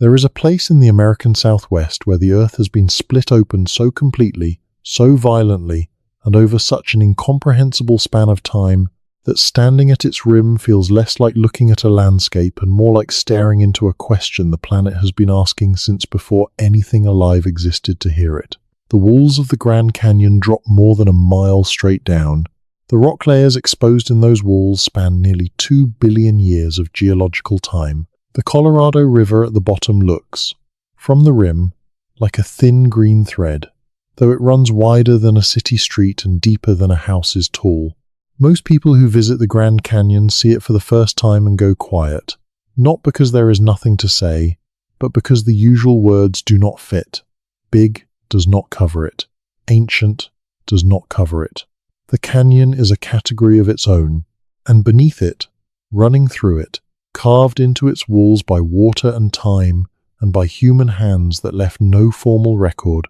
There is a place in the American Southwest where the earth has been split open so completely, so violently, and over such an incomprehensible span of time that standing at its rim feels less like looking at a landscape and more like staring into a question the planet has been asking since before anything alive existed to hear it. The walls of the Grand Canyon drop more than a mile straight down. The rock layers exposed in those walls span nearly 2 billion years of geological time. The Colorado River at the bottom looks, from the rim, like a thin green thread, though it runs wider than a city street and deeper than a house is tall. Most people who visit the Grand Canyon see it for the first time and go quiet, not because there is nothing to say, but because the usual words do not fit. Big does not cover it. Ancient does not cover it. The canyon is a category of its own, and beneath it, running through it, carved into its walls by water and time and by human hands that left no formal record,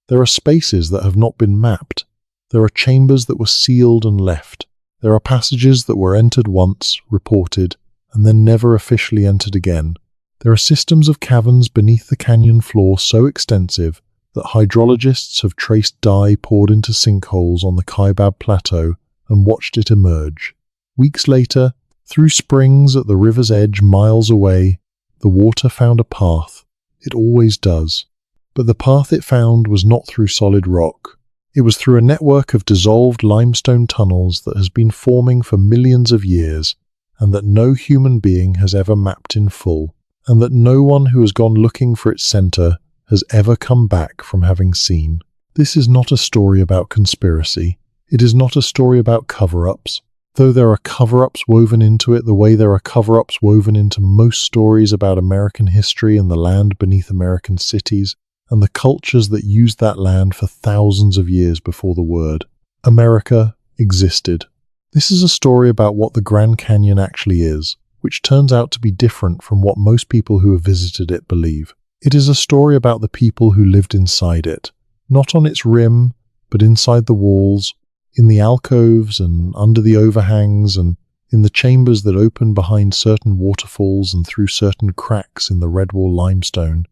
there are spaces that have not been mapped. There are chambers that were sealed and left. There are passages that were entered once, reported, and then never officially entered again. There are systems of caverns beneath the canyon floor so extensive that hydrologists have traced dye poured into sinkholes on the Kaibab Plateau and watched it emerge. Weeks later, through springs at the river's edge miles away, the water found a path. It always does. But the path it found was not through solid rock. It was through a network of dissolved limestone tunnels that has been forming for millions of years, and that no human being has ever mapped in full, and that no one who has gone looking for its center has ever come back from having seen. This is not a story about conspiracy. It is not a story about cover-ups, though there are cover-ups woven into it the way there are cover-ups woven into most stories about American history and the land beneath American cities, and the cultures that used that land for thousands of years before the word America existed. This is a story about what the Grand Canyon actually is, which turns out to be different from what most people who have visited it believe. It is a story about the people who lived inside it, not on its rim, but inside the walls, in the alcoves and under the overhangs and in the chambers that open behind certain waterfalls and through certain cracks in the Redwall limestone,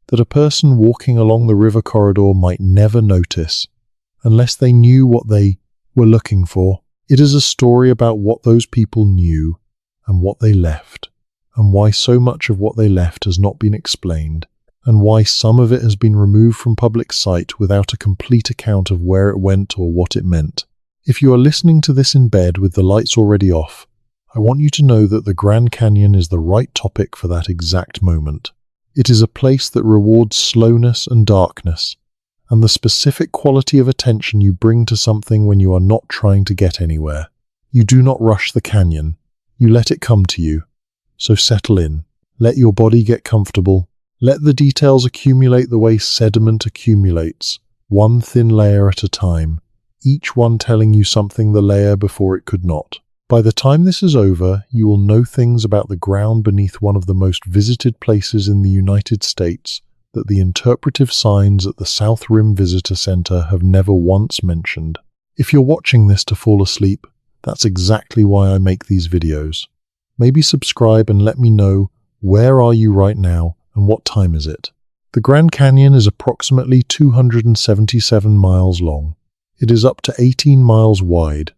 that a person walking along the river corridor might never notice, unless they knew what they were looking for. It is a story about what those people knew, and what they left, and why so much of what they left has not been explained, and why some of it has been removed from public sight without a complete account of where it went or what it meant. If you are listening to this in bed with the lights already off, I want you to know that the Grand Canyon is the right topic for that exact moment. It is a place that rewards slowness and darkness, and the specific quality of attention you bring to something when you are not trying to get anywhere. You do not rush the canyon. You let it come to you. So settle in. Let your body get comfortable. Let the details accumulate the way sediment accumulates, one thin layer at a time, each one telling you something the layer before it could not. By the time this is over, you will know things about the ground beneath one of the most visited places in the United States that the interpretive signs at the South Rim Visitor Center have never once mentioned. If you're watching this to fall asleep, that's exactly why I make these videos. Maybe subscribe and let me know where are you right now and what time is it. The Grand Canyon is approximately 277 miles long. It is up to 18 miles wide.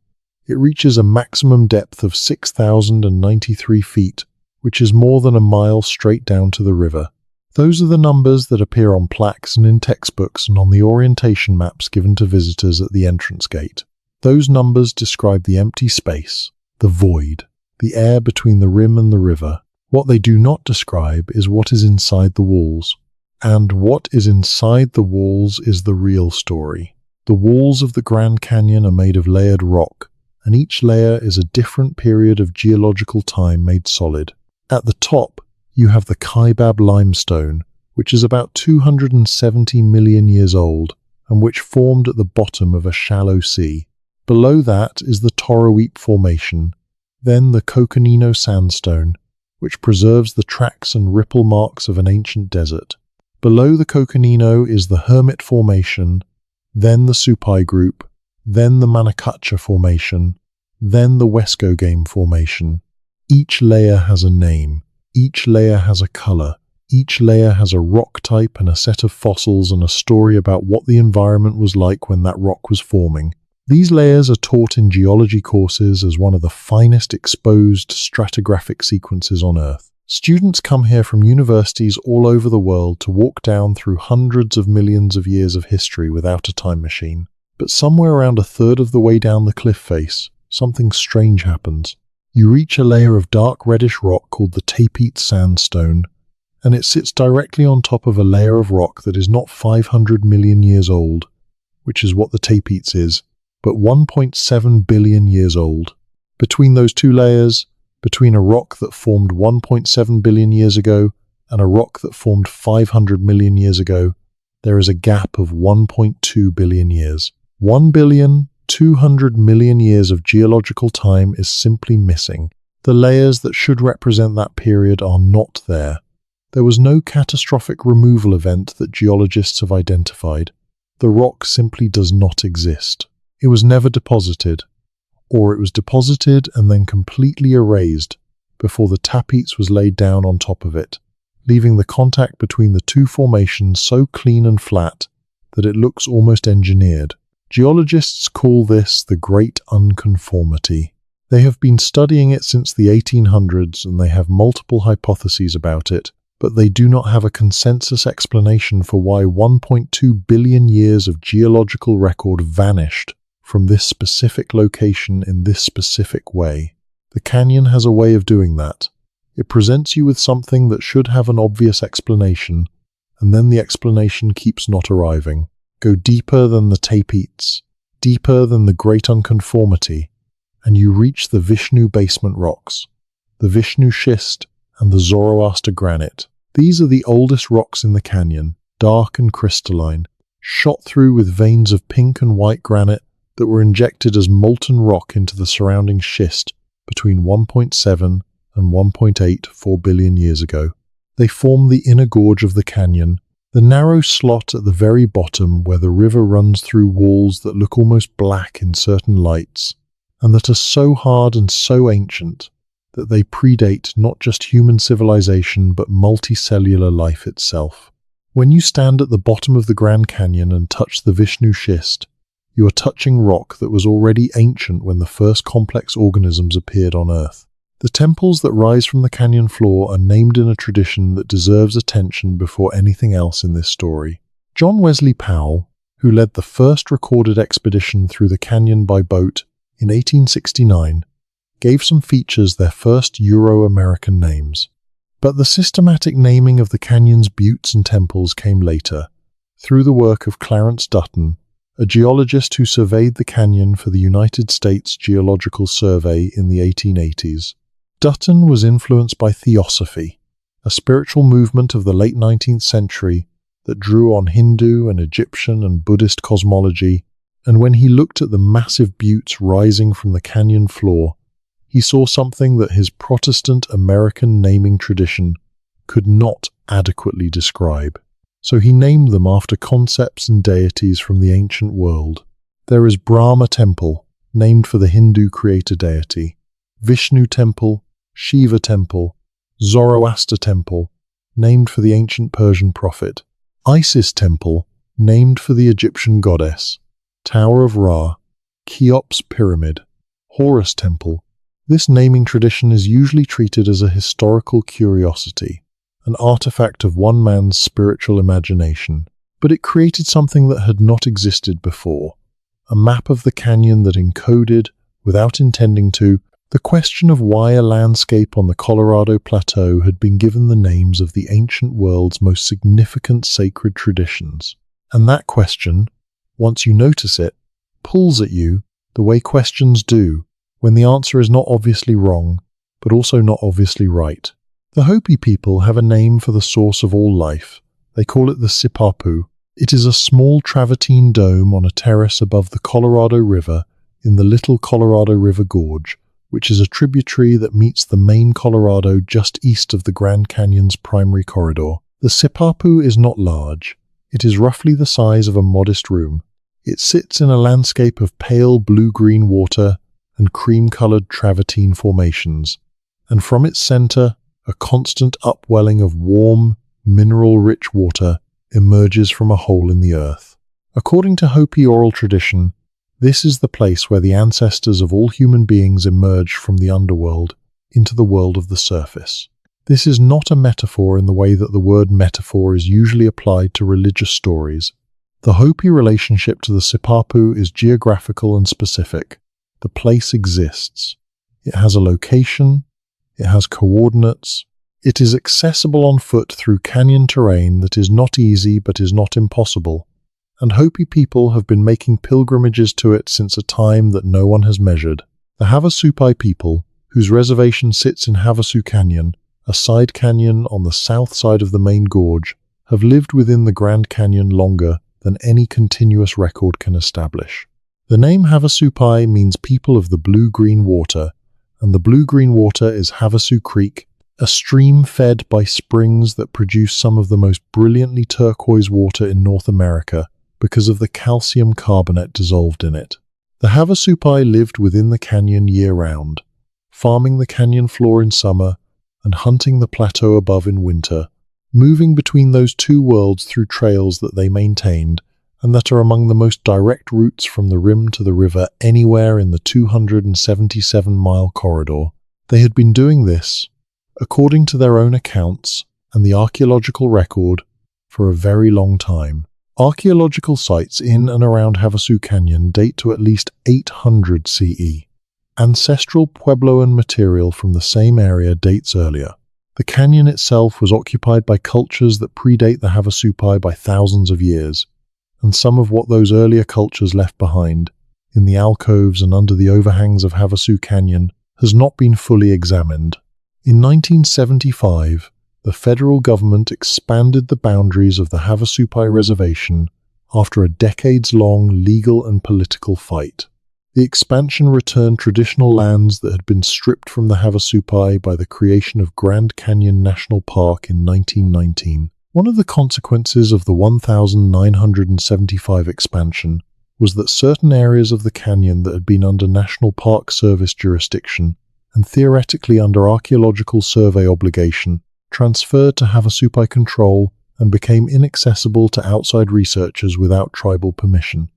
It reaches a maximum depth of 6,093 feet, which is more than a mile straight down to the river. Those are the numbers that appear on plaques and in textbooks and on the orientation maps given to visitors at the entrance gate. Those numbers describe the empty space, the void, the air between the rim and the river. What they do not describe is what is inside the walls. And what is inside the walls is the real story. The walls of the Grand Canyon are made of layered rock, and each layer is a different period of geological time made solid. At the top, you have the Kaibab limestone, which is about 270 million years old, and which formed at the bottom of a shallow sea. Below that is the Toroweap Formation, then the Coconino Sandstone, which preserves the tracks and ripple marks of an ancient desert. Below the Coconino is the Hermit Formation, then the Supai Group, then the Manacacha Formation, then the Wesco Game Formation. Each layer has a name, each layer has a color, Each layer has a rock type and a set of fossils and a story about what the environment was like when that rock was forming. These layers are taught in geology courses as one of the finest exposed stratigraphic sequences on Earth. Students come here from universities all over the world to walk down through hundreds of millions of years of history without a time machine. But somewhere around a third of the way down the cliff face, something strange happens. You reach a layer of dark reddish rock called the Tapete Sandstone, and it sits directly on top of a layer of rock that is not 500 million years old, which is what the Tapetes is, but 1.7 billion years old. Between those two layers, between a rock that formed 1.7 billion years ago and a rock that formed 500 million years ago, there is a gap of 1.2 billion years. 1,200 million years of geological time is simply missing. The layers that should represent that period are not there. There was no catastrophic removal event that geologists have identified. The rock simply does not exist. It was never deposited, or it was deposited and then completely erased before the tapetes was laid down on top of it, leaving the contact between the two formations so clean and flat that it looks almost engineered. Geologists call this the Great Unconformity. They have been studying it since the 1800s and they have multiple hypotheses about it, but they do not have a consensus explanation for why 1.2 billion years of geological record vanished from this specific location in this specific way. The canyon has a way of doing that. It presents you with something that should have an obvious explanation, and then the explanation keeps not arriving. Go deeper than the tapetes, deeper than the Great Unconformity, and you reach the Vishnu basement rocks, the Vishnu schist, and the Zoroaster granite. These are the oldest rocks in the canyon, dark and crystalline, shot through with veins of pink and white granite that were injected as molten rock into the surrounding schist between 1.7 and 1.84 billion years ago. They form the inner gorge of the canyon, the narrow slot at the very bottom where the river runs through walls that look almost black in certain lights, and that are so hard and so ancient that they predate not just human civilization but multicellular life itself. When you stand at the bottom of the Grand Canyon and touch the Vishnu schist, you are touching rock that was already ancient when the first complex organisms appeared on Earth. The temples that rise from the canyon floor are named in a tradition that deserves attention before anything else in this story. John Wesley Powell, who led the first recorded expedition through the canyon by boat in 1869, gave some features their first Euro-American names. But the systematic naming of the canyon's buttes and temples came later, through the work of Clarence Dutton, a geologist who surveyed the canyon for the United States Geological Survey in the 1880s. Dutton was influenced by Theosophy, a spiritual movement of the late 19th century that drew on Hindu and Egyptian and Buddhist cosmology, and when he looked at the massive buttes rising from the canyon floor, he saw something that his Protestant American naming tradition could not adequately describe. So he named them after concepts and deities from the ancient world. There is Brahma Temple, named for the Hindu creator deity, Vishnu Temple, Shiva Temple, Zoroaster Temple, named for the ancient Persian prophet, Isis Temple, named for the Egyptian goddess, Tower of Ra, Cheops Pyramid, Horus Temple. This naming tradition is usually treated as a historical curiosity, an artifact of one man's spiritual imagination, but it created something that had not existed before, a map of the canyon that encoded, without intending to, the question of why a landscape on the Colorado Plateau had been given the names of the ancient world's most significant sacred traditions. And that question, once you notice it, pulls at you the way questions do when the answer is not obviously wrong, but also not obviously right. The Hopi people have a name for the source of all life. They call it the Sipapu. It is a small travertine dome on a terrace above the Colorado River in the Little Colorado River Gorge, which is a tributary that meets the main Colorado just east of the Grand Canyon's primary corridor. The Sipapu is not large. It is roughly the size of a modest room. It sits in a landscape of pale blue-green water and cream-colored travertine formations, and from its center, a constant upwelling of warm, mineral-rich water emerges from a hole in the earth. According to Hopi oral tradition, this is the place where the ancestors of all human beings emerged from the underworld into the world of the surface. This is not a metaphor in the way that the word metaphor is usually applied to religious stories. The Hopi relationship to the Sipapu is geographical and specific. The place exists. It has a location. It has coordinates. It is accessible on foot through canyon terrain that is not easy but is not impossible. And Hopi people have been making pilgrimages to it since a time that no one has measured. The Havasupai people, whose reservation sits in Havasu Canyon, a side canyon on the south side of the main gorge, have lived within the Grand Canyon longer than any continuous record can establish. The name Havasupai means people of the blue-green water, and the blue-green water is Havasu Creek, a stream fed by springs that produce some of the most brilliantly turquoise water in North America because of the calcium carbonate dissolved in it. The Havasupai lived within the canyon year-round, farming the canyon floor in summer and hunting the plateau above in winter, moving between those two worlds through trails that they maintained and that are among the most direct routes from the rim to the river anywhere in the 277-mile corridor. They had been doing this, according to their own accounts and the archaeological record, for a very long time. Archaeological sites in and around Havasu Canyon date to at least 800 CE. Ancestral Puebloan material from the same area dates earlier. The canyon itself was occupied by cultures that predate the Havasupai by thousands of years, and some of what those earlier cultures left behind, in the alcoves and under the overhangs of Havasu Canyon, has not been fully examined. In 1975, the federal government expanded the boundaries of the Havasupai Reservation after a decades-long legal and political fight. The expansion returned traditional lands that had been stripped from the Havasupai by the creation of Grand Canyon National Park in 1919. One of the consequences of the 1975 expansion was that certain areas of the canyon that had been under National Park Service jurisdiction and theoretically under archaeological survey obligation transferred to Havasupai control and became inaccessible to outside researchers without tribal permission.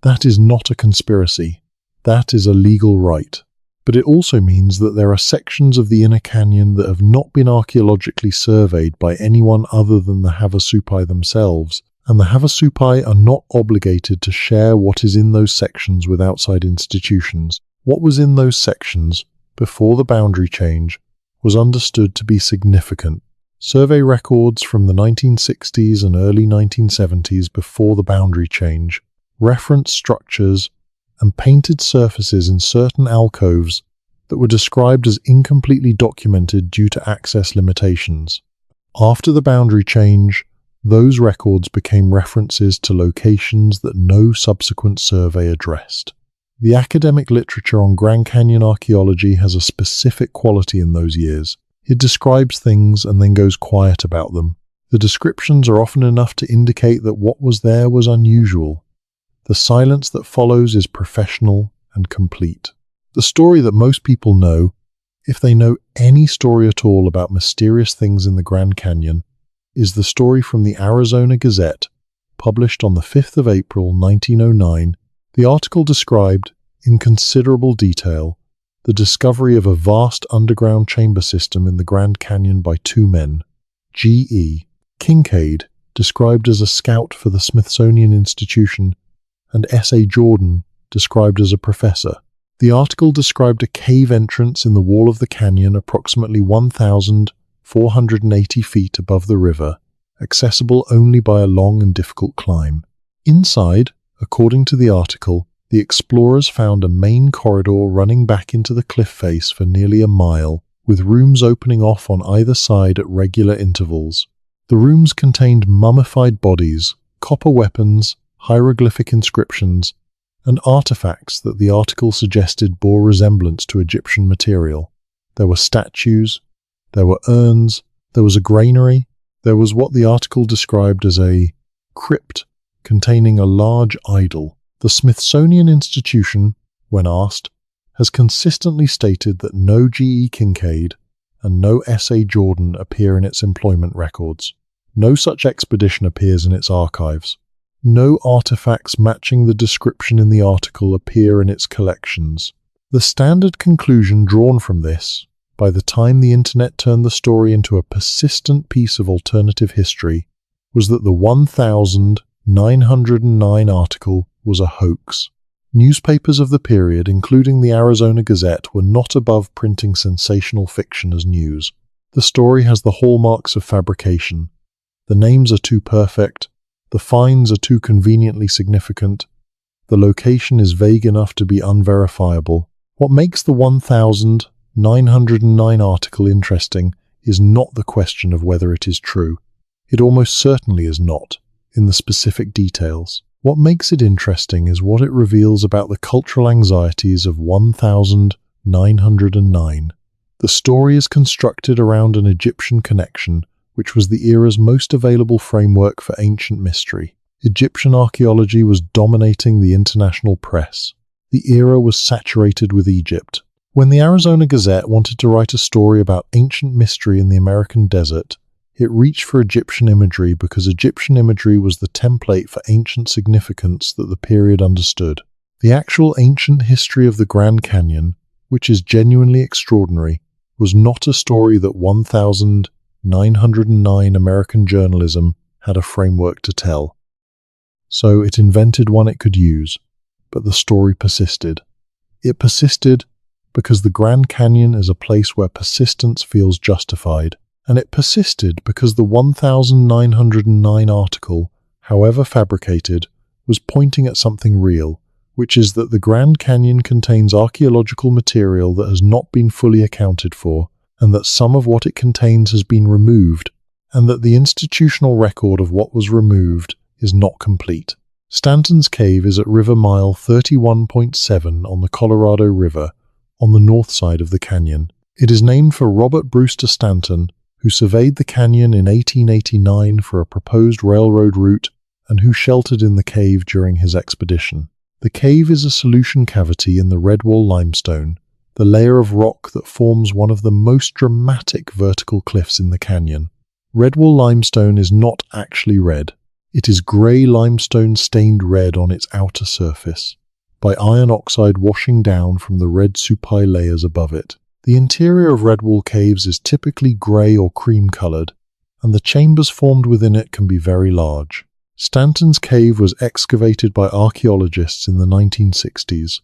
That is not a conspiracy. That is a legal right. But it also means that there are sections of the inner canyon that have not been archaeologically surveyed by anyone other than the Havasupai themselves, and the Havasupai are not obligated to share what is in those sections with outside institutions. What was in those sections, before the boundary change, was understood to be significant. Survey records from the 1960s and early 1970s before the boundary change reference structures and painted surfaces in certain alcoves that were described as incompletely documented due to access limitations. After the boundary change, those records became references to locations that no subsequent survey addressed. The academic literature on Grand Canyon archaeology has a specific quality in those years. It describes things and then goes quiet about them. The descriptions are often enough to indicate that what was there was unusual. The silence that follows is professional and complete. The story that most people know, if they know any story at all about mysterious things in the Grand Canyon, is the story from the Arizona Gazette, published on the 5th of April 1909. The article described, in considerable detail, the discovery of a vast underground chamber system in the Grand Canyon by two men. G.E. Kincaid, described as a scout for the Smithsonian Institution, and S.A. Jordan, described as a professor. The article described a cave entrance in the wall of the canyon approximately 1,480 feet above the river, accessible only by a long and difficult climb. Inside, according to the article, the explorers found a main corridor running back into the cliff face for nearly a mile, with rooms opening off on either side at regular intervals. The rooms contained mummified bodies, copper weapons, hieroglyphic inscriptions, and artifacts that the article suggested bore resemblance to Egyptian material. There were statues, there were urns, there was a granary, there was what the article described as a crypt containing a large idol. The Smithsonian Institution, when asked, has consistently stated that no G.E. Kincaid and no S.A. Jordan appear in its employment records. No such expedition appears in its archives. No artifacts matching the description in the article appear in its collections. The standard conclusion drawn from this, by the time the internet turned the story into a persistent piece of alternative history, was that the 1909 article was a hoax. Newspapers of the period, including the Arizona Gazette, were not above printing sensational fiction as news. The story has the hallmarks of fabrication. The names are too perfect. The finds are too conveniently significant. The location is vague enough to be unverifiable. What makes the 1909 article interesting is not the question of whether it is true. It almost certainly is not, in the specific details. What makes it interesting is what it reveals about the cultural anxieties of 1909. The story is constructed around an Egyptian connection, which was the era's most available framework for ancient mystery. Egyptian archaeology was dominating the international press. The era was saturated with Egypt. When the Arizona Gazette wanted to write a story about ancient mystery in the American desert, it reached for Egyptian imagery because Egyptian imagery was the template for ancient significance that the period understood. The actual ancient history of the Grand Canyon, which is genuinely extraordinary, was not a story that 1909 American journalism had a framework to tell. So it invented one it could use, but the story persisted. It persisted because the Grand Canyon is a place where persistence feels justified, and it persisted because the 1909 article, however fabricated, was pointing at something real, which is that the Grand Canyon contains archaeological material that has not been fully accounted for, and that some of what it contains has been removed, and that the institutional record of what was removed is not complete. Stanton's Cave is at river mile 31.7 on the Colorado River, on the north side of the canyon. It is named for Robert Brewster Stanton, who surveyed the canyon in 1889 for a proposed railroad route and who sheltered in the cave during his expedition. The cave is a solution cavity in the Redwall limestone, the layer of rock that forms one of the most dramatic vertical cliffs in the canyon. Redwall limestone is not actually red. It is grey limestone stained red on its outer surface, by iron oxide washing down from the red supai layers above it. The interior of Redwall caves is typically grey or cream-coloured, and the chambers formed within it can be very large. Stanton's Cave was excavated by archaeologists in the 1960s.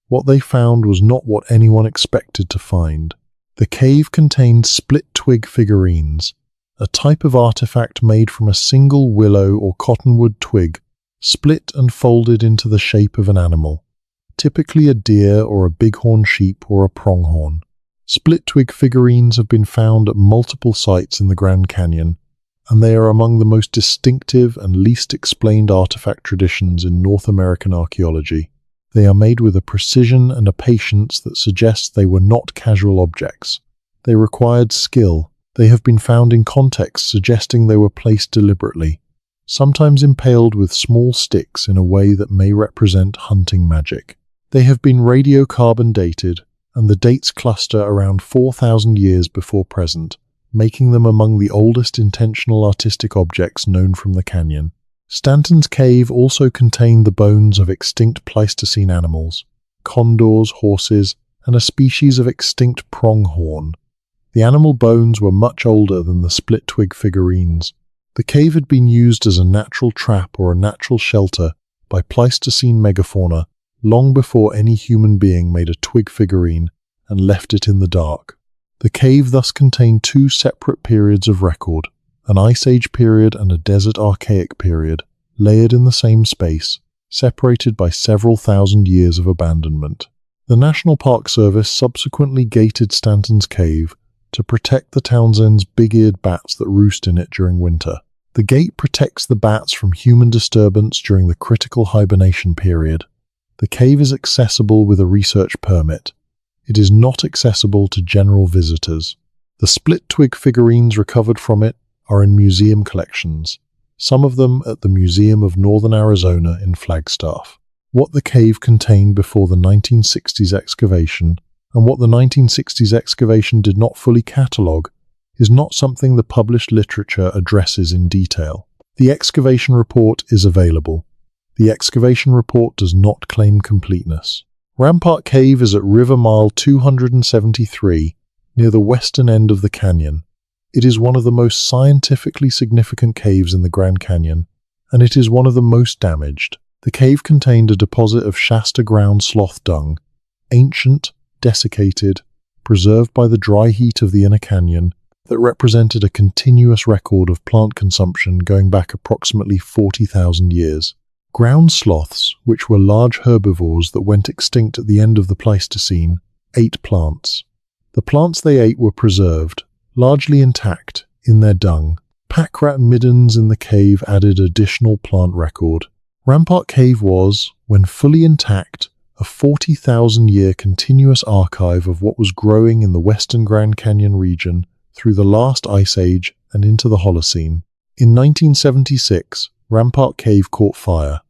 What they found was not what anyone expected to find. The cave contained split-twig figurines, a type of artifact made from a single willow or cottonwood twig, split and folded into the shape of an animal, typically a deer or a bighorn sheep or a pronghorn. Split-twig figurines have been found at multiple sites in the Grand Canyon, and they are among the most distinctive and least explained artifact traditions in North American archaeology. They are made with a precision and a patience that suggests they were not casual objects. They required skill. They have been found in contexts suggesting they were placed deliberately, sometimes impaled with small sticks in a way that may represent hunting magic. They have been radiocarbon dated, and the dates cluster around 4,000 years before present, making them among the oldest intentional artistic objects known from the canyon. Stanton's Cave also contained the bones of extinct Pleistocene animals, condors, horses, and a species of extinct pronghorn. The animal bones were much older than the split-twig figurines. The cave had been used as a natural trap or a natural shelter by Pleistocene megafauna long before any human being made a twig figurine and left it in the dark. The cave thus contained two separate periods of record, an Ice Age period and a Desert Archaic period, layered in the same space, separated by several thousand years of abandonment. The National Park Service subsequently gated Stanton's Cave to protect the Townsend's big-eared bats that roost in it during winter. The gate protects the bats from human disturbance during the critical hibernation period. The cave is accessible with a research permit. It is not accessible to general visitors. The split-twig figurines recovered from it are in museum collections, some of them at the Museum of Northern Arizona in Flagstaff. What the cave contained before the 1960s excavation and what the 1960s excavation did not fully catalogue is not something the published literature addresses in detail. The excavation report is available. The excavation report does not claim completeness. Rampart Cave is at River Mile 273, near the western end of the canyon. It is one of the most scientifically significant caves in the Grand Canyon, and it is one of the most damaged. The cave contained a deposit of Shasta ground sloth dung, ancient, desiccated, preserved by the dry heat of the inner canyon, that represented a continuous record of plant consumption going back approximately 40,000 years. Ground sloths, which were large herbivores that went extinct at the end of the Pleistocene, ate plants. The plants they ate were preserved, largely intact, in their dung. Pack rat middens in the cave added additional plant record. Rampart Cave was, when fully intact, a 40,000-year continuous archive of what was growing in the western Grand Canyon region through the last ice age and into the Holocene. In 1976, Rampart Cave caught fire.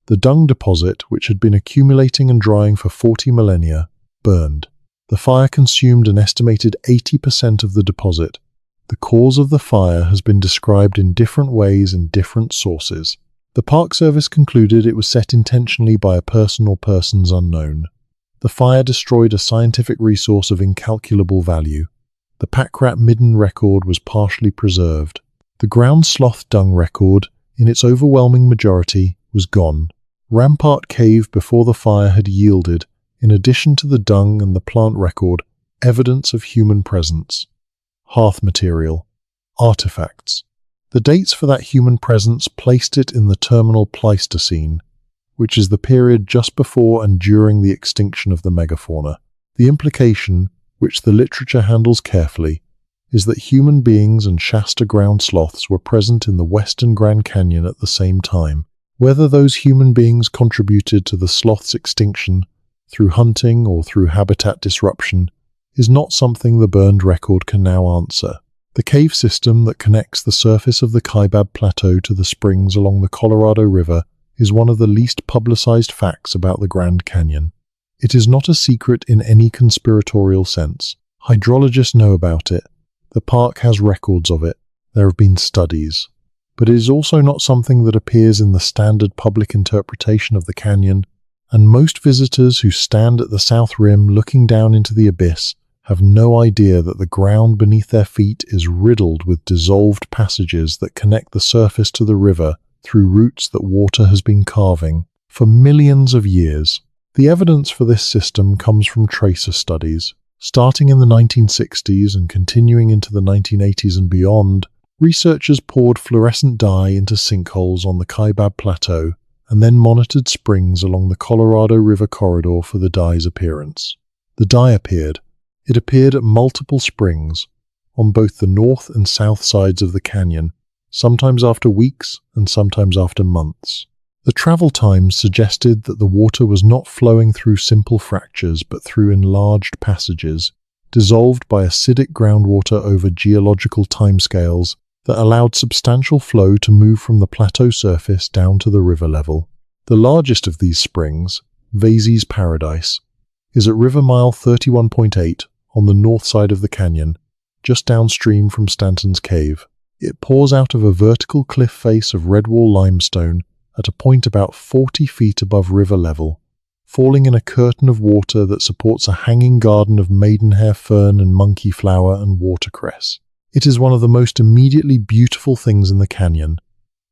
The dung deposit, which had been accumulating and drying for 40 millennia, burned. The fire consumed an estimated 80% of the deposit. The cause of the fire has been described in different ways in different sources. The Park Service concluded it was set intentionally by a person or persons unknown. The fire destroyed a scientific resource of incalculable value. The pack rat midden record was partially preserved. The ground sloth dung record, in its overwhelming majority, was gone. Rampart Cave before the fire had yielded, in addition to the dung and the plant record, evidence of human presence. Hearth material. Artifacts. The dates for that human presence placed it in the terminal Pleistocene, which is the period just before and during the extinction of the megafauna. The implication, which the literature handles carefully, is that human beings and Shasta ground sloths were present in the western Grand Canyon at the same time. Whether those human beings contributed to the sloth's extinction through hunting or through habitat disruption is not something the burned record can now answer. The cave system that connects the surface of the Kaibab Plateau to the springs along the Colorado River is one of the least publicized facts about the Grand Canyon. It is not a secret in any conspiratorial sense. Hydrologists know about it. The park has records of it. There have been studies. But it is also not something that appears in the standard public interpretation of the canyon, and most visitors who stand at the south rim looking down into the abyss have no idea that the ground beneath their feet is riddled with dissolved passages that connect the surface to the river through routes that water has been carving for millions of years. The evidence for this system comes from tracer studies. Starting in the 1960s and continuing into the 1980s and beyond, researchers poured fluorescent dye into sinkholes on the Kaibab Plateau and then monitored springs along the Colorado River corridor for the dye's appearance. The dye appeared. It appeared at multiple springs, on both the north and south sides of the canyon, sometimes after weeks and sometimes after months. The travel times suggested that the water was not flowing through simple fractures but through enlarged passages, dissolved by acidic groundwater over geological timescales that allowed substantial flow to move from the plateau surface down to the river level. The largest of these springs, Vasey's Paradise, is at River Mile 31.8 on the north side of the canyon, just downstream from Stanton's Cave. It pours out of a vertical cliff face of redwall limestone at a point about 40 feet above river level, falling in a curtain of water that supports a hanging garden of maidenhair fern and monkey flower and watercress. It is one of the most immediately beautiful things in the canyon,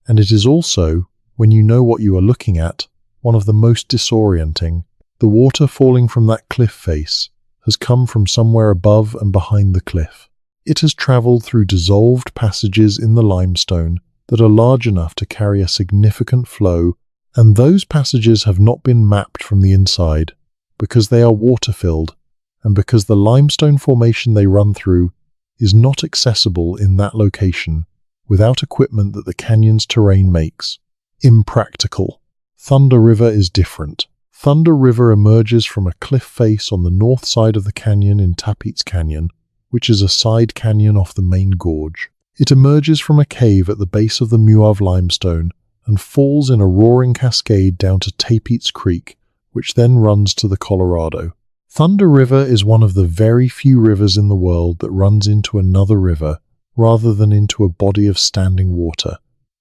and it is also, when you know what you are looking at, one of the most disorienting. The water falling from that cliff face has come from somewhere above and behind the cliff. It has traveled through dissolved passages in the limestone that are large enough to carry a significant flow, and those passages have not been mapped from the inside because they are water-filled and because the limestone formation they run through is not accessible in that location without equipment that the canyon's terrain makes impractical. Thunder River is different. Thunder River emerges from a cliff face on the north side of the canyon in Tapeats Canyon, which is a side canyon off the main gorge. It emerges from a cave at the base of the Muav limestone and falls in a roaring cascade down to Tapeats Creek, which then runs to the Colorado. Thunder River is one of the very few rivers in the world that runs into another river rather than into a body of standing water,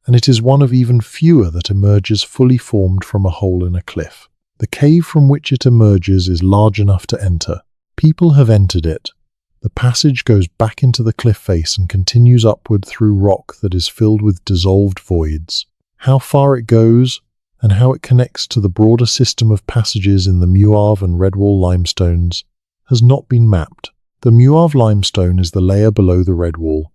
and it is one of even fewer that emerges fully formed from a hole in a cliff. The cave from which it emerges is large enough to enter. People have entered it. The passage goes back into the cliff face and continues upward through rock that is filled with dissolved voids. How far it goes, and how it connects to the broader system of passages in the Muave and Redwall limestones, has not been mapped. The Muave limestone is the layer below the Redwall,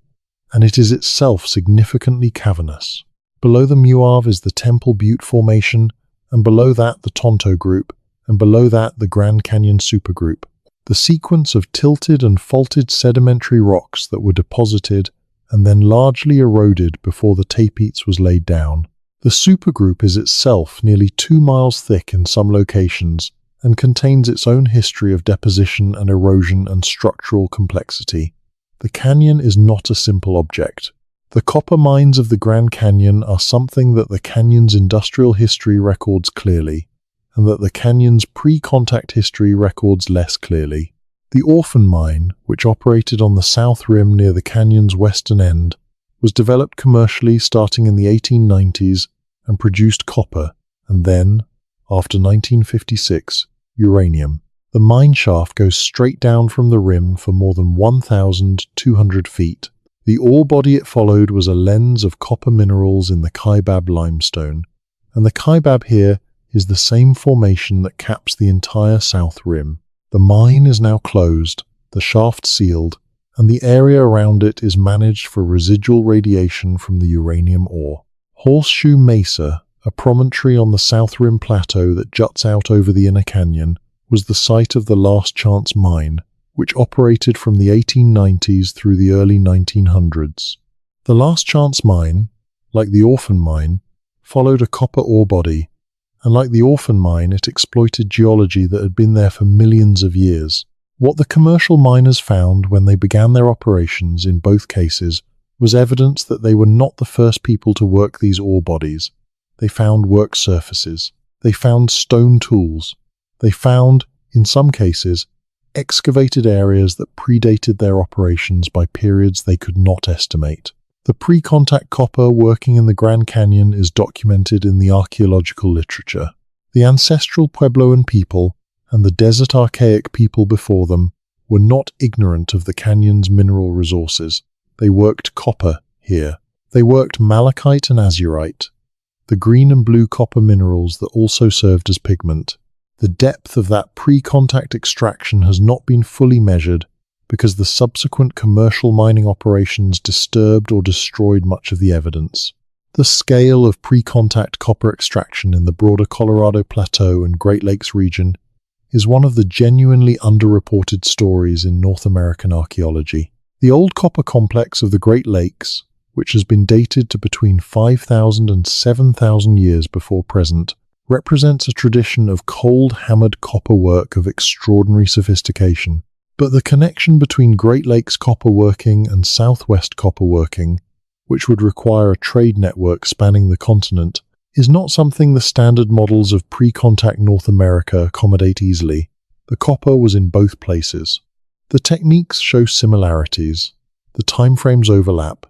and it is itself significantly cavernous. Below the Muave is the Temple Butte Formation, and below that the Tonto Group, and below that the Grand Canyon Supergroup. The sequence of tilted and faulted sedimentary rocks that were deposited and then largely eroded before the tapeats was laid down. The supergroup is itself nearly 2 miles thick in some locations and contains its own history of deposition and erosion and structural complexity. The canyon is not a simple object. The copper mines of the Grand Canyon are something that the canyon's industrial history records clearly, and that the canyon's pre-contact history records less clearly. The Orphan Mine, which operated on the south rim near the canyon's western end, was developed commercially starting in the 1890s and produced copper, and then, after 1956, uranium. The mine shaft goes straight down from the rim for more than 1,200 feet. The ore body it followed was a lens of copper minerals in the Kaibab limestone, and the Kaibab here is the same formation that caps the entire south rim. The mine is now closed, the shaft sealed, and the area around it is managed for residual radiation from the uranium ore. Horseshoe Mesa, a promontory on the South Rim Plateau that juts out over the inner canyon, was the site of the Last Chance Mine, which operated from the 1890s through the early 1900s. The Last Chance Mine, like the Orphan Mine, followed a copper ore body, and like the Orphan Mine, it exploited geology that had been there for millions of years. What the commercial miners found when they began their operations in both cases was evidence that they were not the first people to work these ore bodies. They found work surfaces. They found stone tools. They found, in some cases, excavated areas that predated their operations by periods they could not estimate. The pre-contact copper working in the Grand Canyon is documented in the archaeological literature. The ancestral Puebloan people and the desert archaic people before them were not ignorant of the canyon's mineral resources. They worked copper here. They worked malachite and azurite, the green and blue copper minerals that also served as pigment. The depth of that pre-contact extraction has not been fully measured because the subsequent commercial mining operations disturbed or destroyed much of the evidence. The scale of pre-contact copper extraction in the broader Colorado Plateau and Great Lakes region is one of the genuinely underreported stories in North American archaeology. The old copper complex of the Great Lakes, which has been dated to between 5,000 and 7,000 years before present, represents a tradition of cold-hammered copper work of extraordinary sophistication. But the connection between Great Lakes copper working and Southwest copper working, which would require a trade network spanning the continent, is not something the standard models of pre-contact North America accommodate easily. The copper was in both places. The techniques show similarities. The timeframes overlap.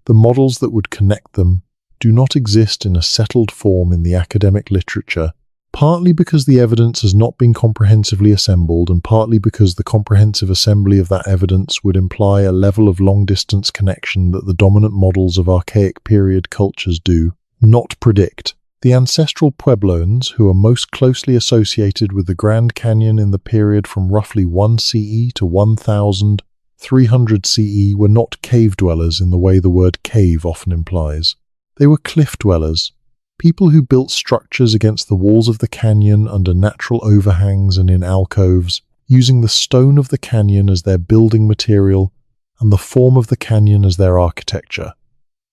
The models that would connect them do not exist in a settled form in the academic literature, partly because the evidence has not been comprehensively assembled and partly because the comprehensive assembly of that evidence would imply a level of long-distance connection that the dominant models of archaic period cultures do not predict. The ancestral Puebloans, who are most closely associated with the Grand Canyon in the period from roughly 1 CE to 1300 CE, were not cave dwellers in the way the word cave often implies. They were cliff dwellers, people who built structures against the walls of the canyon under natural overhangs and in alcoves, using the stone of the canyon as their building material and the form of the canyon as their architecture.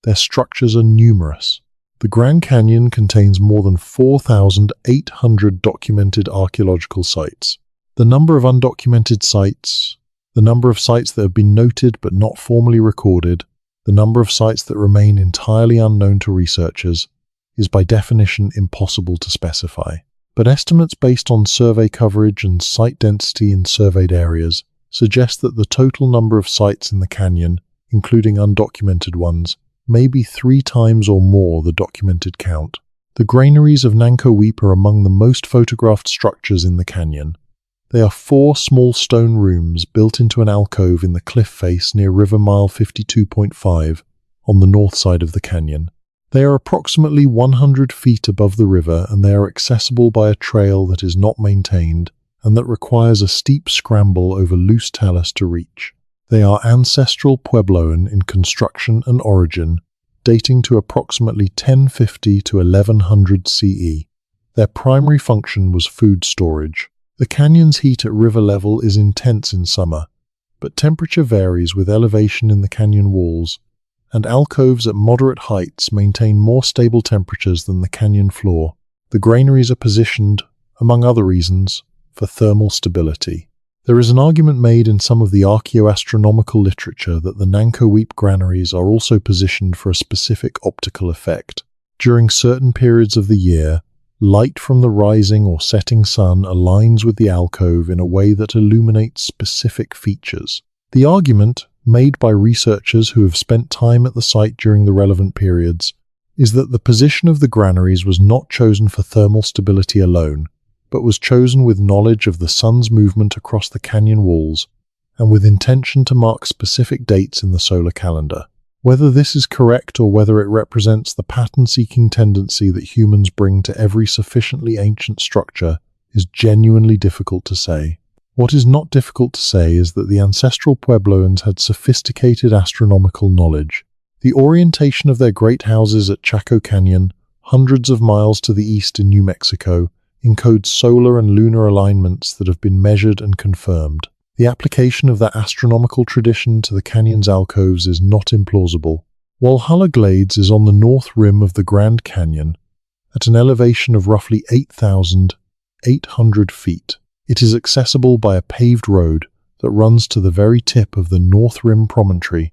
Their structures are numerous. The Grand Canyon contains more than 4,800 documented archaeological sites. The number of undocumented sites, the number of sites that have been noted but not formally recorded, the number of sites that remain entirely unknown to researchers, is by definition impossible to specify. But estimates based on survey coverage and site density in surveyed areas suggest that the total number of sites in the canyon including undocumented ones, may be 3 times or more the documented count. The granaries of Nankoweap are among the most photographed structures in the canyon. They are 4 small stone rooms built into an alcove in the cliff face near River Mile 52.5 on the north side of the canyon. They are approximately 100 feet above the river, and they are accessible by a trail that is not maintained and that requires a steep scramble over loose talus to reach. They are ancestral Puebloan in construction and origin, dating to approximately 1050 to 1100 CE. Their primary function was food storage. The canyon's heat at river level is intense in summer, but temperature varies with elevation in the canyon walls, and alcoves at moderate heights maintain more stable temperatures than the canyon floor. The granaries are positioned, among other reasons, for thermal stability. There is an argument made in some of the archaeoastronomical literature that the Nankoweap granaries are also positioned for a specific optical effect. During certain periods of the year, light from the rising or setting sun aligns with the alcove in a way that illuminates specific features. The argument, made by researchers who have spent time at the site during the relevant periods, is that the position of the granaries was not chosen for thermal stability alone, but was chosen with knowledge of the sun's movement across the canyon walls and with intention to mark specific dates in the solar calendar. Whether this is correct or whether it represents the pattern-seeking tendency that humans bring to every sufficiently ancient structure is genuinely difficult to say. What is not difficult to say is that the ancestral Puebloans had sophisticated astronomical knowledge. The orientation of their great houses at Chaco Canyon, hundreds of miles to the east in New Mexico, encodes solar and lunar alignments that have been measured and confirmed. The application of that astronomical tradition to the canyon's alcoves is not implausible. Walhalla Glades is on the north rim of the Grand Canyon, at an elevation of roughly 8,800 feet. It is accessible by a paved road that runs to the very tip of the North Rim Promontory,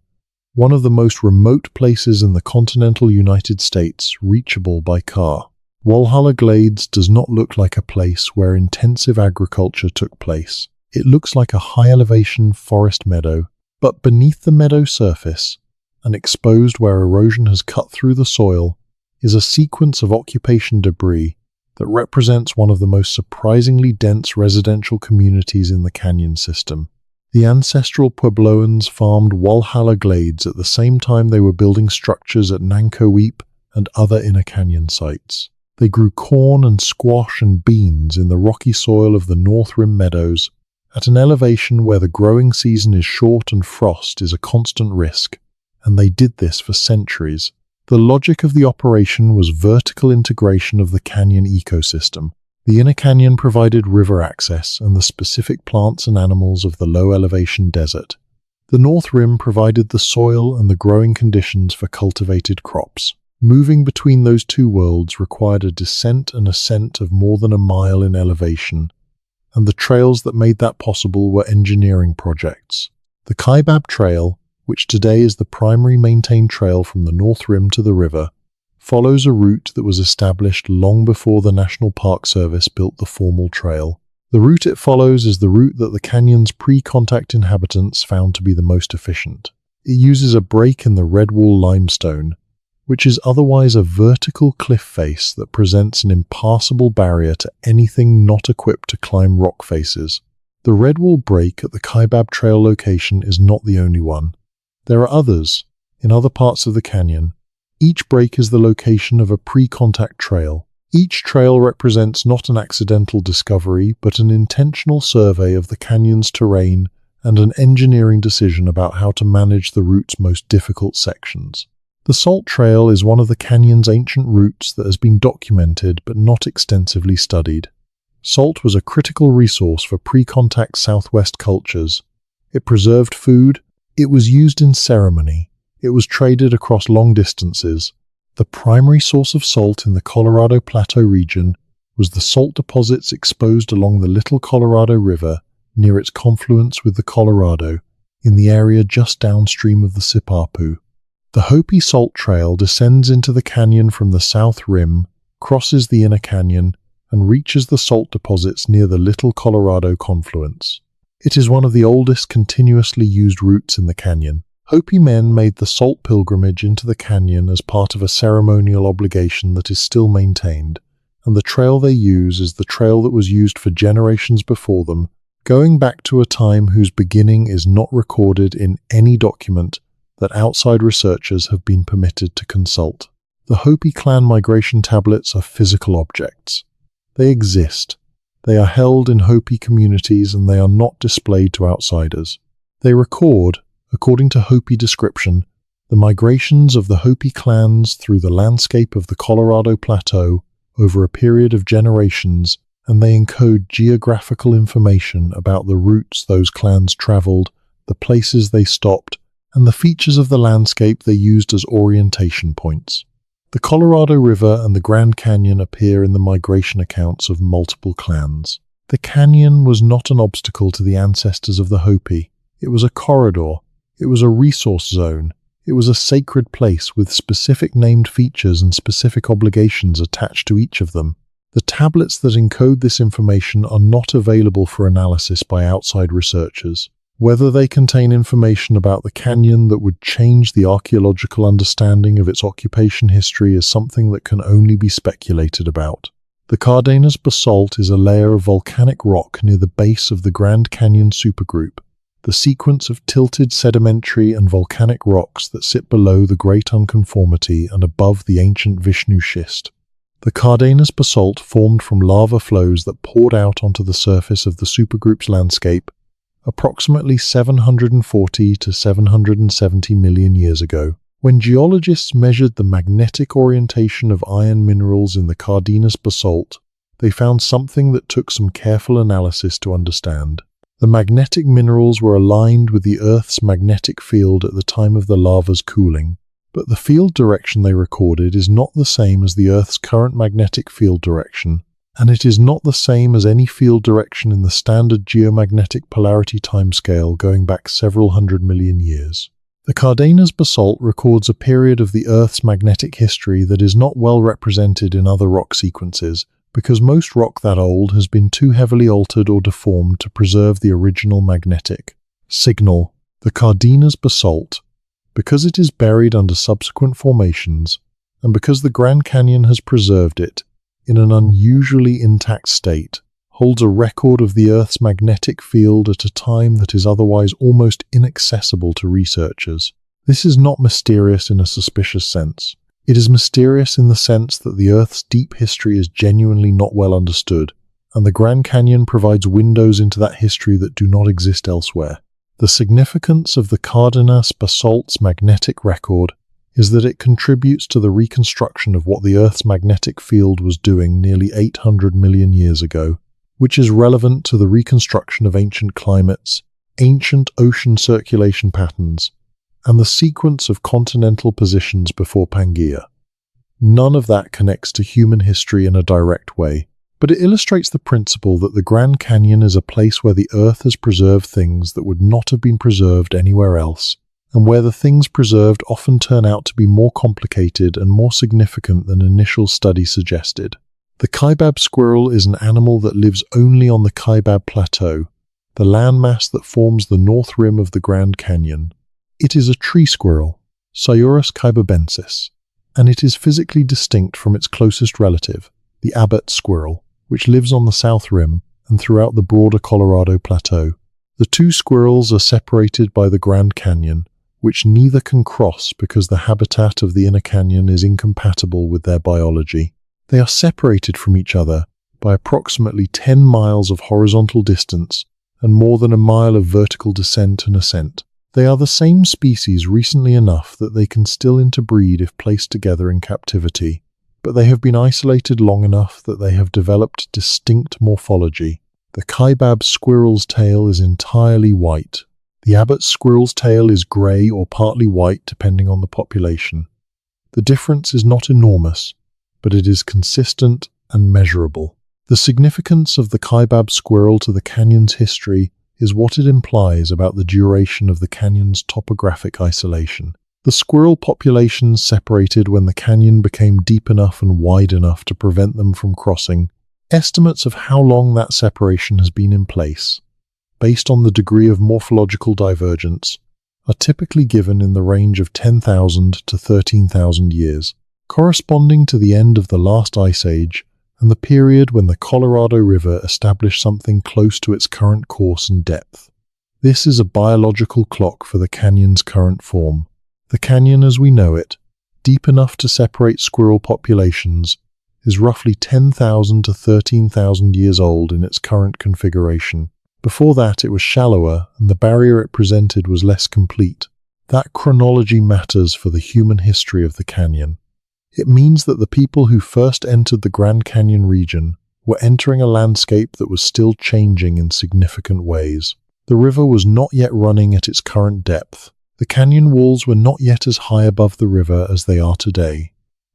one of the most remote places in the continental United States reachable by car. Walhalla Glades does not look like a place where intensive agriculture took place. It looks like a high-elevation forest meadow, but beneath the meadow surface, and exposed where erosion has cut through the soil, is a sequence of occupation debris that represents one of the most surprisingly dense residential communities in the canyon system. The ancestral Puebloans farmed Walhalla Glades at the same time they were building structures at Nankoweap and other inner canyon sites. They grew corn and squash and beans in the rocky soil of the North Rim Meadows, at an elevation where the growing season is short and frost is a constant risk, and they did this for centuries. The logic of the operation was vertical integration of the canyon ecosystem. The inner canyon provided river access and the specific plants and animals of the low-elevation desert. The North Rim provided the soil and the growing conditions for cultivated crops. Moving between those two worlds required a descent and ascent of more than a mile in elevation, and the trails that made that possible were engineering projects. The Kaibab Trail, which today is the primary maintained trail from the North Rim to the river, follows a route that was established long before the National Park Service built the formal trail. The route it follows is the route that the canyon's pre-contact inhabitants found to be the most efficient. It uses a break in the Redwall limestone, which is otherwise a vertical cliff face that presents an impassable barrier to anything not equipped to climb rock faces. The Redwall break at the Kaibab Trail location is not the only one. There are others, in other parts of the canyon. Each break is the location of a pre-contact trail. Each trail represents not an accidental discovery, but an intentional survey of the canyon's terrain and an engineering decision about how to manage the route's most difficult sections. The Salt Trail is one of the canyon's ancient routes that has been documented but not extensively studied. Salt was a critical resource for pre-contact Southwest cultures. It preserved food, it was used in ceremony, it was traded across long distances. The primary source of salt in the Colorado Plateau region was the salt deposits exposed along the Little Colorado River near its confluence with the Colorado, in the area just downstream of the Sipapu. The Hopi Salt Trail descends into the canyon from the south rim, crosses the inner canyon, and reaches the salt deposits near the Little Colorado confluence. It is one of the oldest continuously used routes in the canyon. Hopi men made the salt pilgrimage into the canyon as part of a ceremonial obligation that is still maintained, and the trail they use is the trail that was used for generations before them, going back to a time whose beginning is not recorded in any document that outside researchers have been permitted to consult. The Hopi clan migration tablets are physical objects. They exist. They are held in Hopi communities and they are not displayed to outsiders. They record, according to Hopi description, the migrations of the Hopi clans through the landscape of the Colorado Plateau over a period of generations, and they encode geographical information about the routes those clans traveled, the places they stopped, and the features of the landscape they used as orientation points. The Colorado River and the Grand Canyon appear in the migration accounts of multiple clans. The canyon was not an obstacle to the ancestors of the Hopi. It was a corridor. It was a resource zone. It was a sacred place with specific named features and specific obligations attached to each of them. The tablets that encode this information are not available for analysis by outside researchers. Whether they contain information about the canyon that would change the archaeological understanding of its occupation history is something that can only be speculated about. The Cardenas basalt is a layer of volcanic rock near the base of the Grand Canyon supergroup, the sequence of tilted sedimentary and volcanic rocks that sit below the Great Unconformity and above the ancient Vishnu schist. The Cardenas basalt formed from lava flows that poured out onto the surface of the supergroup's landscape approximately 740 to 770 million years ago. When geologists measured the magnetic orientation of iron minerals in the Cardenas basalt, they found something that took some careful analysis to understand. The magnetic minerals were aligned with the Earth's magnetic field at the time of the lava's cooling, but the field direction they recorded is not the same as the Earth's current magnetic field direction, and it is not the same as any field direction in the standard geomagnetic polarity timescale going back several hundred million years. The Cardenas basalt records a period of the Earth's magnetic history that is not well represented in other rock sequences, because most rock that old has been too heavily altered or deformed to preserve the original magnetic signal. The Cardenas basalt, because it is buried under subsequent formations, and because the Grand Canyon has preserved it, in an unusually intact state, holds a record of the Earth's magnetic field at a time that is otherwise almost inaccessible to researchers. This is not mysterious in a suspicious sense. It is mysterious in the sense that the Earth's deep history is genuinely not well understood, and the Grand Canyon provides windows into that history that do not exist elsewhere. The significance of the Cardenas basalt's magnetic record is that it contributes to the reconstruction of what the Earth's magnetic field was doing nearly 800 million years ago, which is relevant to the reconstruction of ancient climates, ancient ocean circulation patterns, and the sequence of continental positions before Pangaea. None of that connects to human history in a direct way, but it illustrates the principle that the Grand Canyon is a place where the Earth has preserved things that would not have been preserved anywhere else, and where the things preserved often turn out to be more complicated and more significant than initial study suggested. The kaibab squirrel is an animal that lives only on the Kaibab Plateau, the landmass that forms the north rim of the Grand Canyon. It is a tree squirrel, Sciurus kaibabensis, and it is physically distinct from its closest relative, the Abbott squirrel, which lives on the south rim and throughout the broader Colorado Plateau. The two squirrels are separated by the Grand Canyon, which neither can cross because the habitat of the inner canyon is incompatible with their biology. They are separated from each other by approximately 10 miles of horizontal distance and more than a mile of vertical descent and ascent. They are the same species recently enough that they can still interbreed if placed together in captivity, but they have been isolated long enough that they have developed distinct morphology. The kaibab squirrel's tail is entirely white. The Abbott squirrel's tail is grey or partly white depending on the population. The difference is not enormous, but it is consistent and measurable. The significance of the kaibab squirrel to the canyon's history is what it implies about the duration of the canyon's topographic isolation. The squirrel populations separated when the canyon became deep enough and wide enough to prevent them from crossing. Estimates of how long that separation has been in place, based on the degree of morphological divergence, are typically given in the range of 10,000 to 13,000 years, corresponding to the end of the last ice age and the period when the Colorado River established something close to its current course and depth. This is a biological clock for the canyon's current form. The canyon as we know it, deep enough to separate squirrel populations, is roughly 10,000 to 13,000 years old in its current configuration. Before that, it was shallower, and the barrier it presented was less complete. That chronology matters for the human history of the canyon. It means that the people who first entered the Grand Canyon region were entering a landscape that was still changing in significant ways. The river was not yet running at its current depth. The canyon walls were not yet as high above the river as they are today.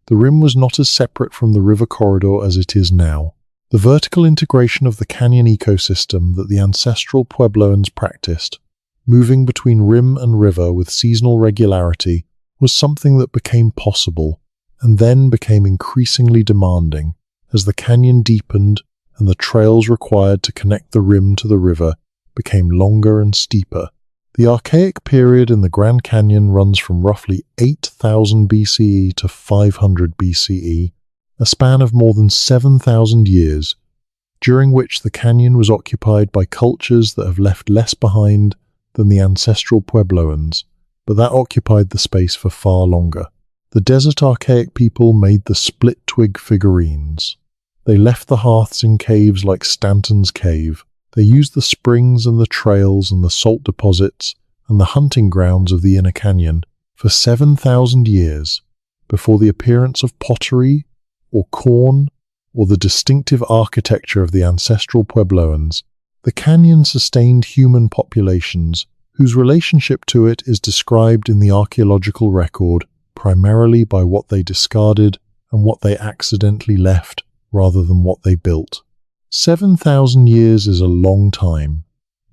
The rim was not as separate from the river corridor as it is now. The vertical integration of the canyon ecosystem that the ancestral Puebloans practiced, moving between rim and river with seasonal regularity, was something that became possible and then became increasingly demanding as the canyon deepened and the trails required to connect the rim to the river became longer and steeper. The Archaic period in the Grand Canyon runs from roughly 8,000 BCE to 500 BCE, a span of more than 7,000 years, during which the canyon was occupied by cultures that have left less behind than the ancestral Puebloans, but that occupied the space for far longer. The desert Archaic people made the split-twig figurines. They left the hearths in caves like Stanton's Cave. They used the springs and the trails and the salt deposits and the hunting grounds of the inner canyon for 7,000 years before the appearance of pottery or corn or the distinctive architecture of the ancestral Puebloans. The canyon sustained human populations whose relationship to it is described in the archaeological record primarily by what they discarded and what they accidentally left rather than what they built. 7,000 years is a long time.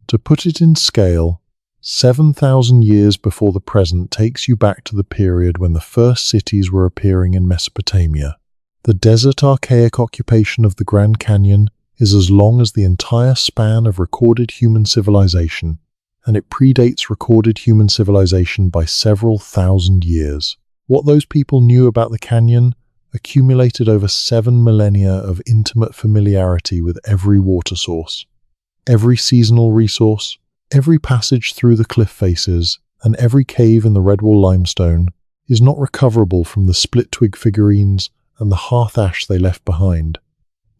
To put it in scale, 7,000 years before the present takes you back to the period when the first cities were appearing in Mesopotamia. The desert Archaic occupation of the Grand Canyon is as long as the entire span of recorded human civilization, and it predates recorded human civilization by several thousand years. What those people knew about the canyon accumulated over 7 millennia of intimate familiarity with every water source, every seasonal resource, every passage through the cliff faces, and every cave in the Redwall limestone is not recoverable from the split-twig figurines and the hearth ash they left behind.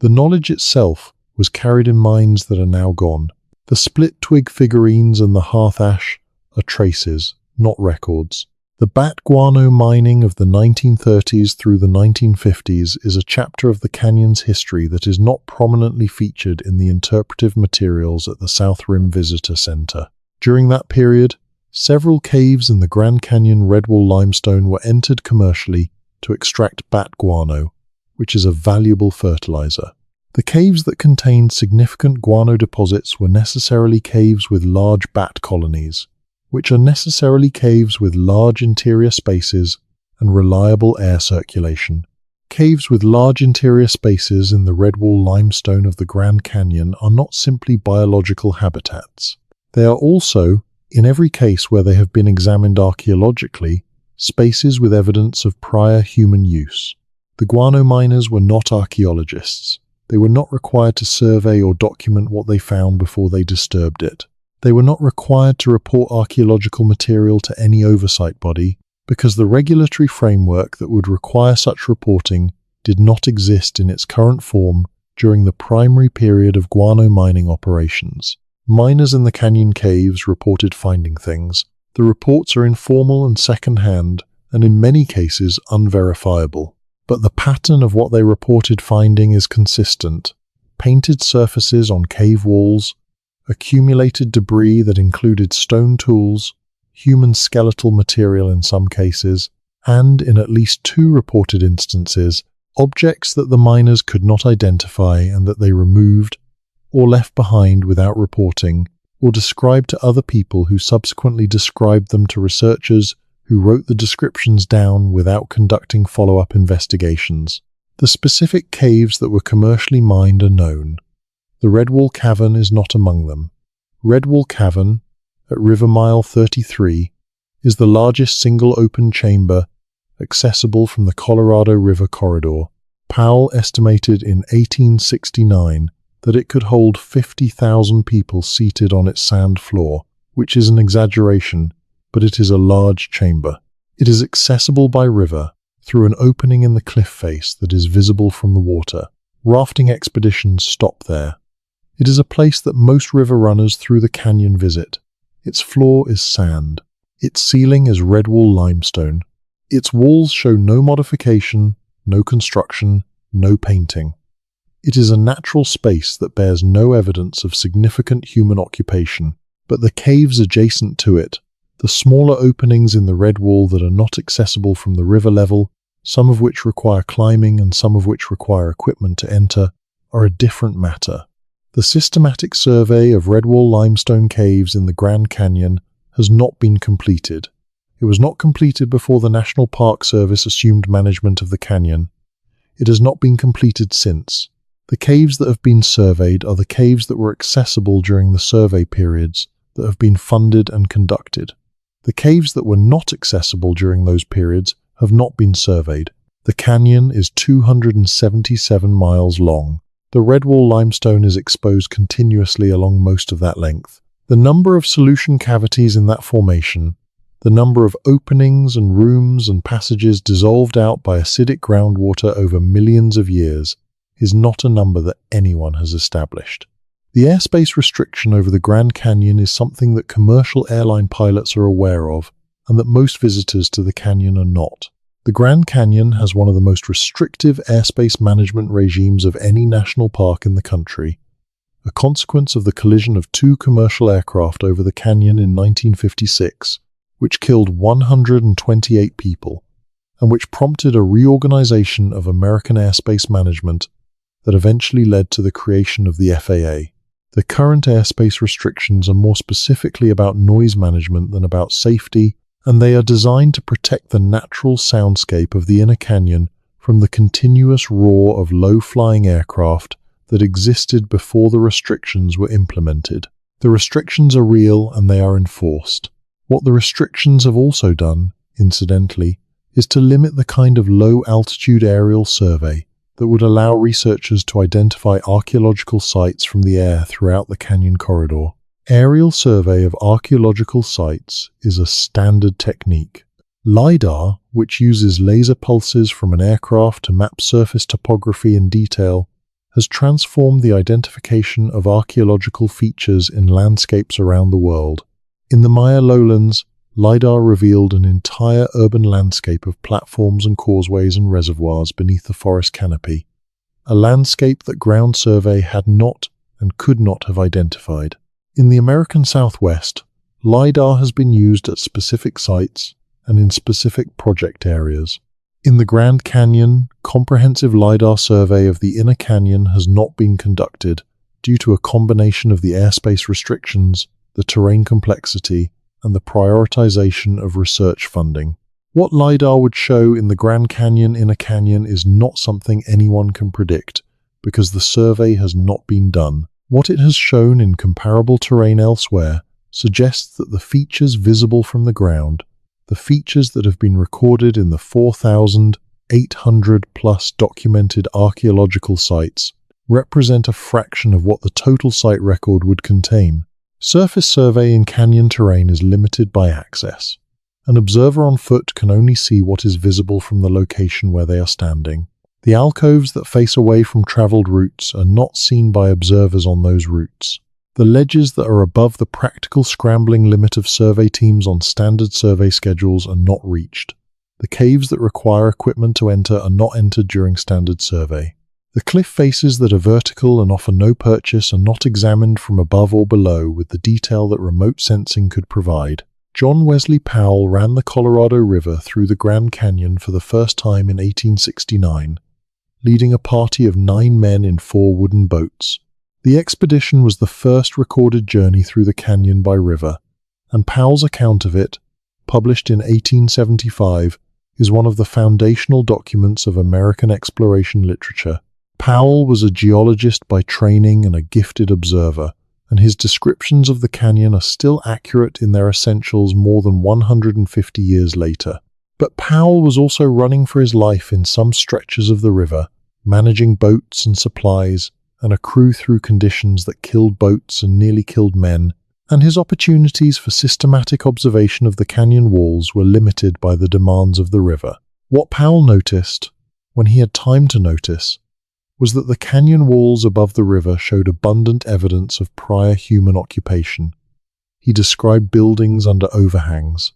The knowledge itself was carried in minds that are now gone. The split-twig figurines and the hearth ash are traces, not records. The bat guano mining of the 1930s through the 1950s is a chapter of the canyon's history that is not prominently featured in the interpretive materials at the South Rim Visitor Center. During that period, several caves in the Grand Canyon Redwall limestone were entered commercially to extract bat guano, which is a valuable fertilizer. The caves that contained significant guano deposits were necessarily caves with large bat colonies, which are necessarily caves with large interior spaces and reliable air circulation. Caves with large interior spaces in the Redwall limestone of the Grand Canyon are not simply biological habitats. They are also, in every case where they have been examined archaeologically, spaces with evidence of prior human use. The guano miners were not archaeologists. They were not required to survey or document what they found before they disturbed it. They were not required to report archaeological material to any oversight body because the regulatory framework that would require such reporting did not exist in its current form during the primary period of guano mining operations. Miners in the canyon caves reported finding things. The reports are informal and second-hand, and in many cases unverifiable. But the pattern of what they reported finding is consistent. Painted surfaces on cave walls, accumulated debris that included stone tools, human skeletal material in some cases, and, in at least 2 reported instances, objects that the miners could not identify and that they removed or left behind without reporting, or described to other people who subsequently described them to researchers who wrote the descriptions down without conducting follow-up investigations. The specific caves that were commercially mined are known. The Redwall Cavern is not among them. Redwall Cavern, at River Mile 33, is the largest single open chamber accessible from the Colorado River corridor. Powell estimated in 1869 that it could hold 50,000 people seated on its sand floor, which is an exaggeration, but it is a large chamber. It is accessible by river through an opening in the cliff face that is visible from the water. Rafting expeditions stop there. It is a place that most river runners through the canyon visit. Its floor is sand. Its ceiling is redwall limestone. Its walls show no modification, no construction, no painting. It is a natural space that bears no evidence of significant human occupation, but the caves adjacent to it, the smaller openings in the red wall that are not accessible from the river level, some of which require climbing and some of which require equipment to enter, are a different matter. The systematic survey of redwall limestone caves in the Grand Canyon has not been completed. It was not completed before the National Park Service assumed management of the canyon. It has not been completed since. The caves that have been surveyed are the caves that were accessible during the survey periods that have been funded and conducted. The caves that were not accessible during those periods have not been surveyed. The canyon is 277 miles long. The redwall limestone is exposed continuously along most of that length. The number of solution cavities in that formation, the number of openings and rooms and passages dissolved out by acidic groundwater over millions of years, is not a number that anyone has established. The airspace restriction over the Grand Canyon is something that commercial airline pilots are aware of, and that most visitors to the canyon are not. The Grand Canyon has one of the most restrictive airspace management regimes of any national park in the country, a consequence of the collision of two commercial aircraft over the canyon in 1956, which killed 128 people, and which prompted a reorganization of American airspace management that eventually led to the creation of the FAA. The current airspace restrictions are more specifically about noise management than about safety, and they are designed to protect the natural soundscape of the inner canyon from the continuous roar of low-flying aircraft that existed before the restrictions were implemented. The restrictions are real and they are enforced. What the restrictions have also done, incidentally, is to limit the kind of low-altitude aerial survey that would allow researchers to identify archaeological sites from the air throughout the canyon corridor. Aerial survey of archaeological sites is a standard technique. LiDAR, which uses laser pulses from an aircraft to map surface topography in detail, has transformed the identification of archaeological features in landscapes around the world. In the Maya lowlands, LiDAR revealed an entire urban landscape of platforms and causeways and reservoirs beneath the forest canopy, a landscape that ground survey had not and could not have identified. In the American Southwest, LiDAR has been used at specific sites and in specific project areas. In the Grand Canyon, comprehensive LiDAR survey of the inner canyon has not been conducted due to a combination of the airspace restrictions, the terrain complexity, and the prioritization of research funding. What LiDAR would show in the Grand Canyon inner canyon is not something anyone can predict because the survey has not been done. What it has shown in comparable terrain elsewhere suggests that the features visible from the ground, the features that have been recorded in the 4,800 plus documented archaeological sites, represent a fraction of what the total site record would contain. Surface survey in canyon terrain is limited by access. An observer on foot can only see what is visible from the location where they are standing. The alcoves that face away from traveled routes are not seen by observers on those routes. The ledges that are above the practical scrambling limit of survey teams on standard survey schedules are not reached. The caves that require equipment to enter are not entered during standard survey. The cliff faces that are vertical and offer no purchase are not examined from above or below with the detail that remote sensing could provide. John Wesley Powell ran the Colorado River through the Grand Canyon for the first time in 1869, leading a party of 9 men in 4 wooden boats. The expedition was the first recorded journey through the canyon by river, and Powell's account of it, published in 1875, is one of the foundational documents of American exploration literature. Powell was a geologist by training and a gifted observer, and his descriptions of the canyon are still accurate in their essentials more than 150 years later. But Powell was also running for his life in some stretches of the river, managing boats and supplies, and a crew through conditions that killed boats and nearly killed men, and his opportunities for systematic observation of the canyon walls were limited by the demands of the river. What Powell noticed, when he had time to notice, was that the canyon walls above the river showed abundant evidence of prior human occupation. He described buildings under overhangs.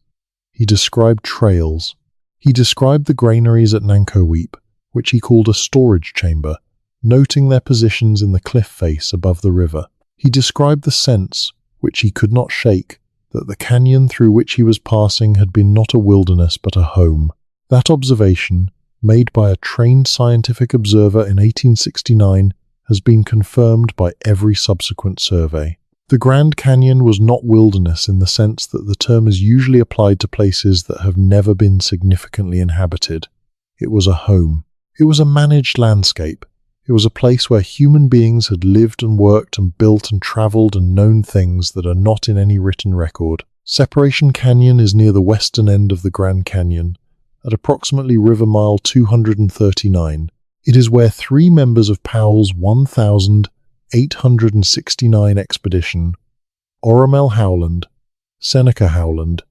He described trails. He described the granaries at Nankoweap, which he called a storage chamber, noting their positions in the cliff face above the river. He described the sense, which he could not shake, that the canyon through which he was passing had been not a wilderness but a home. That observation, made by a trained scientific observer in 1869, has been confirmed by every subsequent survey. The Grand Canyon was not wilderness in the sense that the term is usually applied to places that have never been significantly inhabited. It was a home. It was a managed landscape. It was a place where human beings had lived and worked and built and traveled and known things that are not in any written record. Separation Canyon is near the western end of the Grand Canyon, at approximately river mile 239. It is where 3 members of Powell's 1,869 expedition, Oromel Howland, Seneca Howland,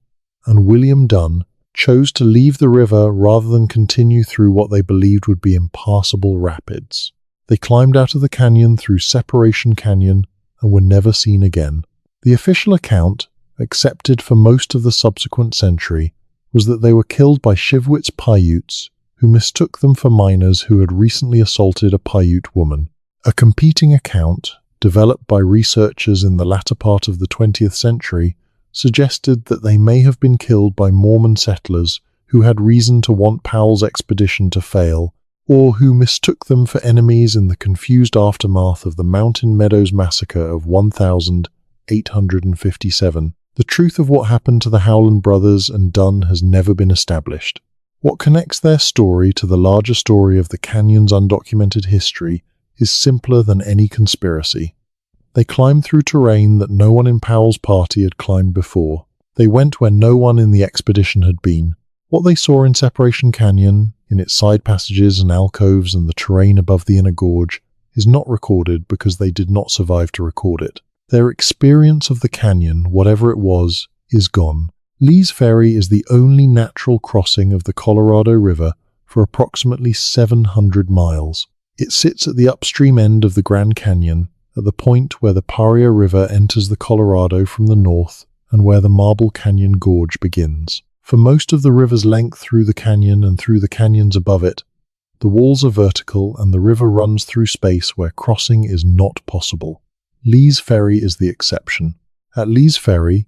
and William Dunn, chose to leave the river rather than continue through what they believed would be impassable rapids. They climbed out of the canyon through Separation Canyon and were never seen again. The official account, accepted for most of the subsequent century, was that they were killed by Shivwits Paiutes, who mistook them for miners who had recently assaulted a Paiute woman. A competing account, developed by researchers in the latter part of the 20th century, suggested that they may have been killed by Mormon settlers who had reason to want Powell's expedition to fail, or who mistook them for enemies in the confused aftermath of the Mountain Meadows massacre of 1857. The truth of what happened to the Howland brothers and Dunn has never been established. What connects their story to the larger story of the canyon's undocumented history is simpler than any conspiracy. They climbed through terrain that no one in Powell's party had climbed before. They went where no one in the expedition had been. What they saw in Separation Canyon, in its side passages and alcoves and the terrain above the inner gorge, is not recorded because they did not survive to record it. Their experience of the canyon, whatever it was, is gone. Lee's Ferry is the only natural crossing of the Colorado River for approximately 700 miles. It sits at the upstream end of the Grand Canyon, at the point where the Paria River enters the Colorado from the north and where the Marble Canyon Gorge begins. For most of the river's length through the canyon and through the canyons above it, the walls are vertical and the river runs through space where crossing is not possible. Lee's Ferry is the exception. At Lee's Ferry,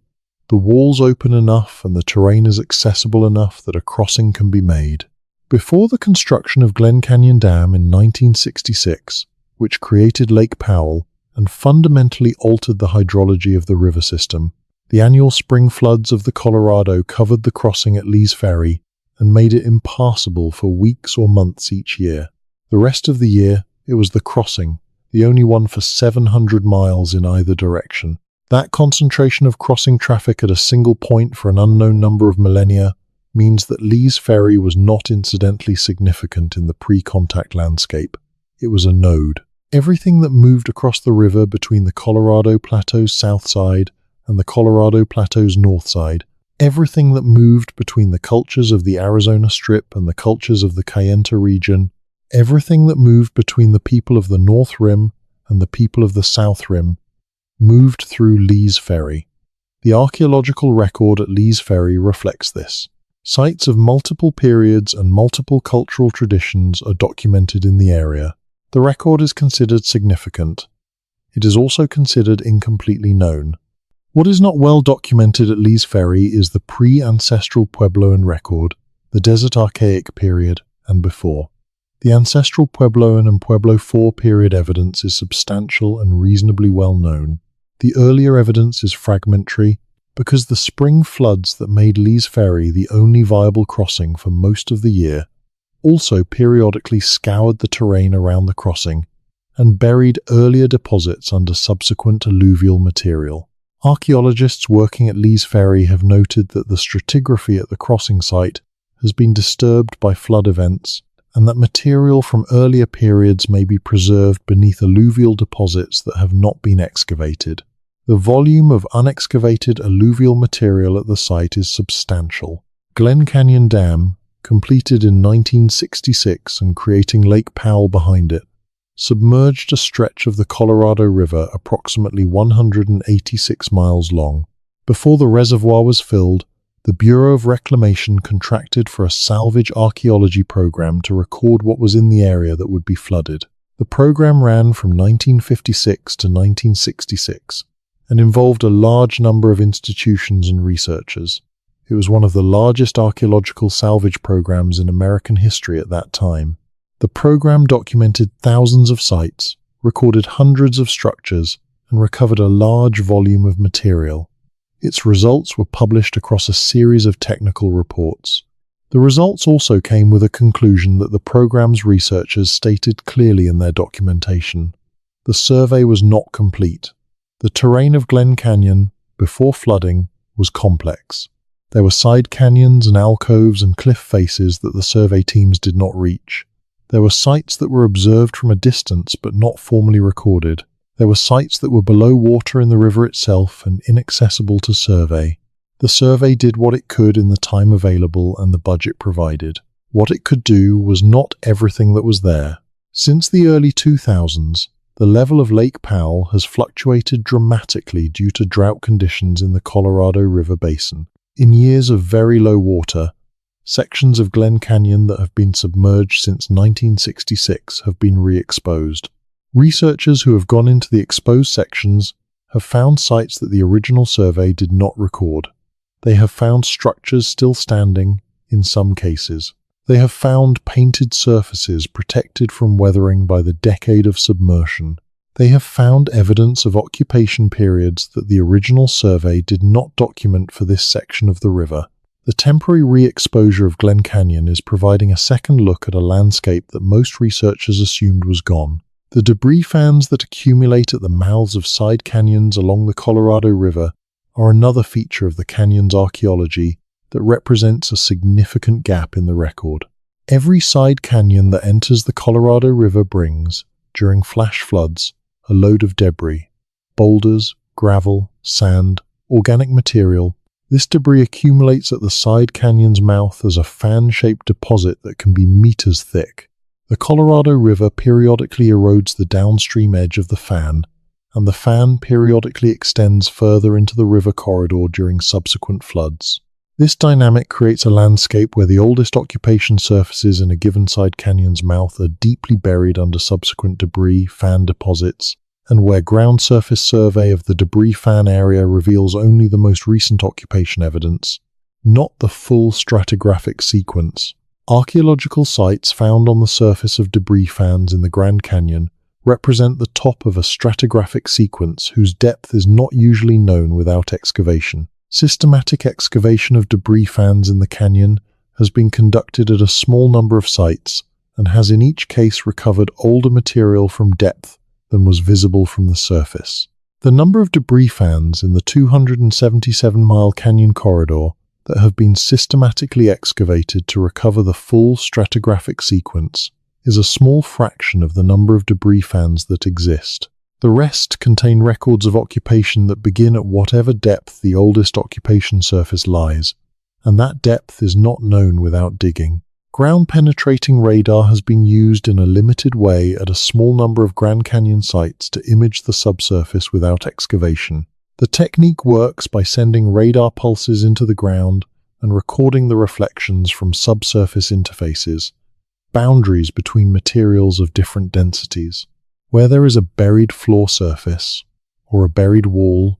the walls open enough and the terrain is accessible enough that a crossing can be made. Before the construction of Glen Canyon Dam in 1966, which created Lake Powell and fundamentally altered the hydrology of the river system, the annual spring floods of the Colorado covered the crossing at Lee's Ferry and made it impassable for weeks or months each year. The rest of the year, it was the crossing, the only one for 700 miles in either direction. That concentration of crossing traffic at a single point for an unknown number of millennia means that Lee's Ferry was not incidentally significant in the pre-contact landscape. It was a node. Everything that moved across the river between the Colorado Plateau's south side and the Colorado Plateau's north side, everything that moved between the cultures of the Arizona Strip and the cultures of the Kayenta region, everything that moved between the people of the North Rim and the people of the South Rim, moved through Lee's Ferry. The archaeological record at Lee's Ferry reflects this. Sites of multiple periods and multiple cultural traditions are documented in the area. The record is considered significant. It is also considered incompletely known. What is not well documented at Lee's Ferry is the pre-ancestral Puebloan record, the Desert Archaic period, and before. The ancestral Puebloan and Pueblo IV period evidence is substantial and reasonably well known. The earlier evidence is fragmentary because the spring floods that made Lee's Ferry the only viable crossing for most of the year also periodically scoured the terrain around the crossing and buried earlier deposits under subsequent alluvial material. Archaeologists working at Lee's Ferry have noted that the stratigraphy at the crossing site has been disturbed by flood events, and that material from earlier periods may be preserved beneath alluvial deposits that have not been excavated. The volume of unexcavated alluvial material at the site is substantial. Glen Canyon Dam, completed in 1966 and creating Lake Powell behind it, submerged a stretch of the Colorado River approximately 186 miles long. Before the reservoir was filled, the Bureau of Reclamation contracted for a salvage archaeology program to record what was in the area that would be flooded. The program ran from 1956 to 1966 and involved a large number of institutions and researchers. It was one of the largest archaeological salvage programs in American history at that time. The program documented thousands of sites, recorded hundreds of structures, and recovered a large volume of material. Its results were published across a series of technical reports. The results also came with a conclusion that the program's researchers stated clearly in their documentation. The survey was not complete. The terrain of Glen Canyon, before flooding, was complex. There were side canyons and alcoves and cliff faces that the survey teams did not reach. There were sites that were observed from a distance but not formally recorded. There were sites that were below water in the river itself and inaccessible to survey. The survey did what it could in the time available and the budget provided. What it could do was not everything that was there. Since the early 2000s, the level of Lake Powell has fluctuated dramatically due to drought conditions in the Colorado River basin. In years of very low water, sections of Glen Canyon that have been submerged since 1966 have been re-exposed. Researchers who have gone into the exposed sections have found sites that the original survey did not record. They have found structures still standing, in some cases. They have found painted surfaces protected from weathering by the decade of submersion. They have found evidence of occupation periods that the original survey did not document for this section of the river. The temporary re-exposure of Glen Canyon is providing a second look at a landscape that most researchers assumed was gone. The debris fans that accumulate at the mouths of side canyons along the Colorado River are another feature of the canyon's archaeology that represents a significant gap in the record. Every side canyon that enters the Colorado River brings, during flash floods, a load of debris, boulders, gravel, sand, organic material. This debris accumulates at the side canyon's mouth as a fan-shaped deposit that can be meters thick. The Colorado River periodically erodes the downstream edge of the fan, and the fan periodically extends further into the river corridor during subsequent floods. This dynamic creates a landscape where the oldest occupation surfaces in a given side canyon's mouth are deeply buried under subsequent debris fan deposits, and where ground surface survey of the debris fan area reveals only the most recent occupation evidence, not the full stratigraphic sequence. Archaeological sites found on the surface of debris fans in the Grand Canyon represent the top of a stratigraphic sequence whose depth is not usually known without excavation. Systematic excavation of debris fans in the canyon has been conducted at a small number of sites and has in each case recovered older material from depth than was visible from the surface. The number of debris fans in the 277-mile canyon corridor that have been systematically excavated to recover the full stratigraphic sequence is a small fraction of the number of debris fans that exist. The rest contain records of occupation that begin at whatever depth the oldest occupation surface lies, and that depth is not known without digging. Ground-penetrating radar has been used in a limited way at a small number of Grand Canyon sites to image the subsurface without excavation. The technique works by sending radar pulses into the ground and recording the reflections from subsurface interfaces, boundaries between materials of different densities. Where there is a buried floor surface, or a buried wall,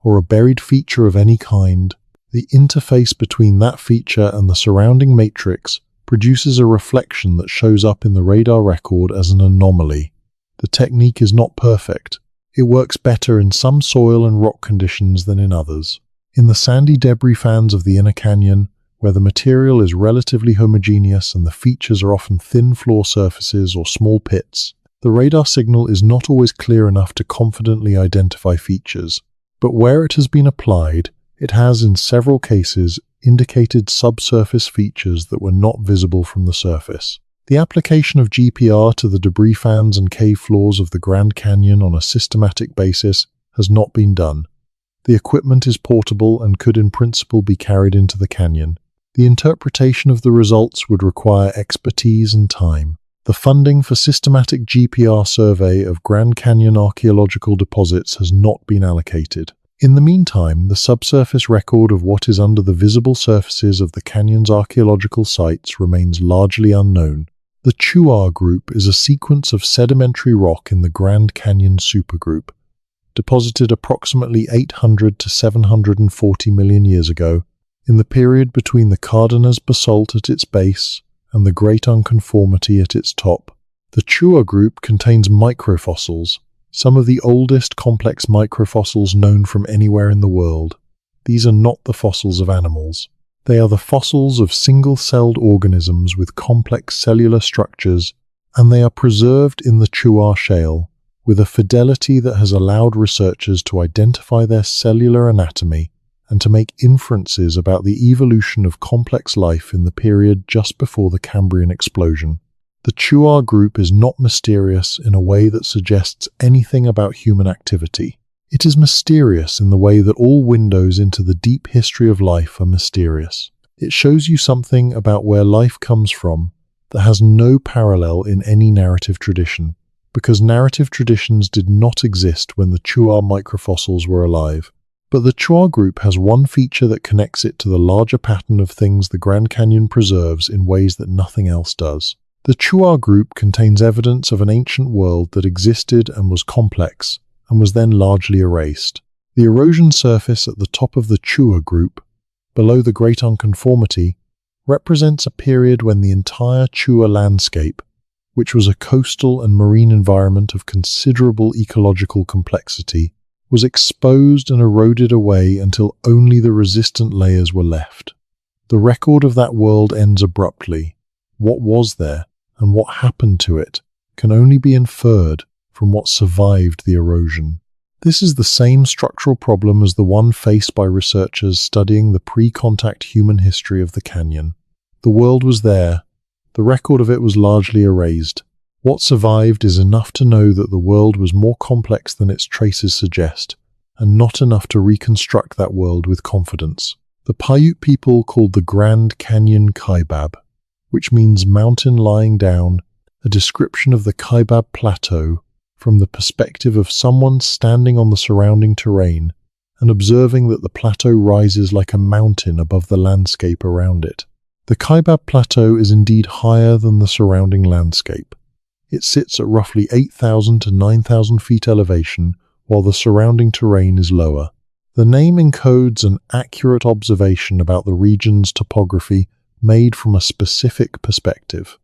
or a buried feature of any kind, the interface between that feature and the surrounding matrix produces a reflection that shows up in the radar record as an anomaly. The technique is not perfect. It works better in some soil and rock conditions than in others. In the sandy debris fans of the inner canyon, where the material is relatively homogeneous and the features are often thin floor surfaces or small pits, The radar signal is not always clear enough to confidently identify features, but where it has been applied, it has in several cases indicated subsurface features that were not visible from the surface. The application of GPR to the debris fans and cave floors of the Grand Canyon on a systematic basis has not been done. The equipment is portable and could in principle be carried into the canyon. The interpretation of the results would require expertise and time. The funding for systematic GPR survey of Grand Canyon archaeological deposits has not been allocated. In the meantime, the subsurface record of what is under the visible surfaces of the canyon's archaeological sites remains largely unknown. The Chuar Group is a sequence of sedimentary rock in the Grand Canyon supergroup, deposited approximately 800 to 740 million years ago, in the period between the Cardenas basalt at its base and the Great Unconformity at its top. The Chuar Group contains microfossils, some of the oldest complex microfossils known from anywhere in the world. These are not the fossils of animals. They are the fossils of single-celled organisms with complex cellular structures, and they are preserved in the Chuar Shale with a fidelity that has allowed researchers to identify their cellular anatomy and to make inferences about the evolution of complex life in the period just before the Cambrian explosion. The Chuar Group is not mysterious in a way that suggests anything about human activity. It is mysterious in the way that all windows into the deep history of life are mysterious. It shows you something about where life comes from that has no parallel in any narrative tradition, because narrative traditions did not exist when the Chuar microfossils were alive. But the Chuar Group has one feature that connects it to the larger pattern of things the Grand Canyon preserves in ways that nothing else does. The Chuar Group contains evidence of an ancient world that existed and was complex, and was then largely erased. The erosion surface at the top of the Chuar Group, below the Great Unconformity, represents a period when the entire Chuar landscape, which was a coastal and marine environment of considerable ecological complexity, was exposed and eroded away until only the resistant layers were left. The record of that world ends abruptly. What was there, and what happened to it, can only be inferred from what survived the erosion. This is the same structural problem as the one faced by researchers studying the pre-contact human history of the canyon. The world was there. The record of it was largely erased. What survived is enough to know that the world was more complex than its traces suggest, and not enough to reconstruct that world with confidence. The Paiute people called the Grand Canyon Kaibab, which means mountain lying down, a description of the Kaibab Plateau from the perspective of someone standing on the surrounding terrain and observing that the plateau rises like a mountain above the landscape around it. The Kaibab Plateau is indeed higher than the surrounding landscape. It sits at roughly 8,000 to 9,000 feet elevation, while the surrounding terrain is lower. The name encodes an accurate observation about the region's topography made from a specific perspective.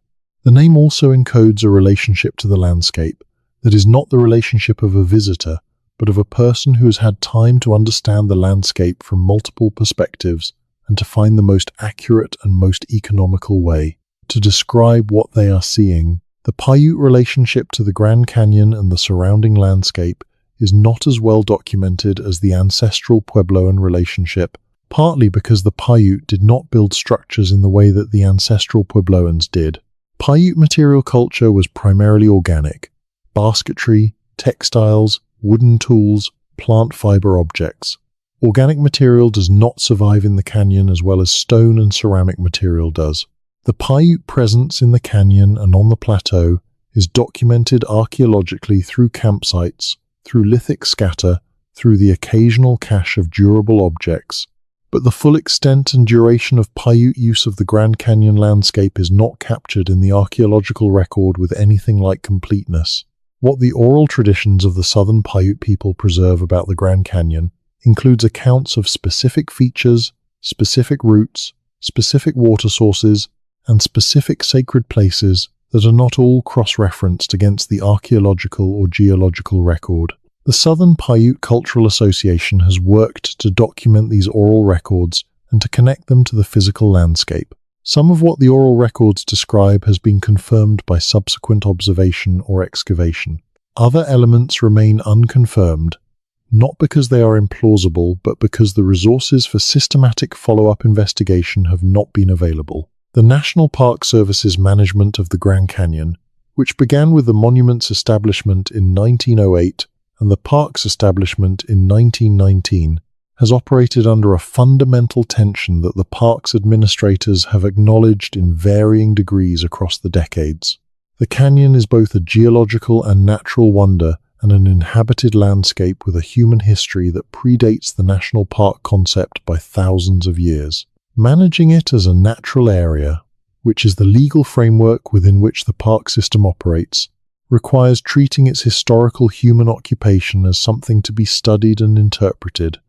The name also encodes a relationship to the landscape that is not the relationship of a visitor, but of a person who has had time to understand the landscape from multiple perspectives and to find the most accurate and most economical way to describe what they are seeing. The Paiute relationship to the Grand Canyon and the surrounding landscape is not as well documented as the ancestral Puebloan relationship, partly because the Paiute did not build structures in the way that the ancestral Puebloans did. Paiute material culture was primarily organic: basketry, textiles, wooden tools, plant fiber objects. Organic material does not survive in the canyon as well as stone and ceramic material does. The Paiute presence in the canyon and on the plateau is documented archaeologically through campsites, through lithic scatter, through the occasional cache of durable objects. But the full extent and duration of Paiute use of the Grand Canyon landscape is not captured in the archaeological record with anything like completeness. What the oral traditions of the southern Paiute people preserve about the Grand Canyon includes accounts of specific features, specific routes, specific water sources, and specific sacred places that are not all cross-referenced against the archaeological or geological record. The Southern Paiute Cultural Association has worked to document these oral records and to connect them to the physical landscape. Some of what the oral records describe has been confirmed by subsequent observation or excavation. Other elements remain unconfirmed, not because they are implausible, but because the resources for systematic follow-up investigation have not been available. The National Park Service's management of the Grand Canyon, which began with the monument's establishment in 1908 and the park's establishment in 1919, has operated under a fundamental tension that the park's administrators have acknowledged in varying degrees across the decades. The canyon is both a geological and natural wonder and an inhabited landscape with a human history that predates the national park concept by thousands of years. Managing it as a natural area, which is the legal framework within which the park system operates, requires treating its historical human occupation as something to be studied and interpreted,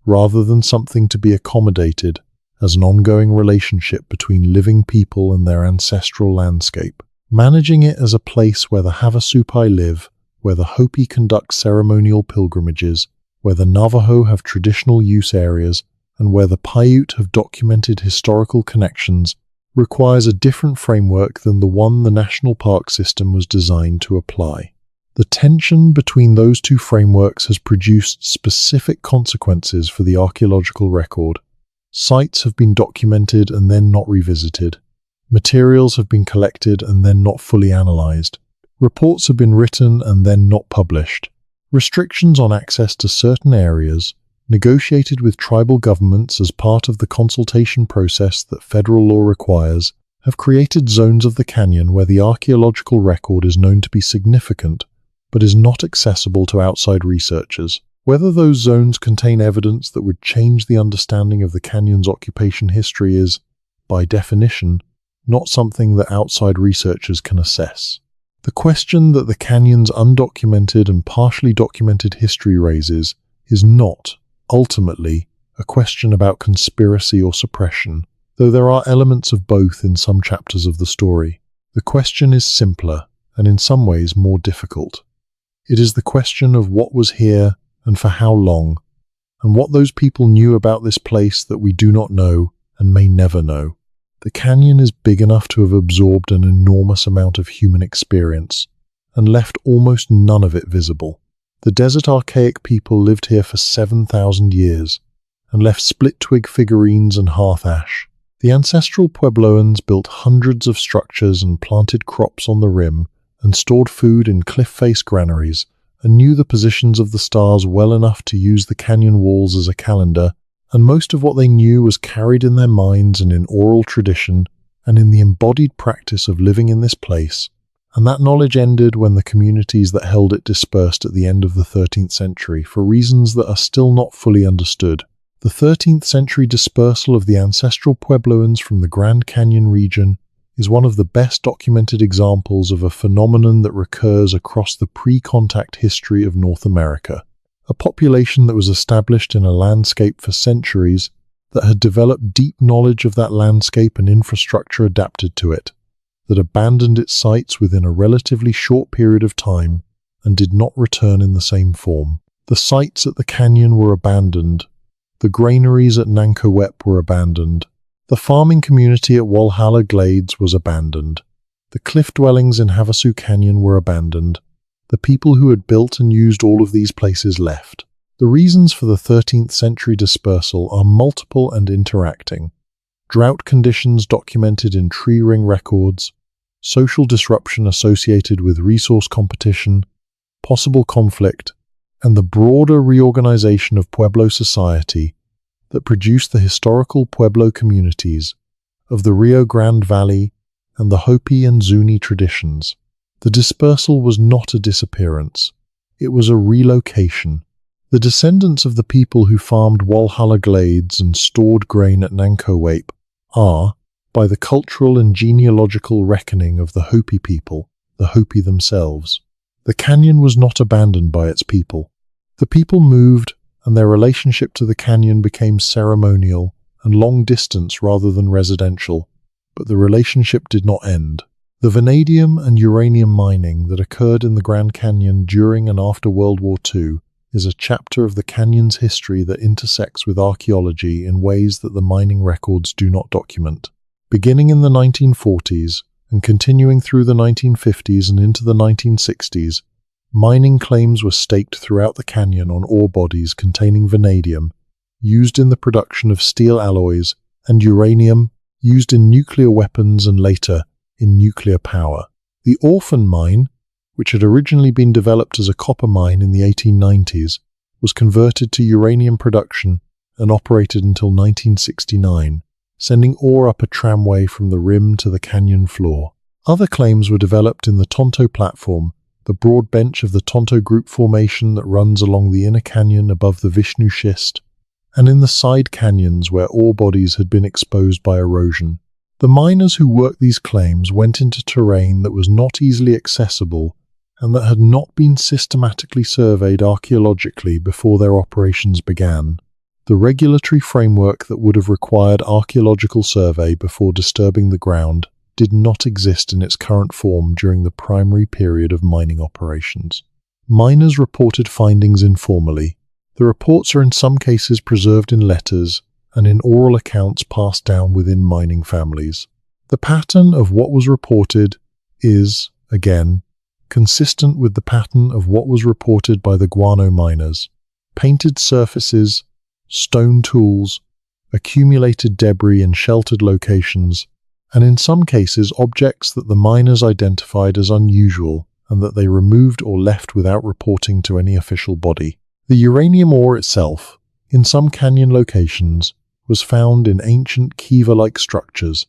rather than something to be accommodated as an ongoing relationship between living people and their ancestral landscape. Managing it as a place where the Havasupai live, where the Hopi conduct ceremonial pilgrimages, where the Navajo have traditional use areas, and where the Paiute have documented historical connections, requires a different framework than the one the National Park System was designed to apply. The tension between those two frameworks has produced specific consequences for the archaeological record. Sites have been documented and then not revisited. Materials have been collected and then not fully analyzed. Reports have been written and then not published. Restrictions on access to certain areas, negotiated with tribal governments as part of the consultation process that federal law requires, have created zones of the canyon where the archaeological record is known to be significant, but is not accessible to outside researchers. Whether those zones contain evidence that would change the understanding of the canyon's occupation history is, by definition, not something that outside researchers can assess. The question that the canyon's undocumented and partially documented history raises is not, ultimately, a question about conspiracy or suppression, though there are elements of both in some chapters of the story. The question is simpler, and in some ways more difficult. It is the question of what was here and for how long, and what those people knew about this place that we do not know and may never know. The canyon is big enough to have absorbed an enormous amount of human experience and left almost none of it visible. The desert archaic people lived here for 7,000 years and left split-twig figurines and hearth ash. The ancestral Puebloans built hundreds of structures and planted crops on the rim and stored food in cliff-face granaries, and knew the positions of the stars well enough to use the canyon walls as a calendar, and most of what they knew was carried in their minds and in oral tradition and in the embodied practice of living in this place, and that knowledge ended when the communities that held it dispersed at the end of the 13th century for reasons that are still not fully understood. The 13th century dispersal of the ancestral Puebloans from the Grand Canyon region is one of the best documented examples of a phenomenon that recurs across the pre-contact history of North America. A population that was established in a landscape for centuries, that had developed deep knowledge of that landscape and infrastructure adapted to it, that abandoned its sites within a relatively short period of time and did not return in the same form. The sites at the canyon were abandoned. The granaries at Nankowep were abandoned. The farming community at Walhalla Glades was abandoned. The cliff dwellings in Havasu Canyon were abandoned. The people who had built and used all of these places left. The reasons for the 13th century dispersal are multiple and interacting. Drought conditions documented in tree ring records, social disruption associated with resource competition, possible conflict, and the broader reorganization of Pueblo society that produced the historical Pueblo communities of the Rio Grande Valley and the Hopi and Zuni traditions. The dispersal was not a disappearance. It was a relocation. The descendants of the people who farmed Walhalla Glades and stored grain at Nankowep are, by the cultural and genealogical reckoning of the Hopi people, the Hopi themselves. The canyon was not abandoned by its people. The people moved, and their relationship to the canyon became ceremonial and long-distance rather than residential, but the relationship did not end. The vanadium and uranium mining that occurred in the Grand Canyon during and after World War II is a chapter of the canyon's history that intersects with archaeology in ways that the mining records do not document. Beginning in the 1940s and continuing through the 1950s and into the 1960s, mining claims were staked throughout the canyon on ore bodies containing vanadium, used in the production of steel alloys, and uranium, used in nuclear weapons and later in nuclear power. The Orphan Mine, which had originally been developed as a copper mine in the 1890s, was converted to uranium production and operated until 1969, sending ore up a tramway from the rim to the canyon floor. Other claims were developed in the Tonto Platform, the broad bench of the Tonto Group Formation that runs along the inner canyon above the Vishnu Schist, and in the side canyons where ore bodies had been exposed by erosion. The miners who worked these claims went into terrain that was not easily accessible and that had not been systematically surveyed archaeologically before their operations began. The regulatory framework that would have required archaeological survey before disturbing the ground did not exist in its current form during the primary period of mining operations. Miners reported findings informally. The reports are in some cases preserved in letters and in oral accounts passed down within mining families. The pattern of what was reported is, again, consistent with the pattern of what was reported by the guano miners. Painted surfaces, stone tools, accumulated debris in sheltered locations, and in some cases objects that the miners identified as unusual and that they removed or left without reporting to any official body. The uranium ore itself, in some canyon locations, was found in ancient kiva-like structures,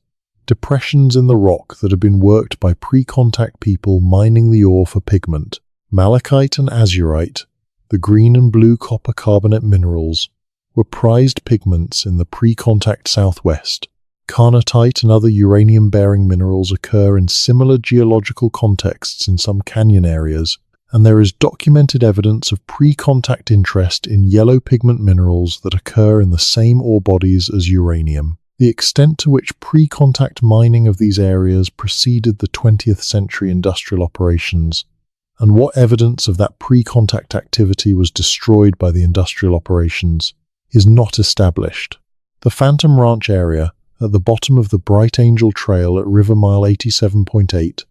depressions in the rock that had been worked by pre-contact people mining the ore for pigment. Malachite and azurite, the green and blue copper carbonate minerals, were prized pigments in the pre-contact Southwest. Carnotite and other uranium-bearing minerals occur in similar geological contexts in some canyon areas, and there is documented evidence of pre-contact interest in yellow pigment minerals that occur in the same ore bodies as uranium. The extent to which pre-contact mining of these areas preceded the 20th century industrial operations, and what evidence of that pre-contact activity was destroyed by the industrial operations, is not established. The Phantom Ranch area, at the bottom of the Bright Angel Trail at River Mile 87.8,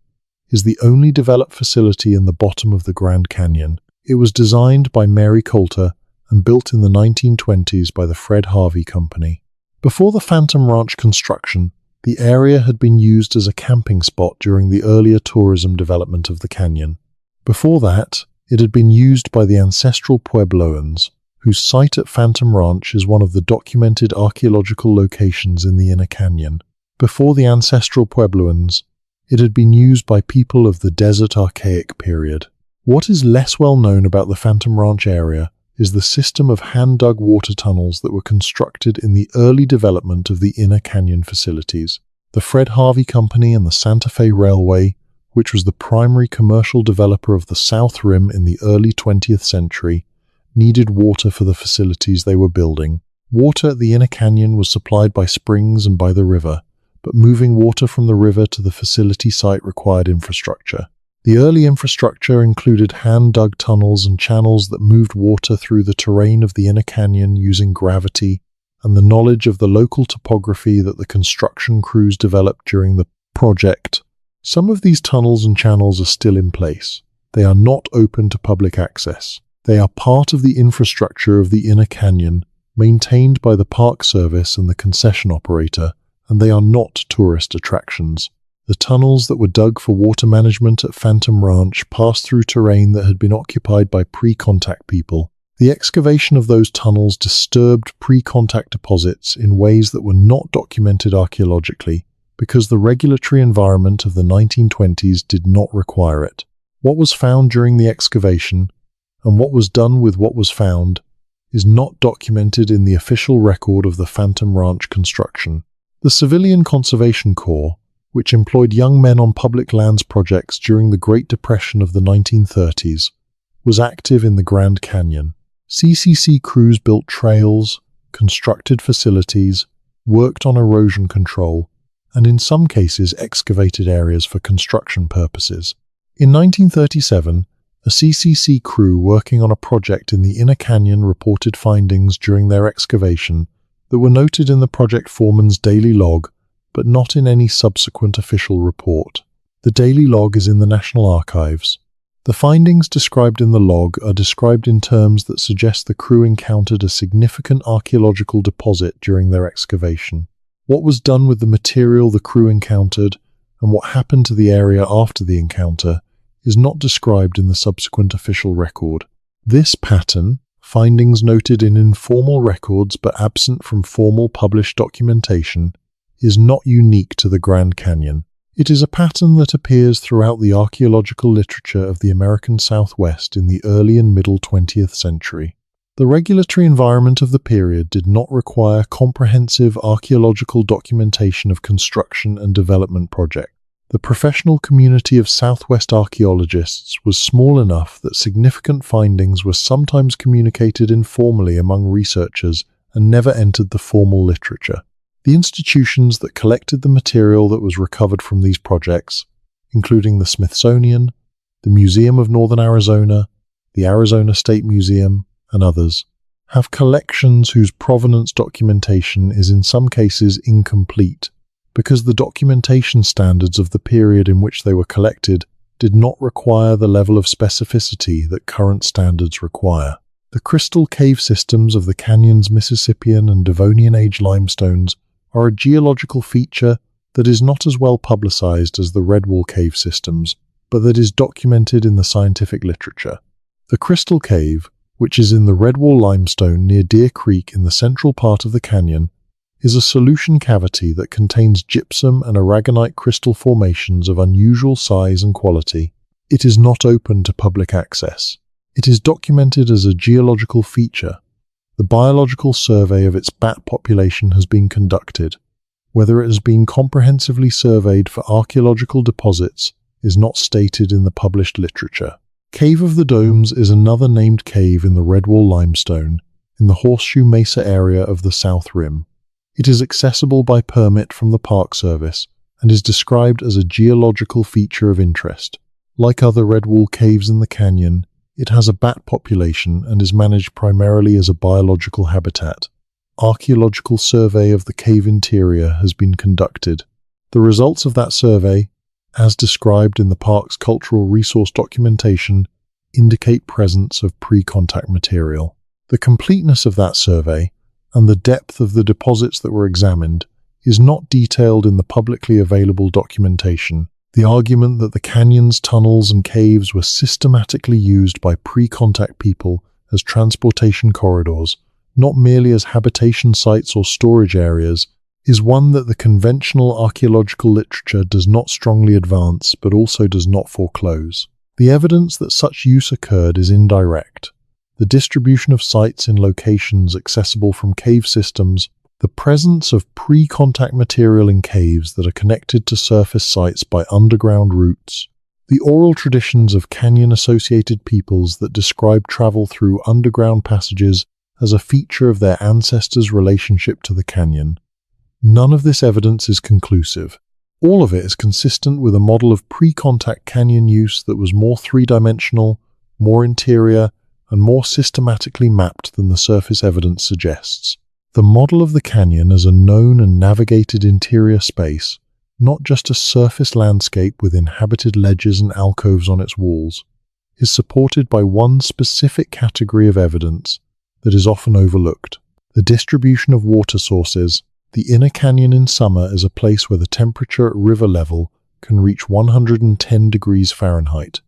is the only developed facility in the bottom of the Grand Canyon. It was designed by Mary Coulter and built in the 1920s by the Fred Harvey Company. Before the Phantom Ranch construction, the area had been used as a camping spot during the earlier tourism development of the canyon. Before that, it had been used by the ancestral Puebloans, whose site at Phantom Ranch is one of the documented archaeological locations in the inner canyon. Before the ancestral Puebloans, it had been used by people of the Desert Archaic period. What is less well known about the Phantom Ranch area is the system of hand-dug water tunnels that were constructed in the early development of the inner canyon facilities. The Fred Harvey Company and the Santa Fe Railway, which was the primary commercial developer of the South Rim in the early 20th century, needed water for the facilities they were building. Water at the inner canyon was supplied by springs and by the river, but moving water from the river to the facility site required infrastructure. The early infrastructure included hand-dug tunnels and channels that moved water through the terrain of the inner canyon using gravity and the knowledge of the local topography that the construction crews developed during the project. Some of these tunnels and channels are still in place. They are not open to public access. They are part of the infrastructure of the inner canyon, maintained by the Park Service and the concession operator, and they are not tourist attractions. The tunnels that were dug for water management at Phantom Ranch passed through terrain that had been occupied by pre-contact people. The excavation of those tunnels disturbed pre-contact deposits in ways that were not documented archaeologically because the regulatory environment of the 1920s did not require it. What was found during the excavation and what was done with what was found is not documented in the official record of the Phantom Ranch construction. The Civilian Conservation Corps, which employed young men on public lands projects during the Great Depression of the 1930s, was active in the Grand Canyon. CCC crews built trails, constructed facilities, worked on erosion control, and in some cases excavated areas for construction purposes. In 1937, a CCC crew working on a project in the inner canyon reported findings during their excavation that were noted in the project foreman's daily log but not in any subsequent official report. The daily log is in the National Archives. The findings described in the log are described in terms that suggest the crew encountered a significant archaeological deposit during their excavation. What was done with the material the crew encountered, and what happened to the area after the encounter, is not described in the subsequent official record. This pattern, findings noted in informal records but absent from formal published documentation, is not unique to the Grand Canyon. It is a pattern that appears throughout the archaeological literature of the American Southwest in the early and middle 20th century. The regulatory environment of the period did not require comprehensive archaeological documentation of construction and development projects. The professional community of Southwest archaeologists was small enough that significant findings were sometimes communicated informally among researchers and never entered the formal literature. The institutions that collected the material that was recovered from these projects, including the Smithsonian, the Museum of Northern Arizona, the Arizona State Museum, and others, have collections whose provenance documentation is in some cases incomplete, because the documentation standards of the period in which they were collected did not require the level of specificity that current standards require. The crystal cave systems of the canyon's Mississippian and Devonian age limestones are a geological feature that is not as well publicized as the Redwall cave systems, but that is documented in the scientific literature. The Crystal Cave, which is in the Redwall limestone near Deer Creek in the central part of the canyon, is a solution cavity that contains gypsum and aragonite crystal formations of unusual size and quality. It is not open to public access. It is documented as a geological feature. The biological survey of its bat population has been conducted. Whether it has been comprehensively surveyed for archaeological deposits is not stated in the published literature. Cave of the Domes is another named cave in the Redwall limestone in the Horseshoe Mesa area of the South Rim. It is accessible by permit from the Park Service and is described as a geological feature of interest. Like other Redwall caves in the canyon, it has a bat population and is managed primarily as a biological habitat. Archaeological survey of the cave interior has been conducted. The results of that survey, as described in the park's cultural resource documentation, indicate presence of pre-contact material. The completeness of that survey and the depth of the deposits that were examined is not detailed in the publicly available documentation. The argument that the canyons, tunnels, and caves were systematically used by pre-contact people as transportation corridors, not merely as habitation sites or storage areas, is one that the conventional archaeological literature does not strongly advance but also does not foreclose. The evidence that such use occurred is indirect. The distribution of sites in locations accessible from cave systems, the presence of pre-contact material in caves that are connected to surface sites by underground routes, the oral traditions of canyon-associated peoples that describe travel through underground passages as a feature of their ancestors' relationship to the canyon. None of this evidence is conclusive. All of it is consistent with a model of pre-contact canyon use that was more three-dimensional, more interior, and more systematically mapped than the surface evidence suggests. The model of the canyon as a known and navigated interior space, not just a surface landscape with inhabited ledges and alcoves on its walls, is supported by one specific category of evidence that is often overlooked: the distribution of water sources. The inner canyon in summer is a place where the temperature at river level can reach 110 degrees Fahrenheit.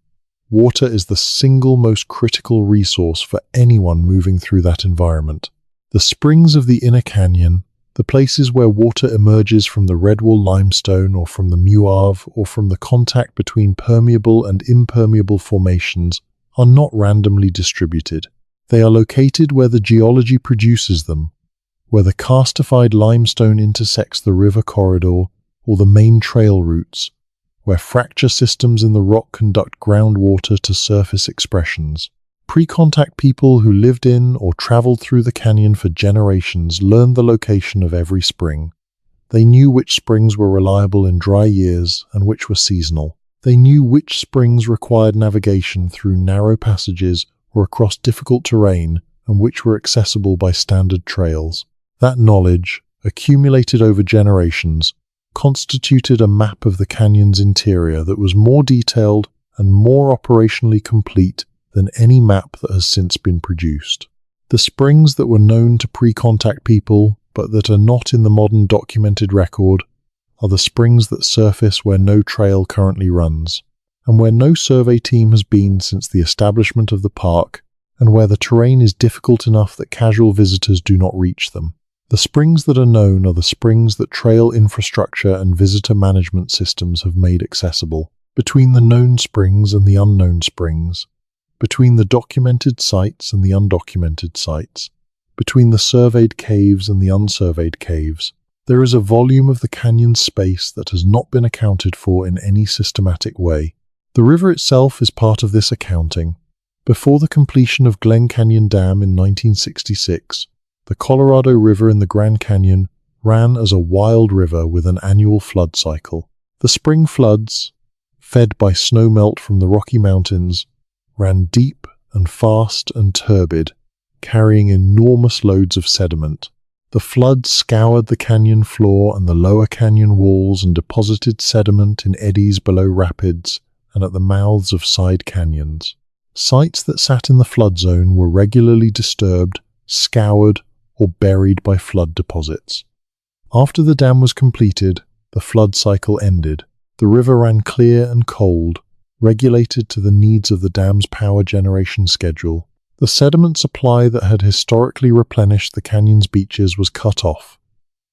Water is the single most critical resource for anyone moving through that environment. The springs of the inner canyon, the places where water emerges from the Redwall limestone or from the Muave or from the contact between permeable and impermeable formations, are not randomly distributed. They are located where the geology produces them, where the karstified limestone intersects the river corridor or the main trail routes, where fracture systems in the rock conduct groundwater to surface expressions. Pre-contact people who lived in or traveled through the canyon for generations learned the location of every spring. They knew which springs were reliable in dry years and which were seasonal. They knew which springs required navigation through narrow passages or across difficult terrain and which were accessible by standard trails. That knowledge, accumulated over generations, constituted a map of the canyon's interior that was more detailed and more operationally complete than any map that has since been produced. The springs that were known to pre-contact people, but that are not in the modern documented record, are the springs that surface where no trail currently runs, and where no survey team has been since the establishment of the park, and where the terrain is difficult enough that casual visitors do not reach them. The springs that are known are the springs that trail infrastructure and visitor management systems have made accessible. Between the known springs and the unknown springs, between the documented sites and the undocumented sites, between the surveyed caves and the unsurveyed caves, there is a volume of the canyon's space that has not been accounted for in any systematic way. The river itself is part of this accounting. Before the completion of Glen Canyon Dam in 1966, the Colorado River in the Grand Canyon ran as a wild river with an annual flood cycle. The spring floods, fed by snowmelt from the Rocky Mountains, ran deep and fast and turbid, carrying enormous loads of sediment. The floods scoured the canyon floor and the lower canyon walls and deposited sediment in eddies below rapids and at the mouths of side canyons. Sites that sat in the flood zone were regularly disturbed, scoured, or buried by flood deposits. After the dam was completed, the flood cycle ended. The river ran clear and cold, regulated to the needs of the dam's power generation schedule. The sediment supply that had historically replenished the canyon's beaches was cut off,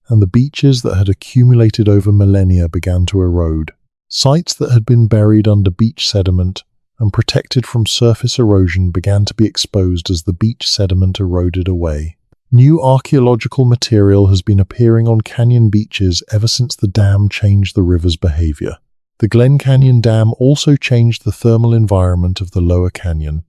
and the beaches that had accumulated over millennia began to erode. Sites that had been buried under beach sediment and protected from surface erosion began to be exposed as the beach sediment eroded away. New archaeological material has been appearing on canyon beaches ever since the dam changed the river's behavior. The Glen Canyon Dam also changed the thermal environment of the lower canyon.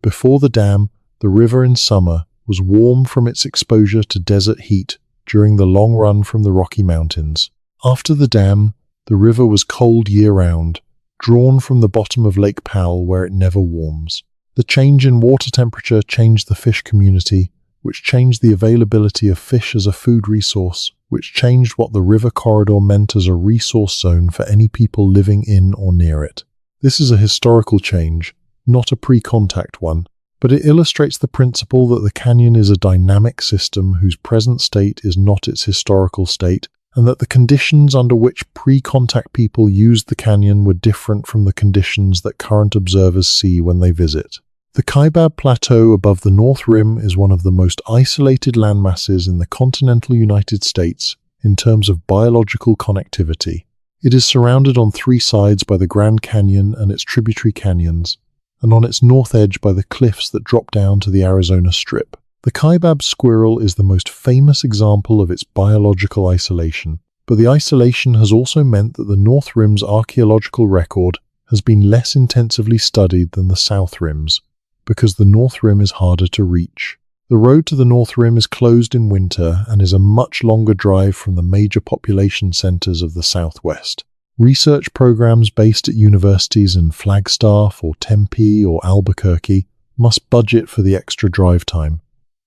Before the dam, the river in summer was warm from its exposure to desert heat during the long run from the Rocky Mountains. After the dam, the river was cold year-round, drawn from the bottom of Lake Powell where it never warms. The change in water temperature changed the fish community, which changed the availability of fish as a food resource, which changed what the river corridor meant as a resource zone for any people living in or near it. This is a historical change, not a pre-contact one, but it illustrates the principle that the canyon is a dynamic system whose present state is not its historical state, and that the conditions under which pre-contact people used the canyon were different from the conditions that current observers see when they visit. The Kaibab Plateau above the North Rim is one of the most isolated landmasses in the continental United States in terms of biological connectivity. It is surrounded on three sides by the Grand Canyon and its tributary canyons, and on its north edge by the cliffs that drop down to the Arizona Strip. The Kaibab squirrel is the most famous example of its biological isolation, but the isolation has also meant that the North Rim's archaeological record has been less intensively studied than the South Rim's, because the North Rim is harder to reach. The road to the North Rim is closed in winter and is a much longer drive from the major population centers of the Southwest. Research programs based at universities in Flagstaff or Tempe or Albuquerque must budget for the extra drive time,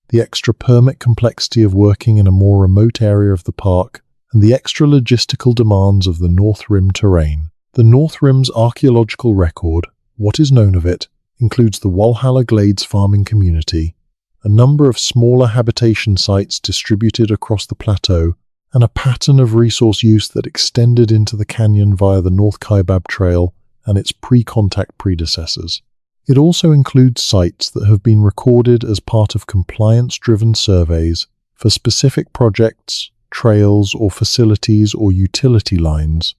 the extra permit complexity of working in a more remote area of the park, and the extra logistical demands of the North Rim terrain. The North Rim's archaeological record, what is known of it, includes the Walhalla Glades farming community, a number of smaller habitation sites distributed across the plateau, and a pattern of resource use that extended into the canyon via the North Kaibab Trail and its pre-contact predecessors. It also includes sites that have been recorded as part of compliance-driven surveys for specific projects, trails or facilities or utility lines,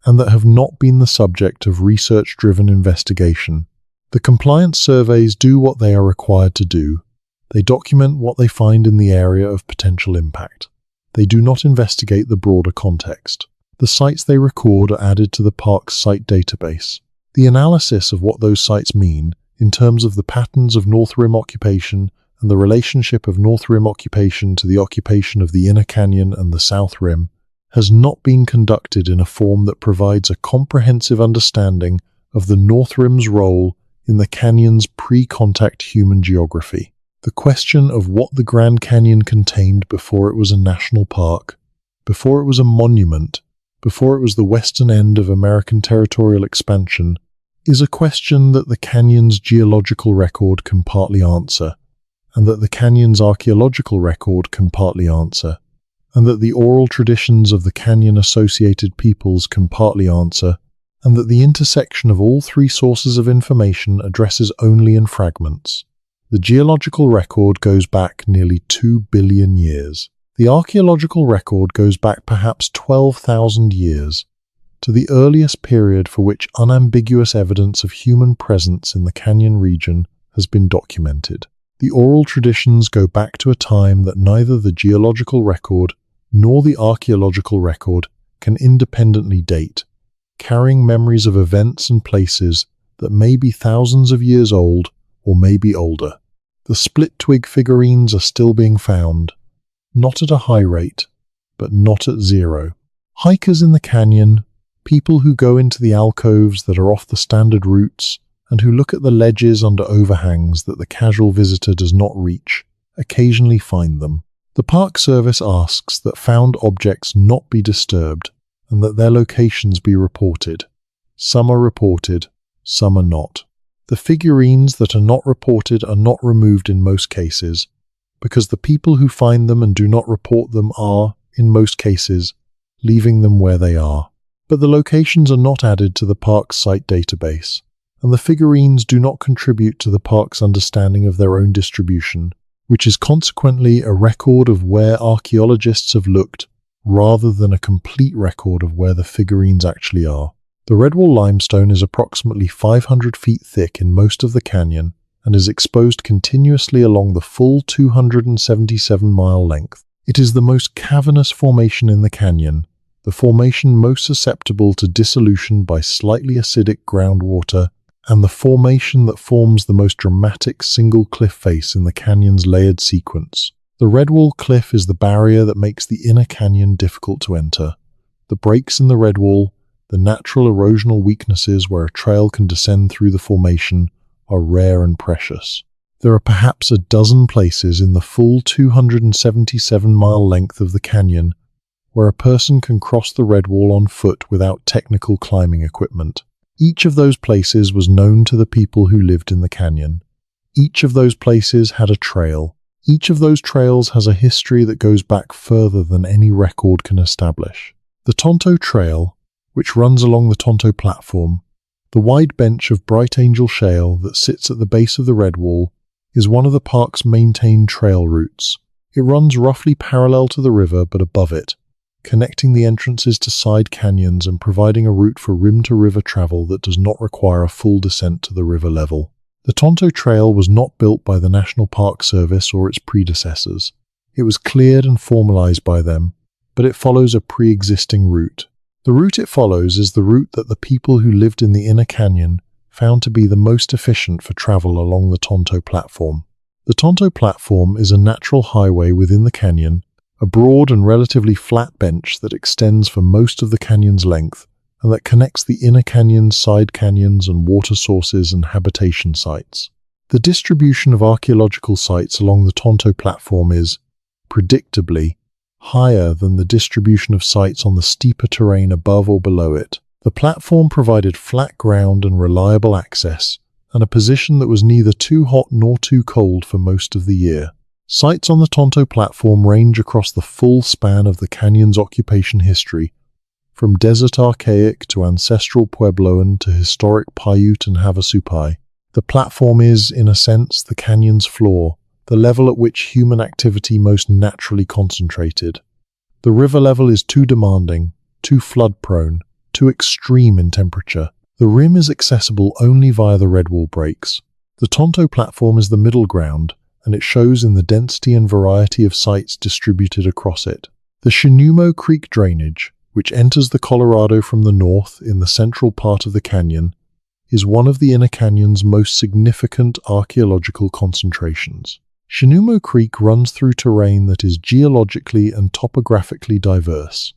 and that have not been the subject of research-driven investigation. The compliance surveys do what they are required to do. They document what they find in the area of potential impact. They do not investigate the broader context. The sites they record are added to the park's site database. The analysis of what those sites mean, in terms of the patterns of North Rim occupation and the relationship of North Rim occupation to the occupation of the Inner Canyon and the South Rim, has not been conducted in a form that provides a comprehensive understanding of the North Rim's role in the canyon's pre-contact human geography. The question of what the Grand Canyon contained before it was a national park, before it was a monument, before it was the western end of American territorial expansion, is a question that the canyon's geological record can partly answer, and that the canyon's archaeological record can partly answer, and that the oral traditions of the canyon-associated peoples can partly answer, and that the intersection of all three sources of information addresses only in fragments. The geological record goes back nearly 2 billion years. The archaeological record goes back perhaps 12,000 years, to the earliest period for which unambiguous evidence of human presence in the canyon region has been documented. The oral traditions go back to a time that neither the geological record nor the archaeological record can independently date, carrying memories of events and places that may be thousands of years old or may be older. The split twig figurines are still being found, not at a high rate, but not at zero. Hikers in the canyon, people who go into the alcoves that are off the standard routes and who look at the ledges under overhangs that the casual visitor does not reach, occasionally find them. The Park Service asks that found objects not be disturbed and that their locations be reported. Some are reported, some are not. The figurines that are not reported are not removed in most cases, because the people who find them and do not report them are, in most cases, leaving them where they are. But the locations are not added to the park's site database, and the figurines do not contribute to the park's understanding of their own distribution, which is consequently a record of where archaeologists have looked rather than a complete record of where the figurines actually are. The Redwall limestone is approximately 500 feet thick in most of the canyon and is exposed continuously along the full 277-mile length. It is the most cavernous formation in the canyon, the formation most susceptible to dissolution by slightly acidic groundwater, and the formation that forms the most dramatic single cliff face in the canyon's layered sequence. The Redwall Cliff is the barrier that makes the inner canyon difficult to enter. The breaks in the Redwall, the natural erosional weaknesses where a trail can descend through the formation, are rare and precious. There are perhaps a dozen places in the full 277-mile length of the canyon where a person can cross the Redwall on foot without technical climbing equipment. Each of those places was known to the people who lived in the canyon. Each of those places had a trail. Each of those trails has a history that goes back further than any record can establish. The Tonto Trail, which runs along the Tonto Platform, the wide bench of Bright Angel Shale that sits at the base of the Redwall, is one of the park's maintained trail routes. It runs roughly parallel to the river but above it, connecting the entrances to side canyons and providing a route for rim-to-river travel that does not require a full descent to the river level. The Tonto Trail was not built by the National Park Service or its predecessors. It was cleared and formalized by them, but it follows a pre-existing route. The route it follows is the route that the people who lived in the inner canyon found to be the most efficient for travel along the Tonto Platform. The Tonto Platform is a natural highway within the canyon, a broad and relatively flat bench that extends for most of the canyon's length and that connects the inner canyons, side canyons, and water sources and habitation sites. The distribution of archaeological sites along the Tonto Platform is, predictably, higher than the distribution of sites on the steeper terrain above or below it. The platform provided flat ground and reliable access, and a position that was neither too hot nor too cold for most of the year. Sites on the Tonto Platform range across the full span of the canyon's occupation history, from desert archaic to ancestral Puebloan to historic Paiute and Havasupai. The platform is, in a sense, the canyon's floor, the level at which human activity most naturally concentrated. The river level is too demanding, too flood-prone, too extreme in temperature. The rim is accessible only via the Redwall breaks. The Tonto Platform is the middle ground, and it shows in the density and variety of sites distributed across it. The Shinumo Creek drainage, which enters the Colorado from the north in the central part of the canyon, is one of the inner canyon's most significant archaeological concentrations. Shinumo Creek runs through terrain that is geologically and topographically diverse.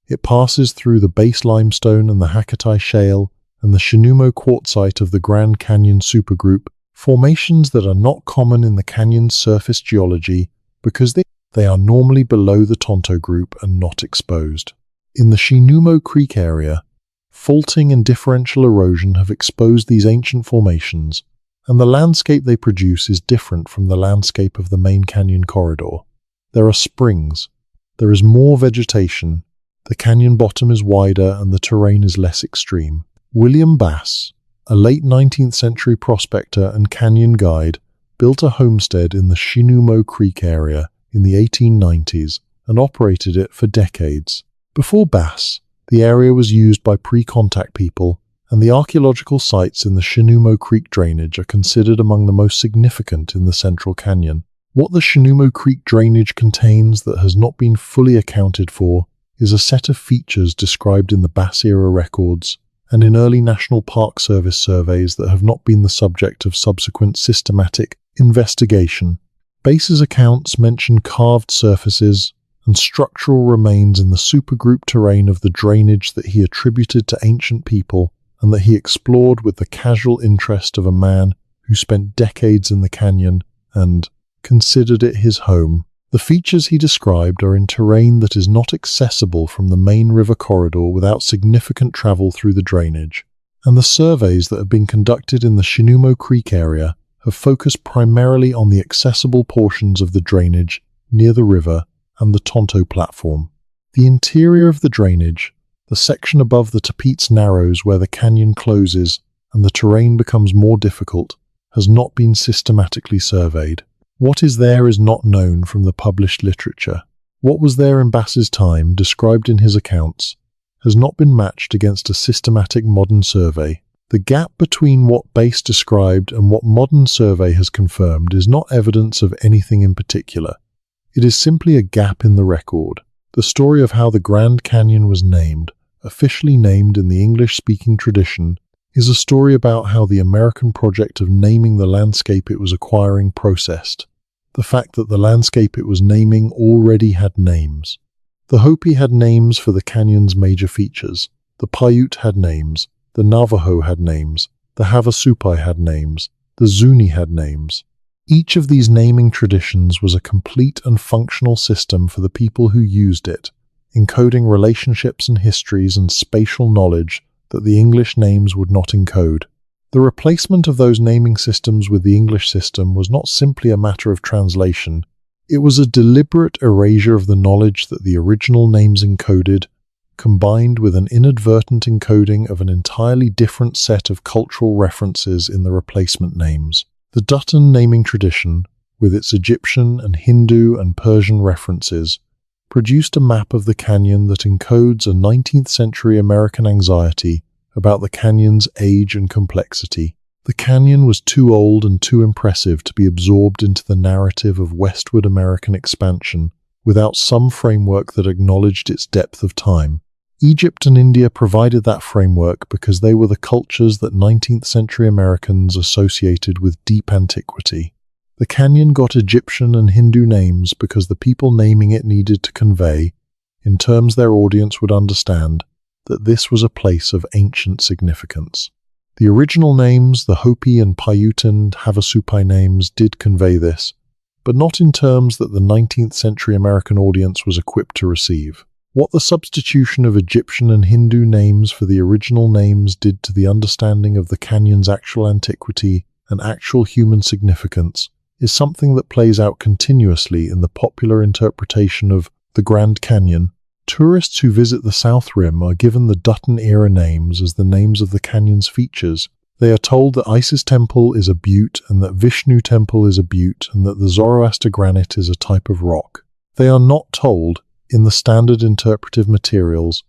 It passes through the base limestone and the Hakatai Shale and the Shinumo quartzite of the Grand Canyon supergroup, formations that are not common in the canyon's surface geology because they are normally below the Tonto group and not exposed. In the Shinuma Creek area, faulting and differential erosion have exposed these ancient formations, and the landscape they produce is different from the landscape of the main canyon corridor. There are springs, there is more vegetation, the canyon bottom is wider and the terrain is less extreme. William Bass, a late 19th century prospector and canyon guide, built a homestead in the Shinuma Creek area in the 1890s and operated it for decades. Before Bass, the area was used by pre-contact people, and the archaeological sites in the Shinuma Creek drainage are considered among the most significant in the Central Canyon. What the Shinuma Creek drainage contains that has not been fully accounted for is a set of features described in the Bass-era records and in early National Park Service surveys that have not been the subject of subsequent systematic investigation. Bass's accounts mention carved surfaces and structural remains in the supergroup terrain of the drainage that he attributed to ancient people and that he explored with the casual interest of a man who spent decades in the canyon and considered it his home. The features he described are in terrain that is not accessible from the main river corridor without significant travel through the drainage, and the surveys that have been conducted in the Shinuma Creek area have focused primarily on the accessible portions of the drainage near the river and the Tonto platform. The interior of the drainage, the section above the Tapeats Narrows where the canyon closes and the terrain becomes more difficult, has not been systematically surveyed. What is there is not known from the published literature. What was there in Bass's time, described in his accounts, has not been matched against a systematic modern survey. The gap between what Bass described and what modern survey has confirmed is not evidence of anything in particular. It is simply a gap in the record. The story of how the Grand Canyon was named, officially named in the English-speaking tradition, is a story about how the American project of naming the landscape it was acquiring processed. The fact that the landscape it was naming already had names. The Hopi had names for the canyon's major features. The Paiute had names. The Navajo had names. The Havasupai had names. The Zuni had names. Each of these naming traditions was a complete and functional system for the people who used it, encoding relationships and histories and spatial knowledge that the English names would not encode. The replacement of those naming systems with the English system was not simply a matter of translation. It was a deliberate erasure of the knowledge that the original names encoded, combined with an inadvertent encoding of an entirely different set of cultural references in the replacement names. The Dutton naming tradition, with its Egyptian and Hindu and Persian references, produced a map of the canyon that encodes a 19th century American anxiety about the canyon's age and complexity. The canyon was too old and too impressive to be absorbed into the narrative of westward American expansion without some framework that acknowledged its depth of time. Egypt and India provided that framework because they were the cultures that 19th century Americans associated with deep antiquity. The canyon got Egyptian and Hindu names because the people naming it needed to convey, in terms their audience would understand, that this was a place of ancient significance. The original names, the Hopi and Paiute and Havasupai names, did convey this, but not in terms that the 19th century American audience was equipped to receive. What the substitution of Egyptian and Hindu names for the original names did to the understanding of the canyon's actual antiquity and actual human significance is something that plays out continuously in the popular interpretation of the Grand Canyon. Tourists who visit the South Rim are given the Dutton-era names as the names of the canyon's features. They are told that Isis Temple is a butte and that Vishnu Temple is a butte and that the Zoroaster granite is a type of rock. They are not told, in the standard interpretive materials,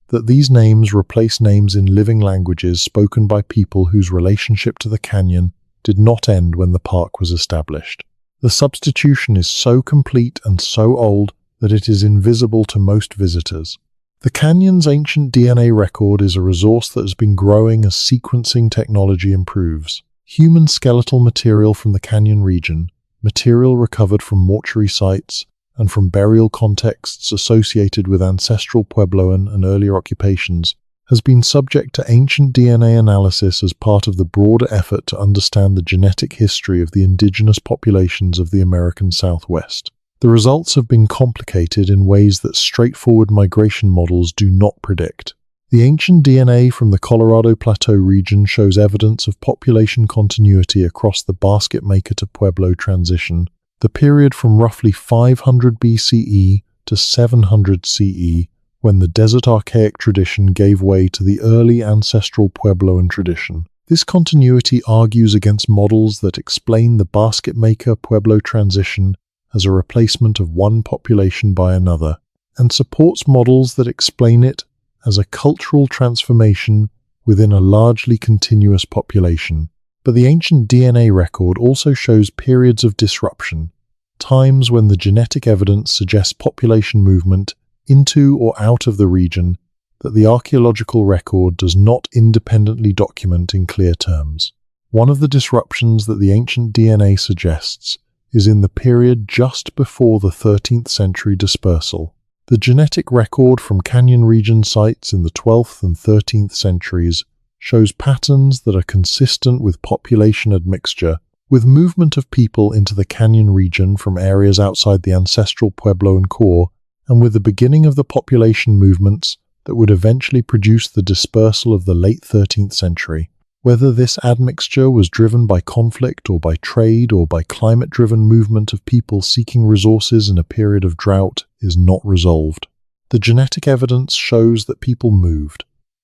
that these names replace names in living languages spoken by people whose relationship to the canyon did not end when the park was established. The substitution is so complete and so old that it is invisible to most visitors. The canyon's ancient DNA record is a resource that has been growing as sequencing technology improves. Human skeletal material from the canyon region, material recovered from mortuary sites, and from burial contexts associated with ancestral Puebloan and earlier occupations, has been subject to ancient DNA analysis as part of the broader effort to understand the genetic history of the indigenous populations of the American Southwest. The results have been complicated in ways that straightforward migration models do not predict. The ancient DNA from the Colorado Plateau region shows evidence of population continuity across the basket maker to Pueblo transition, the period from roughly 500 BCE to 700 CE, when the desert archaic tradition gave way to the early ancestral Puebloan tradition. This continuity argues against models that explain the basket maker Pueblo transition as a replacement of one population by another, and supports models that explain it as a cultural transformation within a largely continuous population. But the ancient DNA record also shows periods of disruption, times when the genetic evidence suggests population movement into or out of the region that the archaeological record does not independently document in clear terms. One of the disruptions that the ancient DNA suggests is in the period just before the 13th century dispersal. The genetic record from canyon region sites in the 12th and 13th centuries shows patterns that are consistent with population admixture, with movement of people into the canyon region from areas outside the ancestral Puebloan core, and with the beginning of the population movements that would eventually produce the dispersal of the late 13th century. Whether this admixture was driven by conflict or by trade or by climate-driven movement of people seeking resources in a period of drought is not resolved. The genetic evidence shows that people moved.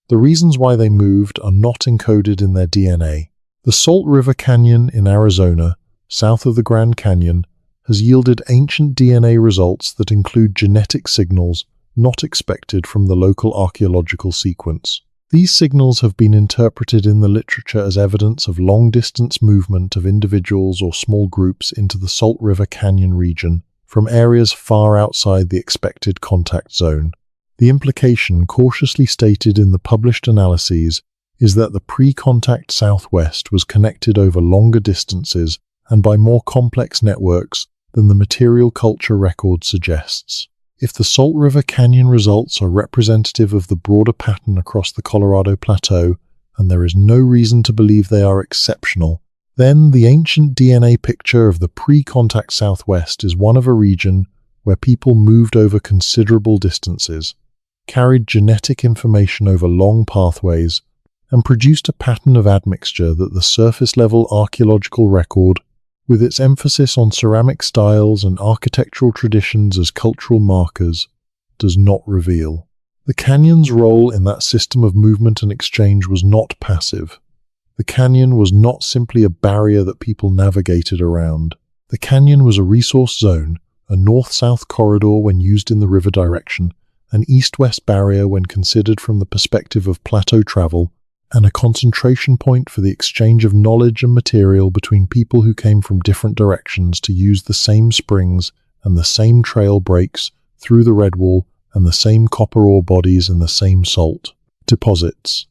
The reasons why they moved are not encoded in their DNA. The Salt River Canyon in Arizona, south of the Grand Canyon, has yielded ancient DNA results that include genetic signals not expected from the local archaeological sequence. These signals have been interpreted in the literature as evidence of long-distance movement of individuals or small groups into the Salt River Canyon region from areas far outside the expected contact zone. The implication, cautiously stated in the published analyses, is that the pre-contact Southwest was connected over longer distances and by more complex networks than the material culture record suggests. If the Salt River Canyon results are representative of the broader pattern across the Colorado Plateau, and there is no reason to believe they are exceptional, then the ancient DNA picture of the pre-contact Southwest is one of a region where people moved over considerable distances, carried genetic information over long pathways, and produced a pattern of admixture that the surface-level archaeological record, with its emphasis on ceramic styles and architectural traditions as cultural markers, does not reveal. The canyon's role in that system of movement and exchange was not passive. The canyon was not simply a barrier that people navigated around. The canyon was a resource zone, a north-south corridor when used in the river direction, an east-west barrier when considered from the perspective of plateau travel, and a concentration point for the exchange of knowledge and material between people who came from different directions to use the same springs and the same trail breaks through the redwall and the same copper ore bodies and the same salt deposits.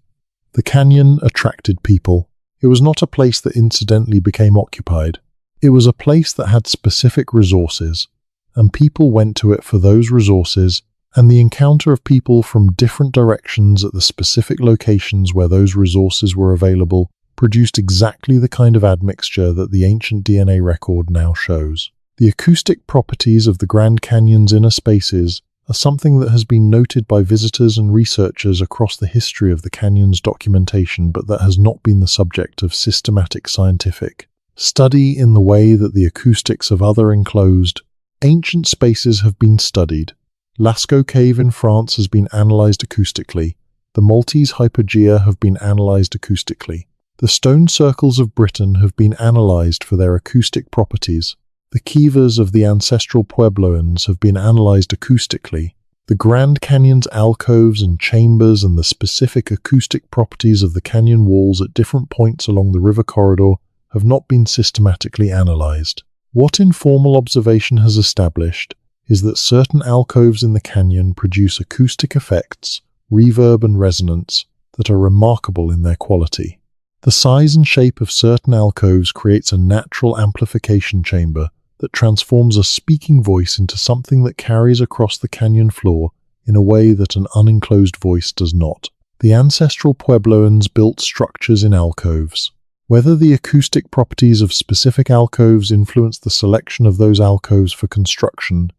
The canyon attracted people. It was not a place that incidentally became occupied. It was a place that had specific resources, and people went to it for those resources, and the encounter of people from different directions at the specific locations where those resources were available produced exactly the kind of admixture that the ancient DNA record now shows. The acoustic properties of the Grand Canyon's inner spaces are something that has been noted by visitors and researchers across the history of the canyon's documentation, but that has not been the subject of systematic scientific study in the way that the acoustics of other enclosed, ancient spaces have been studied. Lascaux Cave in France has been analysed acoustically. The Maltese hypogea have been analysed acoustically. The stone circles of Britain have been analysed for their acoustic properties. The kivas of the ancestral Puebloans have been analysed acoustically. The Grand Canyon's alcoves and chambers and the specific acoustic properties of the canyon walls at different points along the river corridor have not been systematically analysed. What informal observation has established is that certain alcoves in the canyon produce acoustic effects, reverb and resonance, that are remarkable in their quality. The size and shape of certain alcoves creates a natural amplification chamber that transforms a speaking voice into something that carries across the canyon floor in a way that an unenclosed voice does not. The ancestral Puebloans built structures in alcoves. Whether the acoustic properties of specific alcoves influence the selection of those alcoves for construction,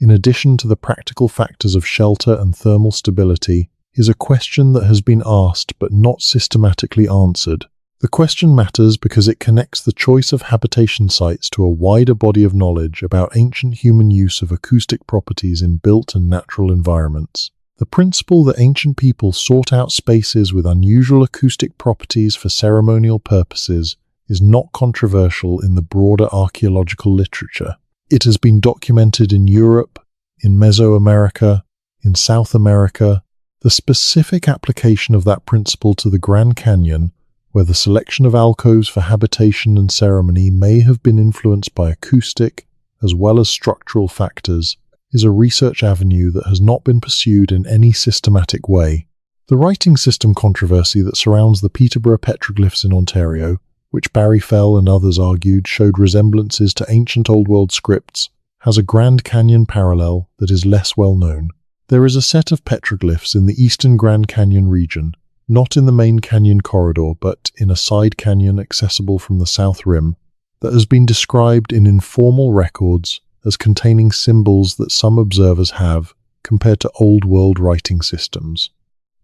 in addition to the practical factors of shelter and thermal stability, is a question that has been asked but not systematically answered. The question matters because it connects the choice of habitation sites to a wider body of knowledge about ancient human use of acoustic properties in built and natural environments. The principle that ancient people sought out spaces with unusual acoustic properties for ceremonial purposes is not controversial in the broader archaeological literature. It has been documented in Europe, in Mesoamerica, in South America. The specific application of that principle to the Grand Canyon, where the selection of alcoves for habitation and ceremony may have been influenced by acoustic as well as structural factors, is a research avenue that has not been pursued in any systematic way. The writing system controversy that surrounds the Peterborough petroglyphs in Ontario, which Barry Fell and others argued showed resemblances to ancient Old World scripts, has a Grand Canyon parallel that is less well known. There is a set of petroglyphs in the eastern Grand Canyon region, not in the main canyon corridor but in a side canyon accessible from the south rim, that has been described in informal records as containing symbols that some observers have compared to Old World writing systems.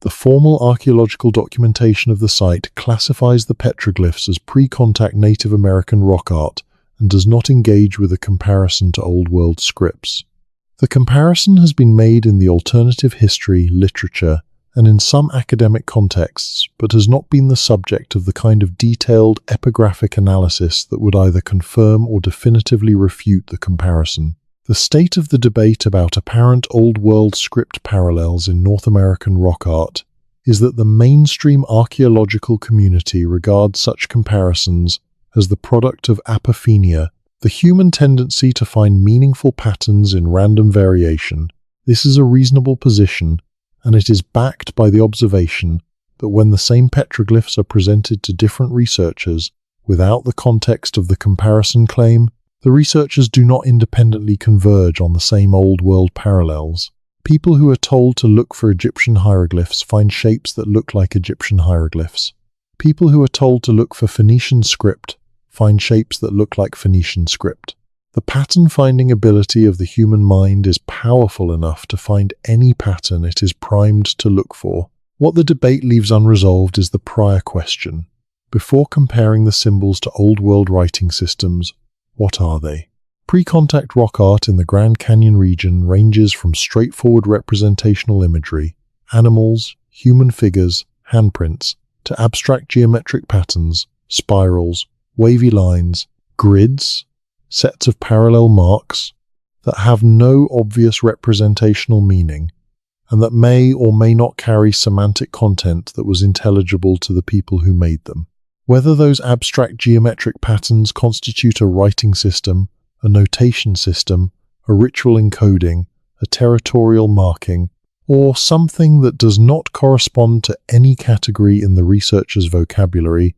The formal archaeological documentation of the site classifies the petroglyphs as pre-contact Native American rock art and does not engage with a comparison to Old World scripts. The comparison has been made in the alternative history, literature, and in some academic contexts, but has not been the subject of the kind of detailed epigraphic analysis that would either confirm or definitively refute the comparison. The state of the debate about apparent Old World script parallels in North American rock art is that the mainstream archaeological community regards such comparisons as the product of apophenia, the human tendency to find meaningful patterns in random variation. This is a reasonable position, and it is backed by the observation that when the same petroglyphs are presented to different researchers without the context of the comparison claim, the researchers do not independently converge on the same Old World parallels. People who are told to look for Egyptian hieroglyphs find shapes that look like Egyptian hieroglyphs. People who are told to look for Phoenician script find shapes that look like Phoenician script. The pattern-finding ability of the human mind is powerful enough to find any pattern it is primed to look for. What the debate leaves unresolved is the prior question. Before comparing the symbols to Old World writing systems, what are they? Pre-contact rock art in the Grand Canyon region ranges from straightforward representational imagery, animals, human figures, handprints, to abstract geometric patterns, spirals, wavy lines, grids, sets of parallel marks that have no obvious representational meaning and that may or may not carry semantic content that was intelligible to the people who made them. Whether those abstract geometric patterns constitute a writing system, a notation system, a ritual encoding, a territorial marking, or something that does not correspond to any category in the researcher's vocabulary,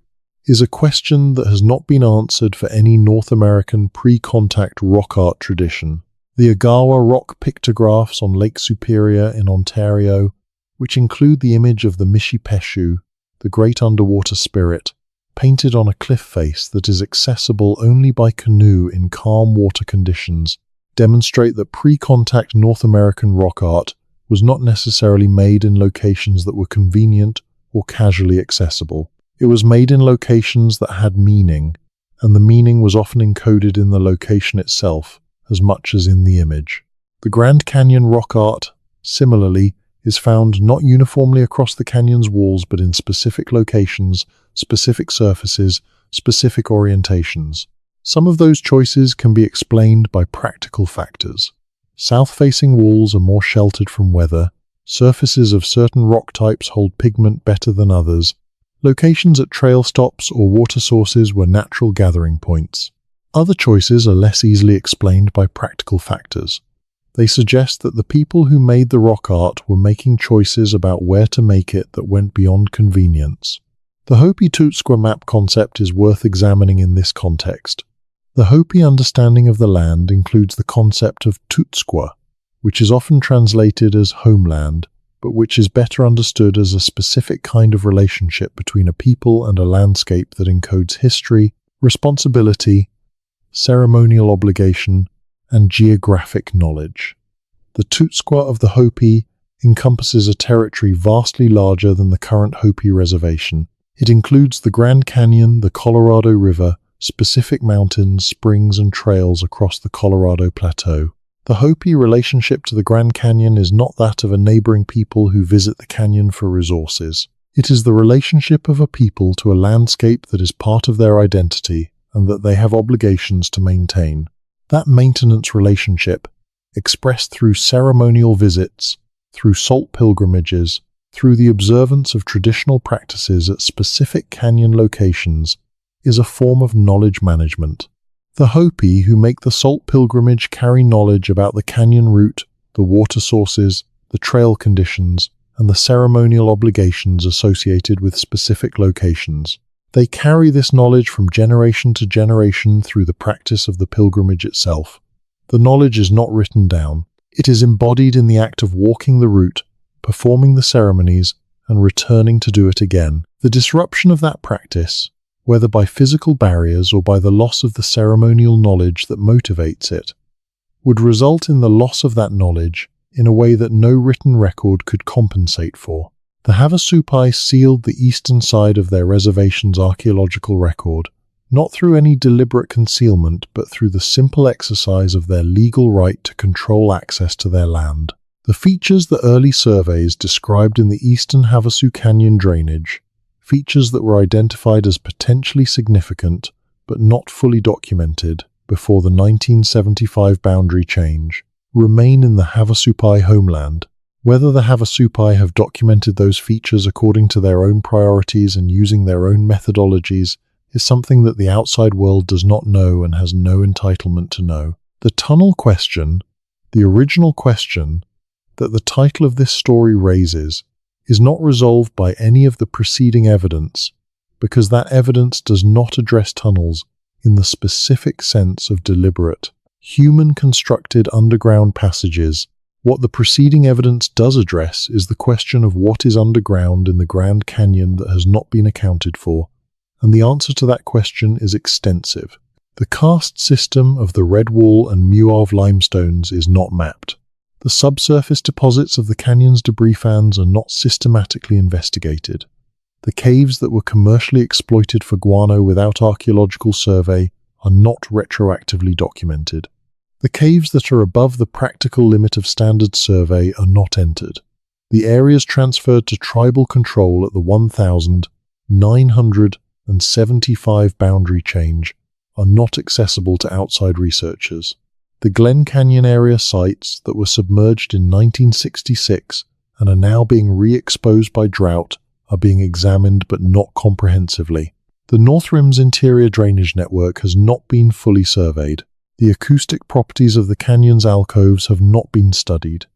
is a question that has not been answered for any North American pre-contact rock art tradition. The Agawa rock pictographs on Lake Superior in Ontario, which include the image of the Mishipeshu, the great underwater spirit, painted on a cliff face that is accessible only by canoe in calm water conditions, demonstrate that pre-contact North American rock art was not necessarily made in locations that were convenient or casually accessible. It was made in locations that had meaning, and the meaning was often encoded in the location itself as much as in the image. The Grand Canyon rock art, similarly, is found not uniformly across the canyon's walls but in specific locations, specific surfaces, specific orientations. Some of those choices can be explained by practical factors. South-facing walls are more sheltered from weather, surfaces of certain rock types hold pigment better than others, locations at trail stops or water sources were natural gathering points. Other choices are less easily explained by practical factors. They suggest that the people who made the rock art were making choices about where to make it that went beyond convenience. The Hopi-Tutskwa map concept is worth examining in this context. The Hopi understanding of the land includes the concept of Tutskwa, which is often translated as homeland, but which is better understood as a specific kind of relationship between a people and a landscape that encodes history, responsibility, ceremonial obligation, and geographic knowledge. The Tootsquah of the Hopi encompasses a territory vastly larger than the current Hopi Reservation. It includes the Grand Canyon, the Colorado River, specific mountains, springs, and trails across the Colorado Plateau. The Hopi relationship to the Grand Canyon is not that of a neighboring people who visit the canyon for resources. It is the relationship of a people to a landscape that is part of their identity and that they have obligations to maintain. That maintenance relationship, expressed through ceremonial visits, through salt pilgrimages, through the observance of traditional practices at specific canyon locations, is a form of knowledge management. The Hopi who make the salt pilgrimage carry knowledge about the canyon route, the water sources, the trail conditions, and the ceremonial obligations associated with specific locations. They carry this knowledge from generation to generation through the practice of the pilgrimage itself. The knowledge is not written down. It is embodied in the act of walking the route, performing the ceremonies, and returning to do it again. The disruption of that practice, whether by physical barriers or by the loss of the ceremonial knowledge that motivates it, would result in the loss of that knowledge in a way that no written record could compensate for. The Havasupai sealed the eastern side of their reservation's archaeological record, not through any deliberate concealment, but through the simple exercise of their legal right to control access to their land. The features that early surveys described in the eastern Havasu Canyon drainage, features that were identified as potentially significant but not fully documented before the 1975 boundary change, remain in the Havasupai homeland. Whether the Havasupai have documented those features according to their own priorities and using their own methodologies is something that the outside world does not know and has no entitlement to know. The tunnel question, the original question that the title of this story raises, is not resolved by any of the preceding evidence, because that evidence does not address tunnels in the specific sense of deliberate, human-constructed underground passages. What the preceding evidence does address is the question of what is underground in the Grand Canyon that has not been accounted for, and the answer to that question is extensive. The karst system of the Red Wall and Muav limestones is not mapped. The subsurface deposits of the canyon's debris fans are not systematically investigated. The caves that were commercially exploited for guano without archaeological survey are not retroactively documented. The caves that are above the practical limit of standard survey are not entered. The areas transferred to tribal control at the 1,975 boundary change are not accessible to outside researchers. The Glen Canyon area sites that were submerged in 1966 and are now being re-exposed by drought are being examined but not comprehensively. The North Rim's interior drainage network has not been fully surveyed. The acoustic properties of the canyon's alcoves have not been studied.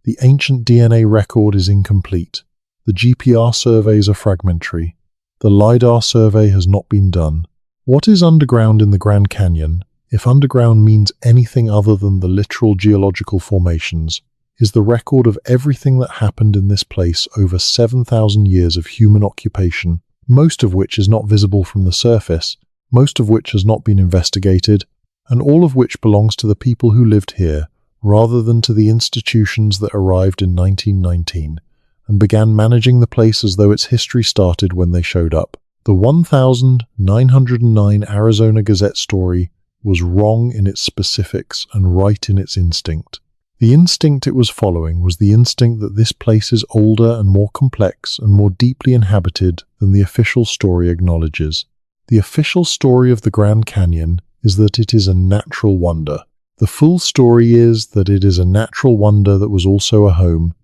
The ancient DNA record is incomplete. The GPR surveys are fragmentary. The LiDAR survey has not been done. What is underground in the Grand Canyon, if underground means anything other than the literal geological formations, is the record of everything that happened in this place over 7,000 years of human occupation, most of which is not visible from the surface, most of which has not been investigated, and all of which belongs to the people who lived here, rather than to the institutions that arrived in 1919 and began managing the place as though its history started when they showed up. The 1909 Arizona Gazette story was wrong in its specifics and right in its instinct. The instinct it was following was the instinct that this place is older and more complex and more deeply inhabited than the official story acknowledges. The official story of the Grand Canyon is that it is a natural wonder. The full story is that it is a natural wonder that was also a home,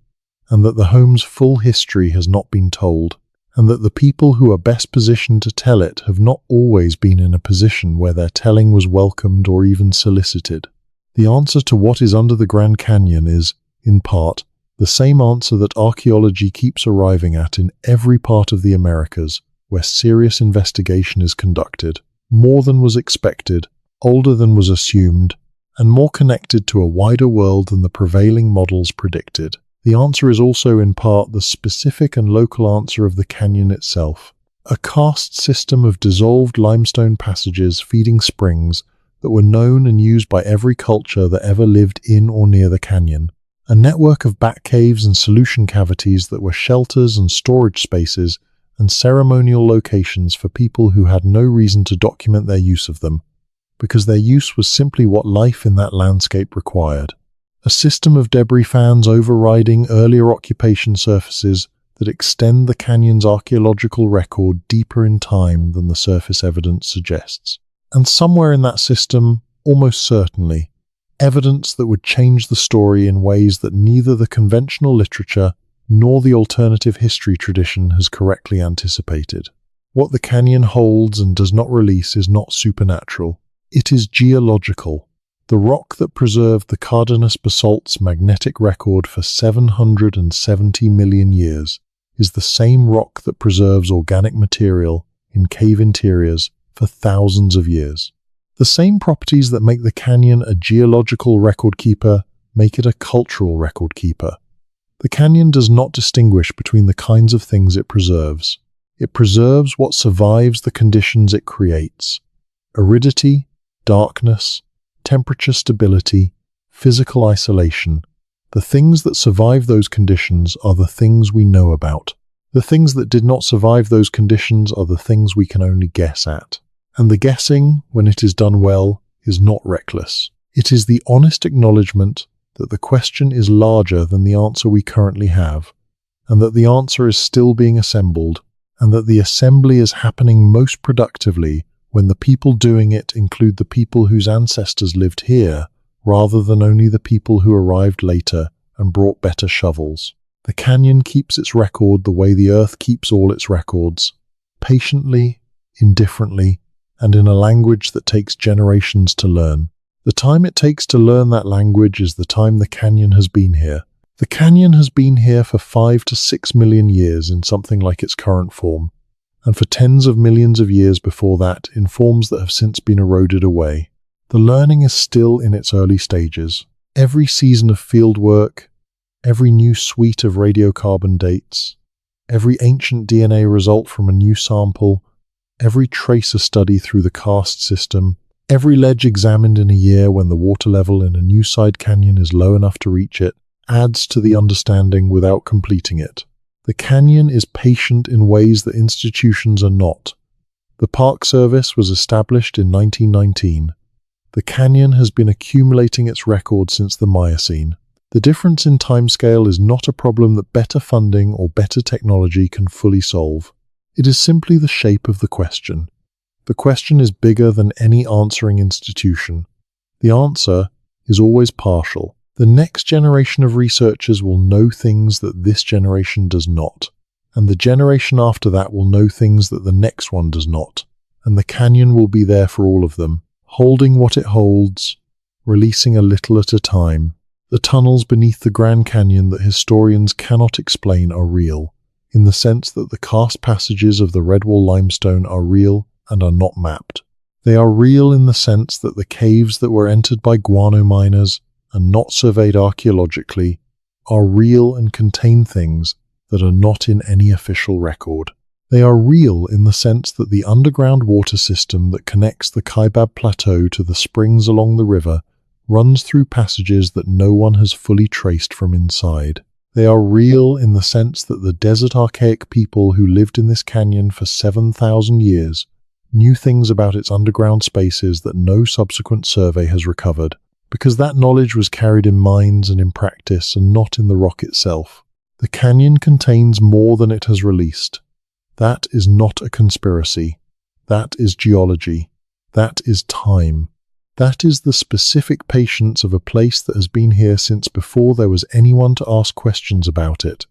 and that the home's full history has not been told, and that the people who are best positioned to tell it have not always been in a position where their telling was welcomed or even solicited. The answer to what is under the Grand Canyon is, in part, the same answer that archaeology keeps arriving at in every part of the Americas where serious investigation is conducted. More than was expected, older than was assumed, and more connected to a wider world than the prevailing models predicted. The answer is also in part the specific and local answer of the canyon itself. A karst system of dissolved limestone passages feeding springs that were known and used by every culture that ever lived in or near the canyon. A network of bat caves and solution cavities that were shelters and storage spaces and ceremonial locations for people who had no reason to document their use of them, because their use was simply what life in that landscape required. A system of debris fans overriding earlier occupation surfaces that extend the canyon's archaeological record deeper in time than the surface evidence suggests. And somewhere in that system, almost certainly, evidence that would change the story in ways that neither the conventional literature nor the alternative history tradition has correctly anticipated. What the canyon holds and does not release is not supernatural. It is geological. The rock that preserved the Cardenas basalt's magnetic record for 770 million years is the same rock that preserves organic material in cave interiors for thousands of years. The same properties that make the canyon a geological record keeper make it a cultural record keeper. The canyon does not distinguish between the kinds of things it preserves. It preserves what survives the conditions it creates: aridity, darkness, temperature stability, physical isolation. The things that survive those conditions are the things we know about. The things that did not survive those conditions are the things we can only guess at. And the guessing, when it is done well, is not reckless. It is the honest acknowledgement that the question is larger than the answer we currently have, and that the answer is still being assembled, and that the assembly is happening most productively when the people doing it include the people whose ancestors lived here, rather than only the people who arrived later and brought better shovels. The canyon keeps its record the way the earth keeps all its records, patiently, indifferently, and in a language that takes generations to learn. The time it takes to learn that language is the time the canyon has been here. The canyon has been here for 5 to 6 million years in something like its current form, and for tens of millions of years before that in forms that have since been eroded away. The learning is still in its early stages. Every season of field work, every new suite of radiocarbon dates, every ancient DNA result from a new sample, every tracer study through the karst system, every ledge examined in a year when the water level in a new side canyon is low enough to reach it, adds to the understanding without completing it. The canyon is patient in ways that institutions are not. The Park Service was established in 1919. The canyon has been accumulating its record since the Miocene. The difference in timescale is not a problem that better funding or better technology can fully solve. It is simply the shape of the question. The question is bigger than any answering institution. The answer is always partial. The next generation of researchers will know things that this generation does not, and the generation after that will know things that the next one does not, and the canyon will be there for all of them, holding what it holds, releasing a little at a time. The tunnels beneath the Grand Canyon that historians cannot explain are real, in the sense that the karst passages of the Redwall limestone are real and are not mapped. They are real in the sense that the caves that were entered by guano miners and not surveyed archaeologically are real and contain things that are not in any official record. They are real in the sense that the underground water system that connects the Kaibab Plateau to the springs along the river runs through passages that no one has fully traced from inside. They are real in the sense that the desert archaic people who lived in this canyon for 7,000 years knew things about its underground spaces that no subsequent survey has recovered, because that knowledge was carried in minds and in practice and not in the rock itself. The canyon contains more than it has released. That is not a conspiracy. That is geology. That is time. That is the specific patience of a place that has been here since before there was anyone to ask questions about it,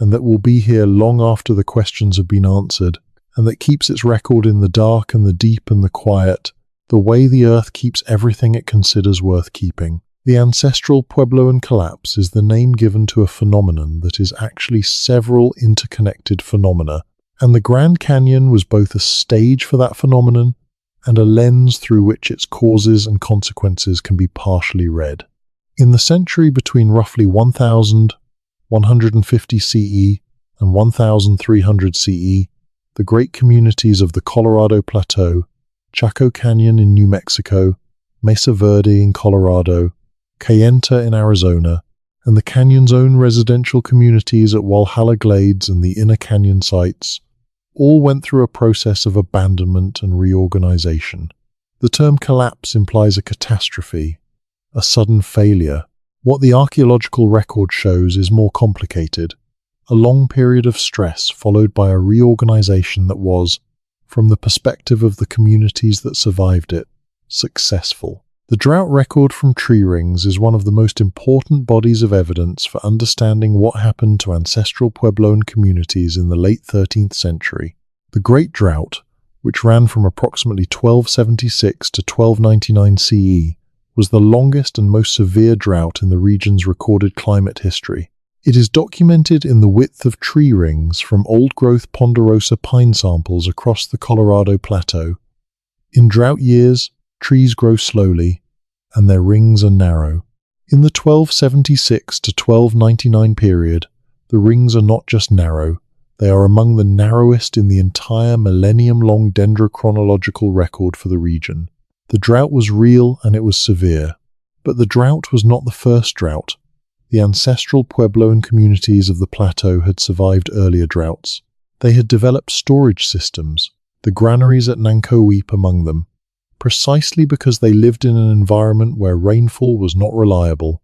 and that will be here long after the questions have been answered, and that keeps its record in the dark and the deep and the quiet, the way the earth keeps everything it considers worth keeping. The ancestral Puebloan collapse is the name given to a phenomenon that is actually several interconnected phenomena, and the Grand Canyon was both a stage for that phenomenon and a lens through which its causes and consequences can be partially read. In the century between roughly 1000 150 CE, and 1300 CE, the great communities of the Colorado Plateau, Chaco Canyon in New Mexico, Mesa Verde in Colorado, Kayenta in Arizona, and the canyon's own residential communities at Walhalla Glades and the Inner Canyon sites, all went through a process of abandonment and reorganization. The term collapse implies a catastrophe, a sudden failure. What the archaeological record shows is more complicated, a long period of stress followed by a reorganization that was, from the perspective of the communities that survived it, successful. The drought record from tree rings is one of the most important bodies of evidence for understanding what happened to ancestral Puebloan communities in the late 13th century. The Great Drought, which ran from approximately 1276 to 1299 CE, was the longest and most severe drought in the region's recorded climate history. It is documented in the width of tree rings from old-growth ponderosa pine samples across the Colorado Plateau. In drought years, trees grow slowly, and their rings are narrow. In the 1276 to 1299 period, the rings are not just narrow, they are among the narrowest in the entire millennium-long dendrochronological record for the region. The drought was real and it was severe, but the drought was not the first drought. The ancestral Puebloan communities of the plateau had survived earlier droughts. They had developed storage systems, the granaries at Nankoweap among them, precisely because they lived in an environment where rainfall was not reliable,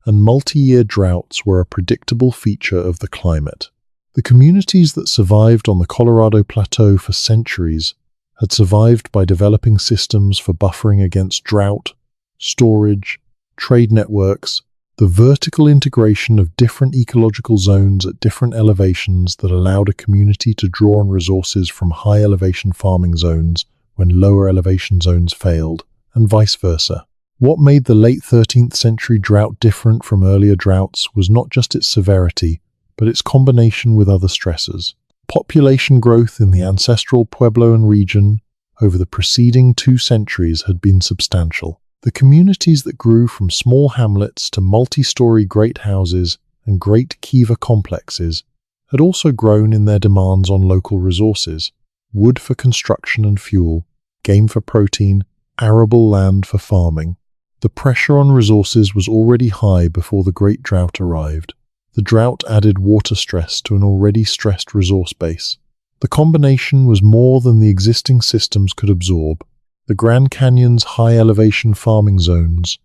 and multi-year droughts were a predictable feature of the climate. The communities that survived on the Colorado Plateau for centuries had survived by developing systems for buffering against drought, storage, trade networks, the vertical integration of different ecological zones at different elevations that allowed a community to draw on resources from high-elevation farming zones when lower elevation zones failed, and vice versa. What made the late 13th century drought different from earlier droughts was not just its severity, but its combination with other stressors. Population growth in the ancestral Puebloan region over the preceding 2 centuries had been substantial. The communities that grew from small hamlets to multi-story great houses and great kiva complexes had also grown in their demands on local resources: wood for construction and fuel, game for protein, arable land for farming. The pressure on resources was already high before the Great Drought arrived. The drought added water stress to an already stressed resource base. The combination was more than the existing systems could absorb. The Grand Canyon's high-elevation farming zones,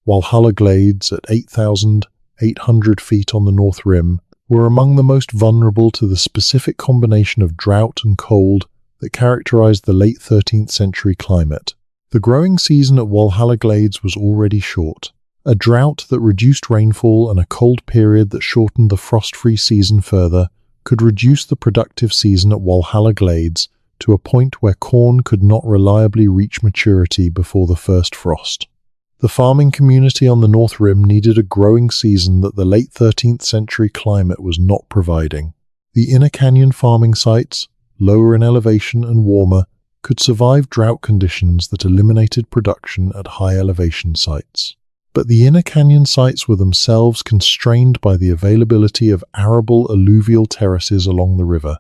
Walhalla Glades at 8,800 feet on the North Rim, were among the most vulnerable to the specific combination of drought and cold that characterized the late 13th century climate. The growing season at Walhalla Glades was already short. A drought that reduced rainfall and a cold period that shortened the frost-free season further could reduce the productive season at Walhalla Glades to a point where corn could not reliably reach maturity before the first frost. The farming community on the North Rim needed a growing season that the late 13th century climate was not providing. The Inner Canyon farming sites, lower in elevation and warmer, could survive drought conditions that eliminated production at high elevation sites. But the Inner Canyon sites were themselves constrained by the availability of arable alluvial terraces along the river,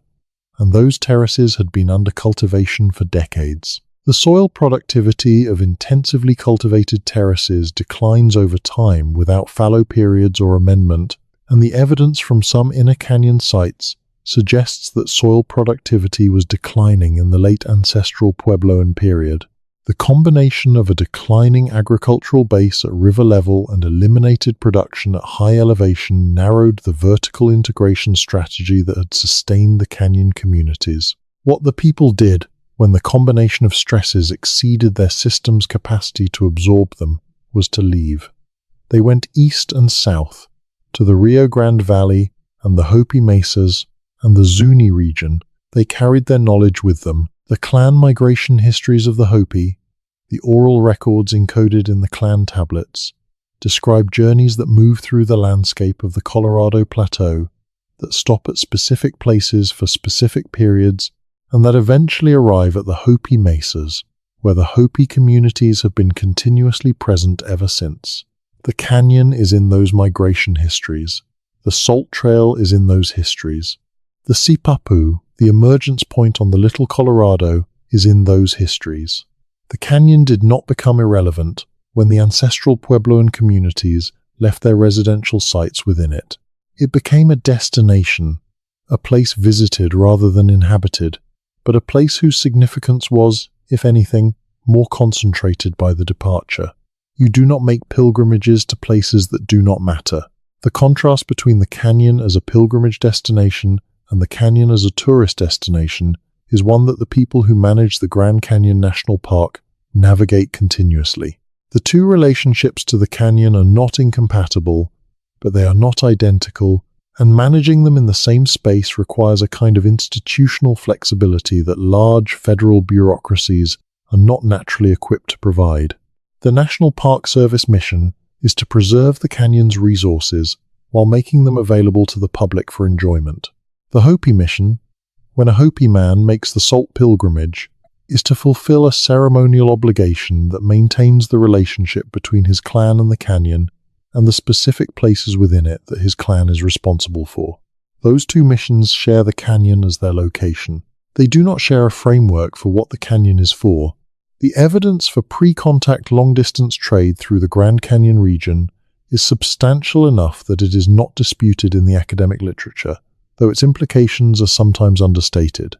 and those terraces had been under cultivation for decades. The soil productivity of intensively cultivated terraces declines over time without fallow periods or amendment, and the evidence from some Inner Canyon sites suggests that soil productivity was declining in the late ancestral Puebloan period. The combination of a declining agricultural base at river level and eliminated production at high elevation narrowed the vertical integration strategy that had sustained the canyon communities. What the people did, when the combination of stresses exceeded their system's capacity to absorb them, was to leave. They went east and south, to the Rio Grande Valley and the Hopi Mesas and the Zuni region. They carried their knowledge with them. The clan migration histories of the Hopi, the oral records encoded in the clan tablets, describe journeys that move through the landscape of the Colorado Plateau, that stop at specific places for specific periods, and that eventually arrive at the Hopi Mesas, where the Hopi communities have been continuously present ever since. The canyon is in those migration histories. The salt trail is in those histories. The Sipapu, the emergence point on the Little Colorado, is in those histories. The canyon did not become irrelevant when the ancestral Puebloan communities left their residential sites within it. It became a destination, a place visited rather than inhabited, but a place whose significance was, if anything, more concentrated by the departure. You do not make pilgrimages to places that do not matter. The contrast between the canyon as a pilgrimage destination and the canyon as a tourist destination is one that the people who manage the Grand Canyon National Park navigate continuously. The two relationships to the canyon are not incompatible, but they are not identical, and managing them in the same space requires a kind of institutional flexibility that large federal bureaucracies are not naturally equipped to provide. The National Park Service mission is to preserve the canyon's resources while making them available to the public for enjoyment. The Hopi mission, when a Hopi man makes the salt pilgrimage, is to fulfill a ceremonial obligation that maintains the relationship between his clan and the canyon and the specific places within it that his clan is responsible for. Those two missions share the canyon as their location. They do not share a framework for what the canyon is for. The evidence for pre-contact long-distance trade through the Grand Canyon region is substantial enough that it is not disputed in the academic literature, though its implications are sometimes understated.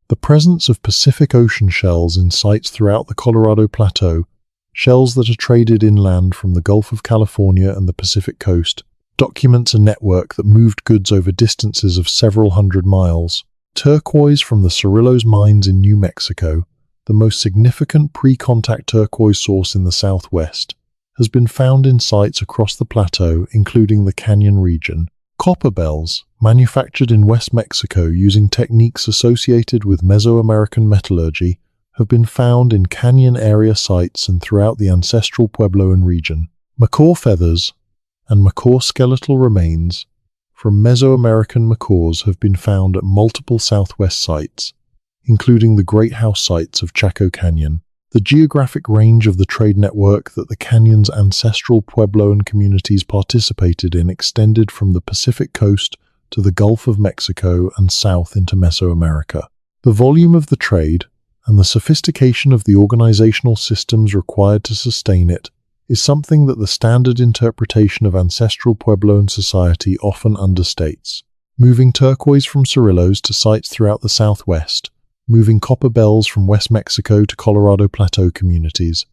The presence of Pacific Ocean shells in sites throughout the Colorado Plateau, shells that are traded inland from the Gulf of California and the Pacific coast, documents a network that moved goods over distances of several hundred miles. Turquoise from the Cerrillos mines in New Mexico, the most significant pre-contact turquoise source in the Southwest, has been found in sites across the plateau, including the canyon region. Copper bells, manufactured in West Mexico using techniques associated with Mesoamerican metallurgy, have been found in canyon area sites and throughout the ancestral Puebloan region. Macaw feathers and macaw skeletal remains from Mesoamerican macaws have been found at multiple Southwest sites, including the Great House sites of Chaco Canyon. The geographic range of the trade network that the canyon's ancestral Puebloan communities participated in extended from the Pacific coast to the Gulf of Mexico and south into Mesoamerica. The volume of the trade and the sophistication of the organizational systems required to sustain it is something that the standard interpretation of ancestral Puebloan society often understates. Moving turquoise from Cerrillos to sites throughout the Southwest, moving copper bells from West Mexico to Colorado Plateau communities,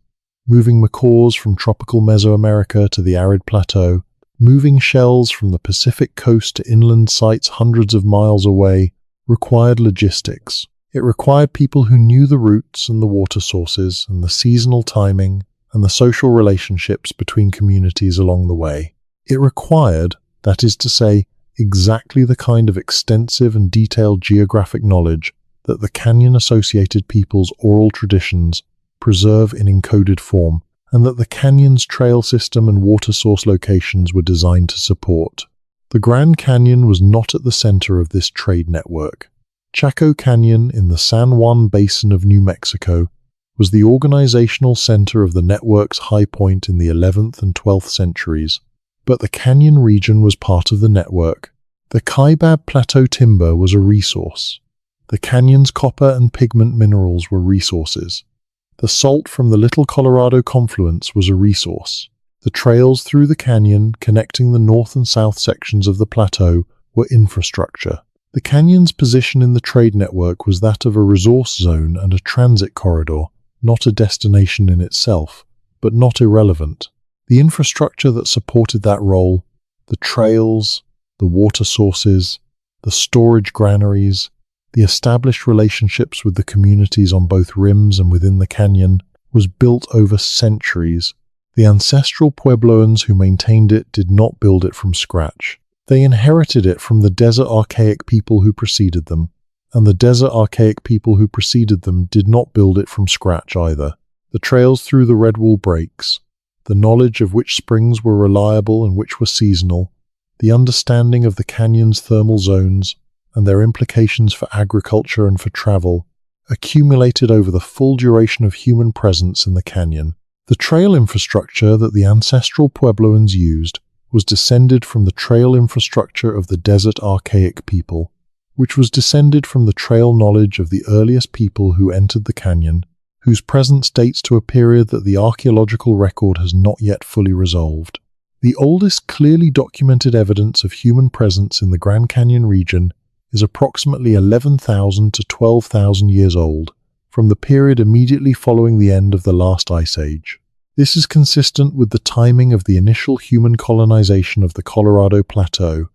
moving macaws from tropical Mesoamerica to the arid plateau, moving shells from the Pacific coast to inland sites hundreds of miles away, required logistics. It required people who knew the routes and the water sources and the seasonal timing and the social relationships between communities along the way. It required, that is to say, exactly the kind of extensive and detailed geographic knowledge that the canyon-associated people's oral traditions preserve in encoded form, and that the canyon's trail system and water source locations were designed to support. The Grand Canyon was not at the center of this trade network. Chaco Canyon in the San Juan Basin of New Mexico was the organizational center of the network's high point in the 11th and 12th centuries, but the canyon region was part of the network. The Kaibab Plateau timber was a resource. The canyon's copper and pigment minerals were resources. The salt from the Little Colorado confluence was a resource. The trails through the canyon connecting the north and south sections of the plateau were infrastructure. The canyon's position in the trade network was that of a resource zone and a transit corridor, not a destination in itself, but not irrelevant. The infrastructure that supported that role, the trails, the water sources, the storage granaries, the established relationships with the communities on both rims and within the canyon, was built over centuries. The ancestral Puebloans who maintained it did not build it from scratch. They inherited it from the desert archaic people who preceded them, and the desert archaic people who preceded them did not build it from scratch either. The trails through the redwood breaks, the knowledge of which springs were reliable and which were seasonal, the understanding of the canyon's thermal zones, and their implications for agriculture and for travel, accumulated over the full duration of human presence in the canyon. The trail infrastructure that the ancestral Puebloans used was descended from the trail infrastructure of the desert archaic people, which was descended from the trail knowledge of the earliest people who entered the canyon, whose presence dates to a period that the archaeological record has not yet fully resolved. The oldest clearly documented evidence of human presence in the Grand Canyon region is approximately 11,000 to 12,000 years old, from the period immediately following the end of the last ice age. This is consistent with the timing of the initial human colonization of the Colorado Plateau,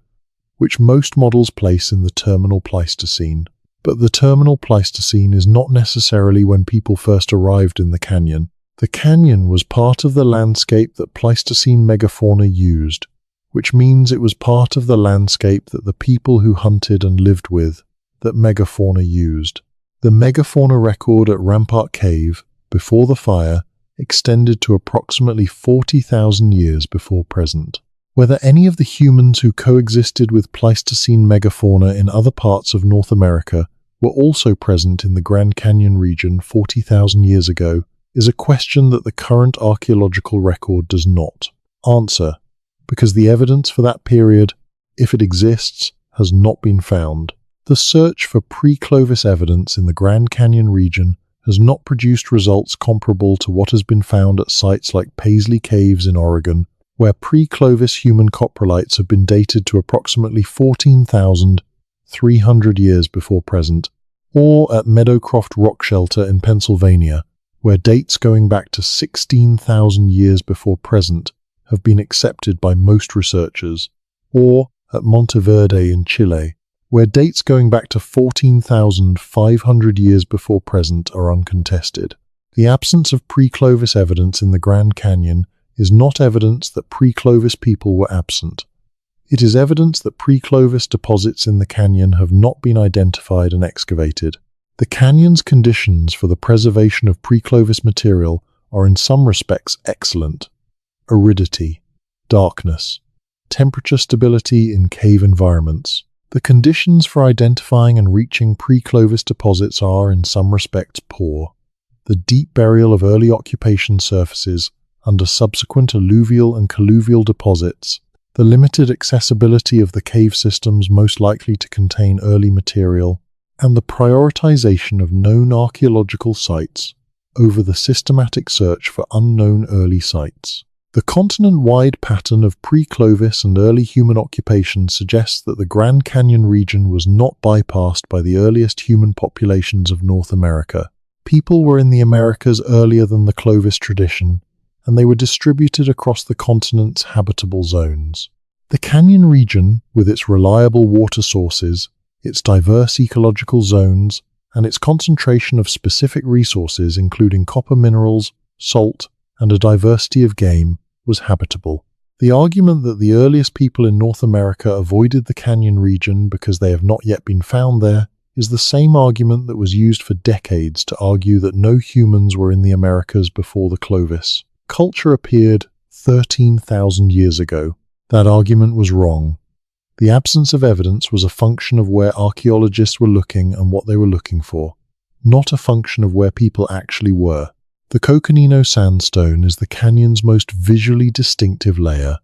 which most models place in the terminal Pleistocene. But the terminal Pleistocene is not necessarily when people first arrived in the canyon. The canyon was part of the landscape that Pleistocene megafauna used, which means it was part of the landscape that the people who hunted and lived with that megafauna used. The megafauna record at Rampart Cave, before the fire, extended to approximately 40,000 years before present. Whether any of the humans who coexisted with Pleistocene megafauna in other parts of North America were also present in the Grand Canyon region 40,000 years ago is a question that the current archaeological record does not answer, because the evidence for that period, if it exists, has not been found. The search for pre-Clovis evidence in the Grand Canyon region has not produced results comparable to what has been found at sites like Paisley Caves in Oregon, where pre-Clovis human coprolites have been dated to approximately 14,300 years before present, or at Meadowcroft Rock Shelter in Pennsylvania, where dates going back to 16,000 years before present have been accepted by most researchers, or at Monteverde in Chile, where dates going back to 14,500 years before present are uncontested. The absence of pre-Clovis evidence in the Grand Canyon is not evidence that pre-Clovis people were absent. It is evidence that pre-Clovis deposits in the canyon have not been identified and excavated. The canyon's conditions for the preservation of pre-Clovis material are in some respects excellent. Aridity, darkness, temperature stability in cave environments. The conditions for identifying and reaching pre-Clovis deposits are, in some respects, poor. The deep burial of early occupation surfaces under subsequent alluvial and colluvial deposits, the limited accessibility of the cave systems most likely to contain early material, and the prioritization of known archaeological sites over the systematic search for unknown early sites. The continent-wide pattern of pre-Clovis and early human occupation suggests that the Grand Canyon region was not bypassed by the earliest human populations of North America. People were in the Americas earlier than the Clovis tradition, and they were distributed across the continent's habitable zones. The canyon region, with its reliable water sources, its diverse ecological zones, and its concentration of specific resources including copper minerals, salt, and a diversity of game, was habitable. The argument that the earliest people in North America avoided the canyon region because they have not yet been found there is the same argument that was used for decades to argue that no humans were in the Americas before the Clovis. Culture appeared 13,000 years ago. That argument was wrong. The absence of evidence was a function of where archaeologists were looking and what they were looking for, not a function of where people actually were. The Coconino Sandstone is the canyon's most visually distinctive layer,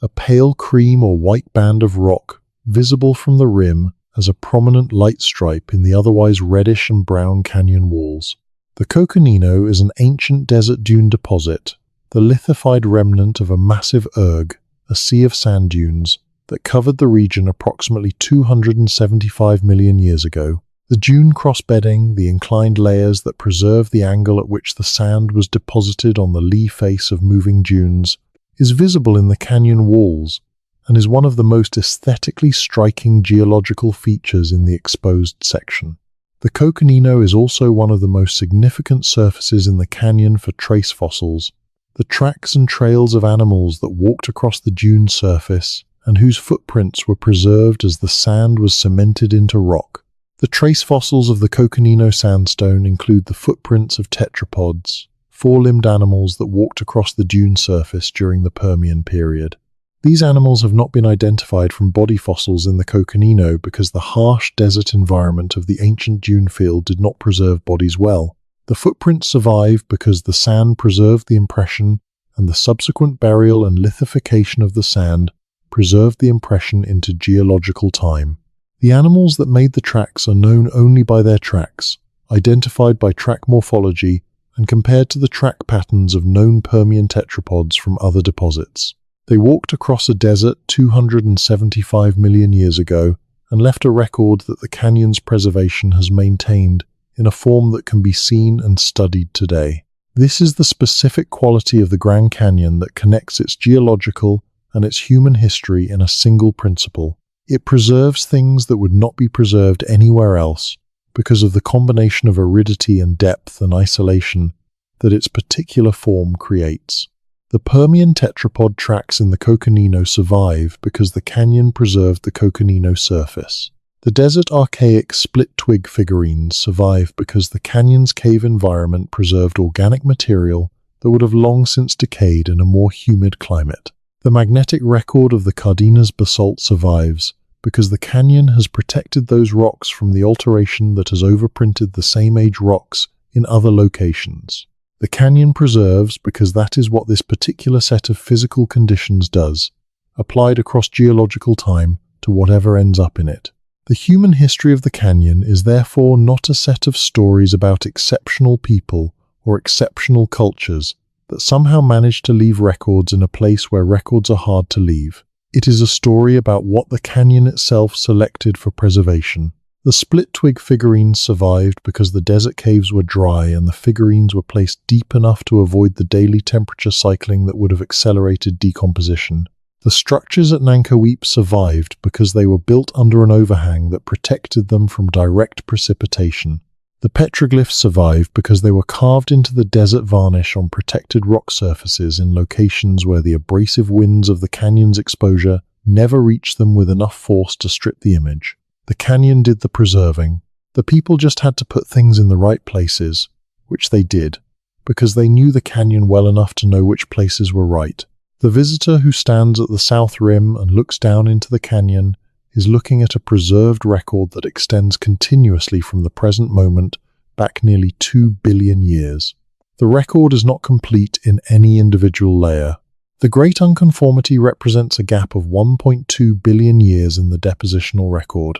a pale cream or white band of rock visible from the rim as a prominent light stripe in the otherwise reddish and brown canyon walls. The Coconino is an ancient desert dune deposit, the lithified remnant of a massive erg, a sea of sand dunes, that covered the region approximately 275 million years ago. The dune cross-bedding, the inclined layers that preserve the angle at which the sand was deposited on the lee face of moving dunes, is visible in the canyon walls and is one of the most aesthetically striking geological features in the exposed section. The Coconino is also one of the most significant surfaces in the canyon for trace fossils, the tracks and trails of animals that walked across the dune surface and whose footprints were preserved as the sand was cemented into rock. The trace fossils of the Coconino Sandstone include the footprints of tetrapods, four-limbed animals that walked across the dune surface during the Permian period. These animals have not been identified from body fossils in the Coconino because the harsh desert environment of the ancient dune field did not preserve bodies well. The footprints survive because the sand preserved the impression and the subsequent burial and lithification of the sand preserved the impression into geological time. The animals that made the tracks are known only by their tracks, identified by track morphology and compared to the track patterns of known Permian tetrapods from other deposits. They walked across a desert 275 million years ago and left a record that the canyon's preservation has maintained in a form that can be seen and studied today. This is the specific quality of the Grand Canyon that connects its geological and its human history in a single principle. It preserves things that would not be preserved anywhere else because of the combination of aridity and depth and isolation that its particular form creates. The Permian tetrapod tracks in the Coconino survive because the canyon preserved the Coconino surface. The desert archaic split-twig figurines survive because the canyon's cave environment preserved organic material that would have long since decayed in a more humid climate. The magnetic record of the Cardenas basalt survives because the canyon has protected those rocks from the alteration that has overprinted the same-age rocks in other locations. The canyon preserves because that is what this particular set of physical conditions does, applied across geological time to whatever ends up in it. The human history of the canyon is therefore not a set of stories about exceptional people or exceptional cultures that somehow manage to leave records in a place where records are hard to leave. It is a story about what the canyon itself selected for preservation. The split-twig figurines survived because the desert caves were dry and the figurines were placed deep enough to avoid the daily temperature cycling that would have accelerated decomposition. The structures at Nankoweap survived because they were built under an overhang that protected them from direct precipitation. The petroglyphs survived because they were carved into the desert varnish on protected rock surfaces in locations where the abrasive winds of the canyon's exposure never reached them with enough force to strip the image. The canyon did the preserving. The people just had to put things in the right places, which they did, because they knew the canyon well enough to know which places were right. The visitor who stands at the south rim and looks down into the canyon is looking at a preserved record that extends continuously from the present moment back nearly 2 billion years. The record is not complete in any individual layer. The Great Unconformity represents a gap of 1.2 billion years in the depositional record.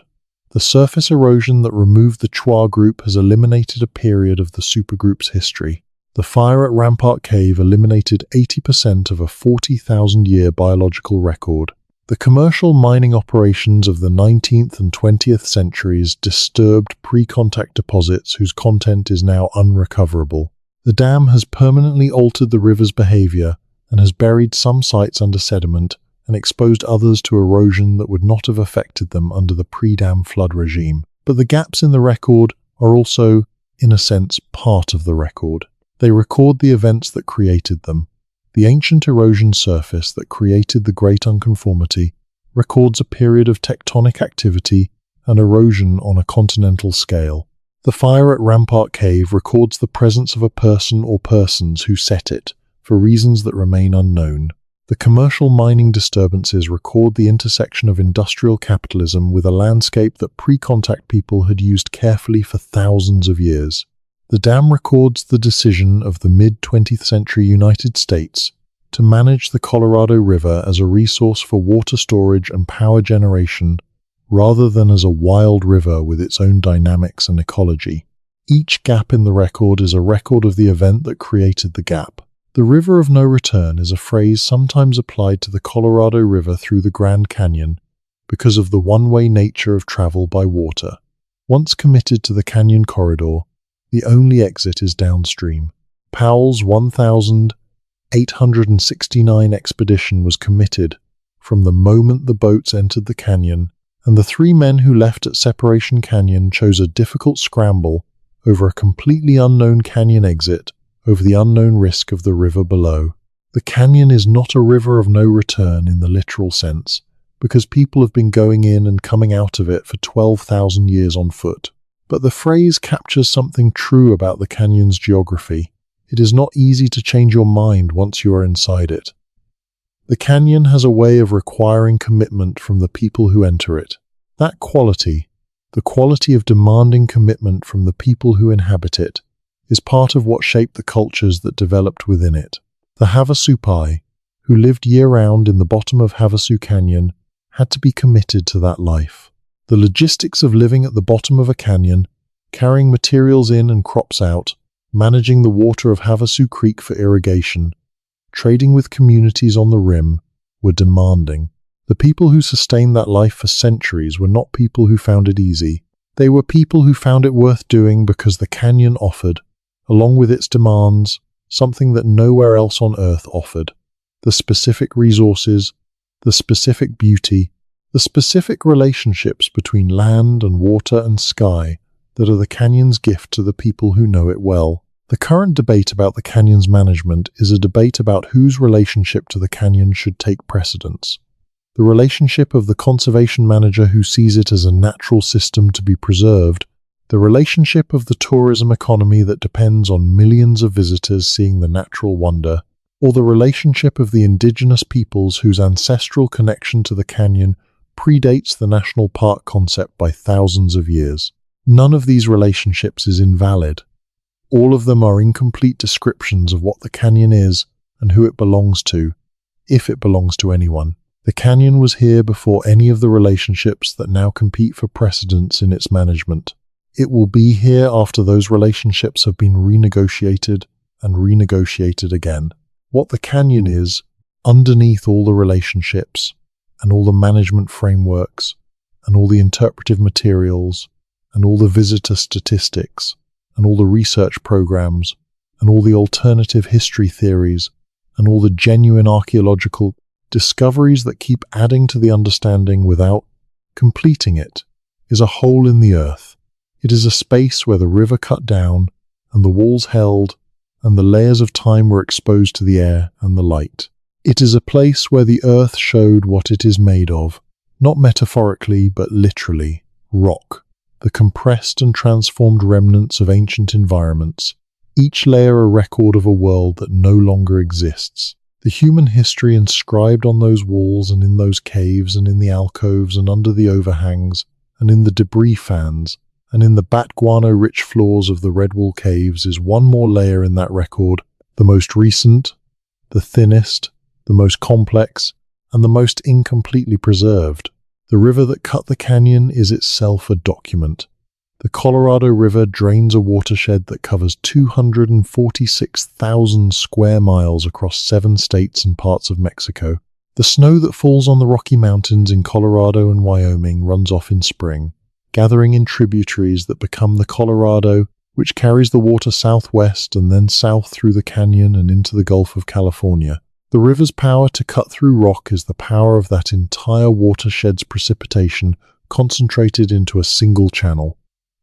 The surface erosion that removed the Chua group has eliminated a period of the supergroup's history. The fire at Rampart Cave eliminated 80% of a 40,000-year biological record. The commercial mining operations of the 19th and 20th centuries disturbed pre-contact deposits whose content is now unrecoverable. The dam has permanently altered the river's behavior and has buried some sites under sediment and exposed others to erosion that would not have affected them under the pre-dam flood regime. But the gaps in the record are also, in a sense, part of the record. They record the events that created them. The ancient erosion surface that created the Great Unconformity records a period of tectonic activity and erosion on a continental scale. The fire at Rampart Cave records the presence of a person or persons who set it, for reasons that remain unknown. The commercial mining disturbances record the intersection of industrial capitalism with a landscape that pre-contact people had used carefully for thousands of years. The dam records the decision of the mid-20th century United States to manage the Colorado River as a resource for water storage and power generation rather than as a wild river with its own dynamics and ecology. Each gap in the record is a record of the event that created the gap. The River of No Return is a phrase sometimes applied to the Colorado River through the Grand Canyon because of the one-way nature of travel by water. Once committed to the canyon corridor, the only exit is downstream. Powell's 1,869 expedition was committed from the moment the boats entered the canyon, and the 3 men who left at Separation Canyon chose a difficult scramble over a completely unknown canyon exit over the unknown risk of the river below. The canyon is not a river of no return in the literal sense, because people have been going in and coming out of it for 12,000 years on foot. But the phrase captures something true about the canyon's geography. It is not easy to change your mind once you are inside it. The canyon has a way of requiring commitment from the people who enter it. That quality, the quality of demanding commitment from the people who inhabit it, is part of what shaped the cultures that developed within it. The Havasupai, who lived year-round in the bottom of Havasu Canyon, had to be committed to that life. The logistics of living at the bottom of a canyon, carrying materials in and crops out, managing the water of Havasu Creek for irrigation, trading with communities on the rim, were demanding. The people who sustained that life for centuries were not people who found it easy. They were people who found it worth doing because the canyon offered, along with its demands, something that nowhere else on Earth offered: the specific resources, the specific beauty, the specific relationships between land and water and sky that are the canyon's gift to the people who know it well. The current debate about the canyon's management is a debate about whose relationship to the canyon should take precedence. The relationship of the conservation manager who sees it as a natural system to be preserved, the relationship of the tourism economy that depends on millions of visitors seeing the natural wonder, or the relationship of the indigenous peoples whose ancestral connection to the canyon predates the national park concept by thousands of years. None of these relationships is invalid. All of them are incomplete descriptions of what the canyon is and who it belongs to, if it belongs to anyone. The canyon was here before any of the relationships that now compete for precedence in its management. It will be here after those relationships have been renegotiated and renegotiated again. What the canyon is, underneath all the relationships, and all the management frameworks, and all the interpretive materials, and all the visitor statistics, and all the research programs, and all the alternative history theories, and all the genuine archaeological discoveries that keep adding to the understanding without completing it, is a hole in the earth. It is a space where the river cut down, and the walls held, and the layers of time were exposed to the air and the light. It is a place where the earth showed what it is made of, not metaphorically but literally: rock, the compressed and transformed remnants of ancient environments, each layer a record of a world that no longer exists. The human history inscribed on those walls and in those caves and in the alcoves and under the overhangs and in the debris fans and in the bat guano-rich floors of the Redwall caves is one more layer in that record, the most recent, the thinnest, the most complex, and the most incompletely preserved. The river that cut the canyon is itself a document. The Colorado River drains a watershed that covers 246,000 square miles across 7 states and parts of Mexico. The snow that falls on the Rocky Mountains in Colorado and Wyoming runs off in spring, gathering in tributaries that become the Colorado, which carries the water southwest and then south through the canyon and into the Gulf of California. The river's power to cut through rock is the power of that entire watershed's precipitation concentrated into a single channel.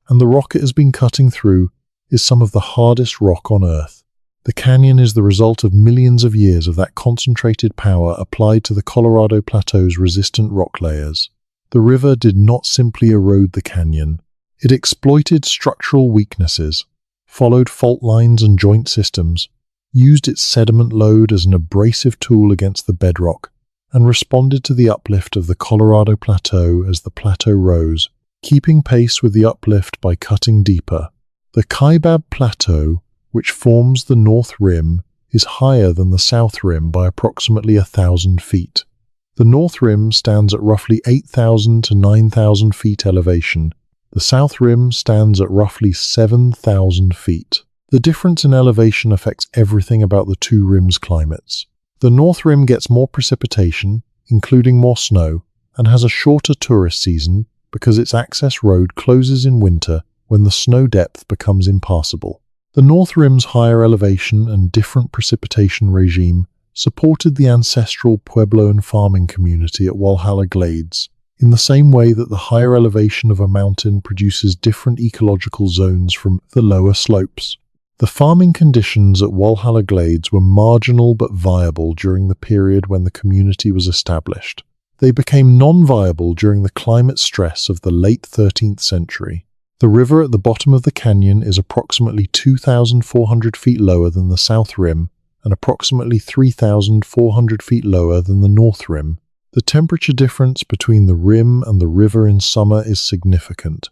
And the rock it has been cutting through is some of the hardest rock on Earth. The canyon is the result of millions of years of that concentrated power applied to the Colorado Plateau's resistant rock layers. The river did not simply erode the canyon. It exploited structural weaknesses, followed fault lines and joint systems, used its sediment load as an abrasive tool against the bedrock, and responded to the uplift of the Colorado Plateau as the plateau rose, keeping pace with the uplift by cutting deeper. The Kaibab Plateau, which forms the north rim, is higher than the south rim by approximately 1,000 feet. The north rim stands at roughly 8,000 to 9,000 feet elevation. The south rim stands at roughly 7,000 feet. The difference in elevation affects everything about the two rims' climates. The north rim gets more precipitation, including more snow, and has a shorter tourist season because its access road closes in winter when the snow depth becomes impassable. The north rim's higher elevation and different precipitation regime supported the ancestral Pueblo and farming community at Walhalla Glades, in the same way that the higher elevation of a mountain produces different ecological zones from the lower slopes. The farming conditions at Walhalla Glades were marginal but viable during the period when the community was established. They became non-viable during the climate stress of the late 13th century. The river at the bottom of the canyon is approximately 2,400 feet lower than the south rim and approximately 3,400 feet lower than the north rim. The temperature difference between the rim and the river in summer is significant.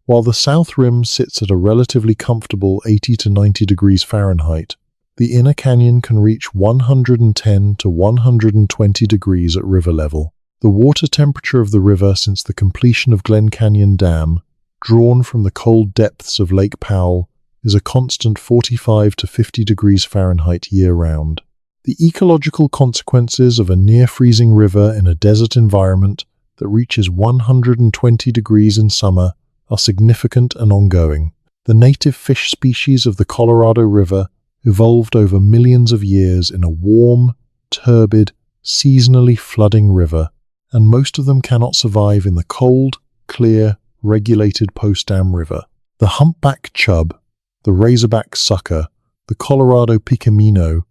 While the south rim sits at a relatively comfortable 80 to 90 degrees Fahrenheit, The inner canyon can reach 110 to 120 degrees at river level. The water temperature of the river since the completion of Glen Canyon Dam, drawn from the cold depths of Lake Powell, is a constant 45 to 50 degrees Fahrenheit year-round. The ecological consequences of a near-freezing river in a desert environment that reaches 120 degrees in summer are significant and ongoing. The native fish species of the Colorado River evolved over millions of years in a warm, turbid, seasonally flooding river, and most of them cannot survive in the cold, clear, regulated post-dam river. The humpback chub, the razorback sucker, the Colorado picamino,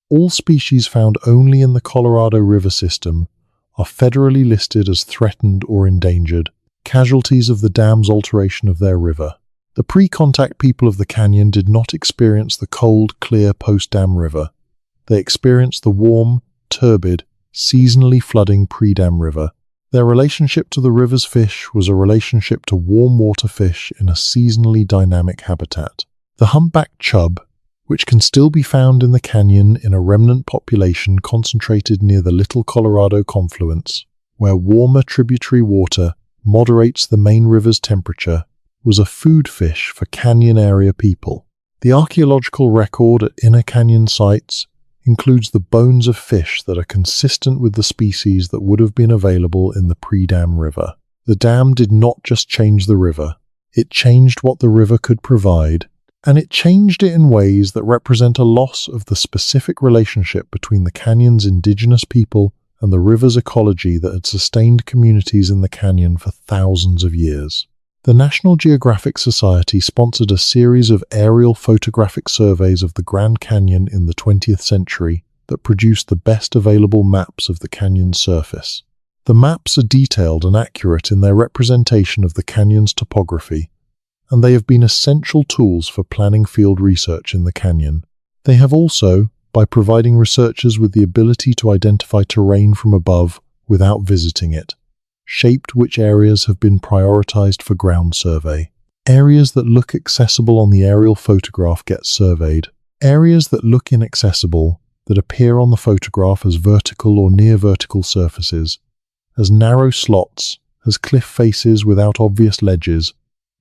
all species found only in the Colorado River system, are federally listed as threatened or endangered, casualties of the dam's alteration of their river. The pre-contact people of the canyon did not experience the cold, clear post-dam river. They experienced the warm, turbid, seasonally flooding pre-dam river. Their relationship to the river's fish was a relationship to warm water fish in a seasonally dynamic habitat. The humpback chub, which can still be found in the canyon in a remnant population concentrated near the Little Colorado confluence, where warmer tributary water moderates the main river's temperature, was a food fish for canyon area people. The archaeological record at inner canyon sites includes the bones of fish that are consistent with the species that would have been available in the pre-dam river. The dam did not just change the river, it changed what the river could provide, and it changed it in ways that represent a loss of the specific relationship between the canyon's indigenous people and the river's ecology that had sustained communities in the canyon for thousands of years. The National Geographic Society sponsored a series of aerial photographic surveys of the Grand Canyon in the 20th century that produced the best available maps of the canyon's surface. The maps are detailed and accurate in their representation of the canyon's topography, and they have been essential tools for planning field research in the canyon. They have also, by providing researchers with the ability to identify terrain from above without visiting it, shaped which areas have been prioritized for ground survey. Areas that look accessible on the aerial photograph get surveyed. Areas that look inaccessible, that appear on the photograph as vertical or near vertical surfaces, as narrow slots, as cliff faces without obvious ledges,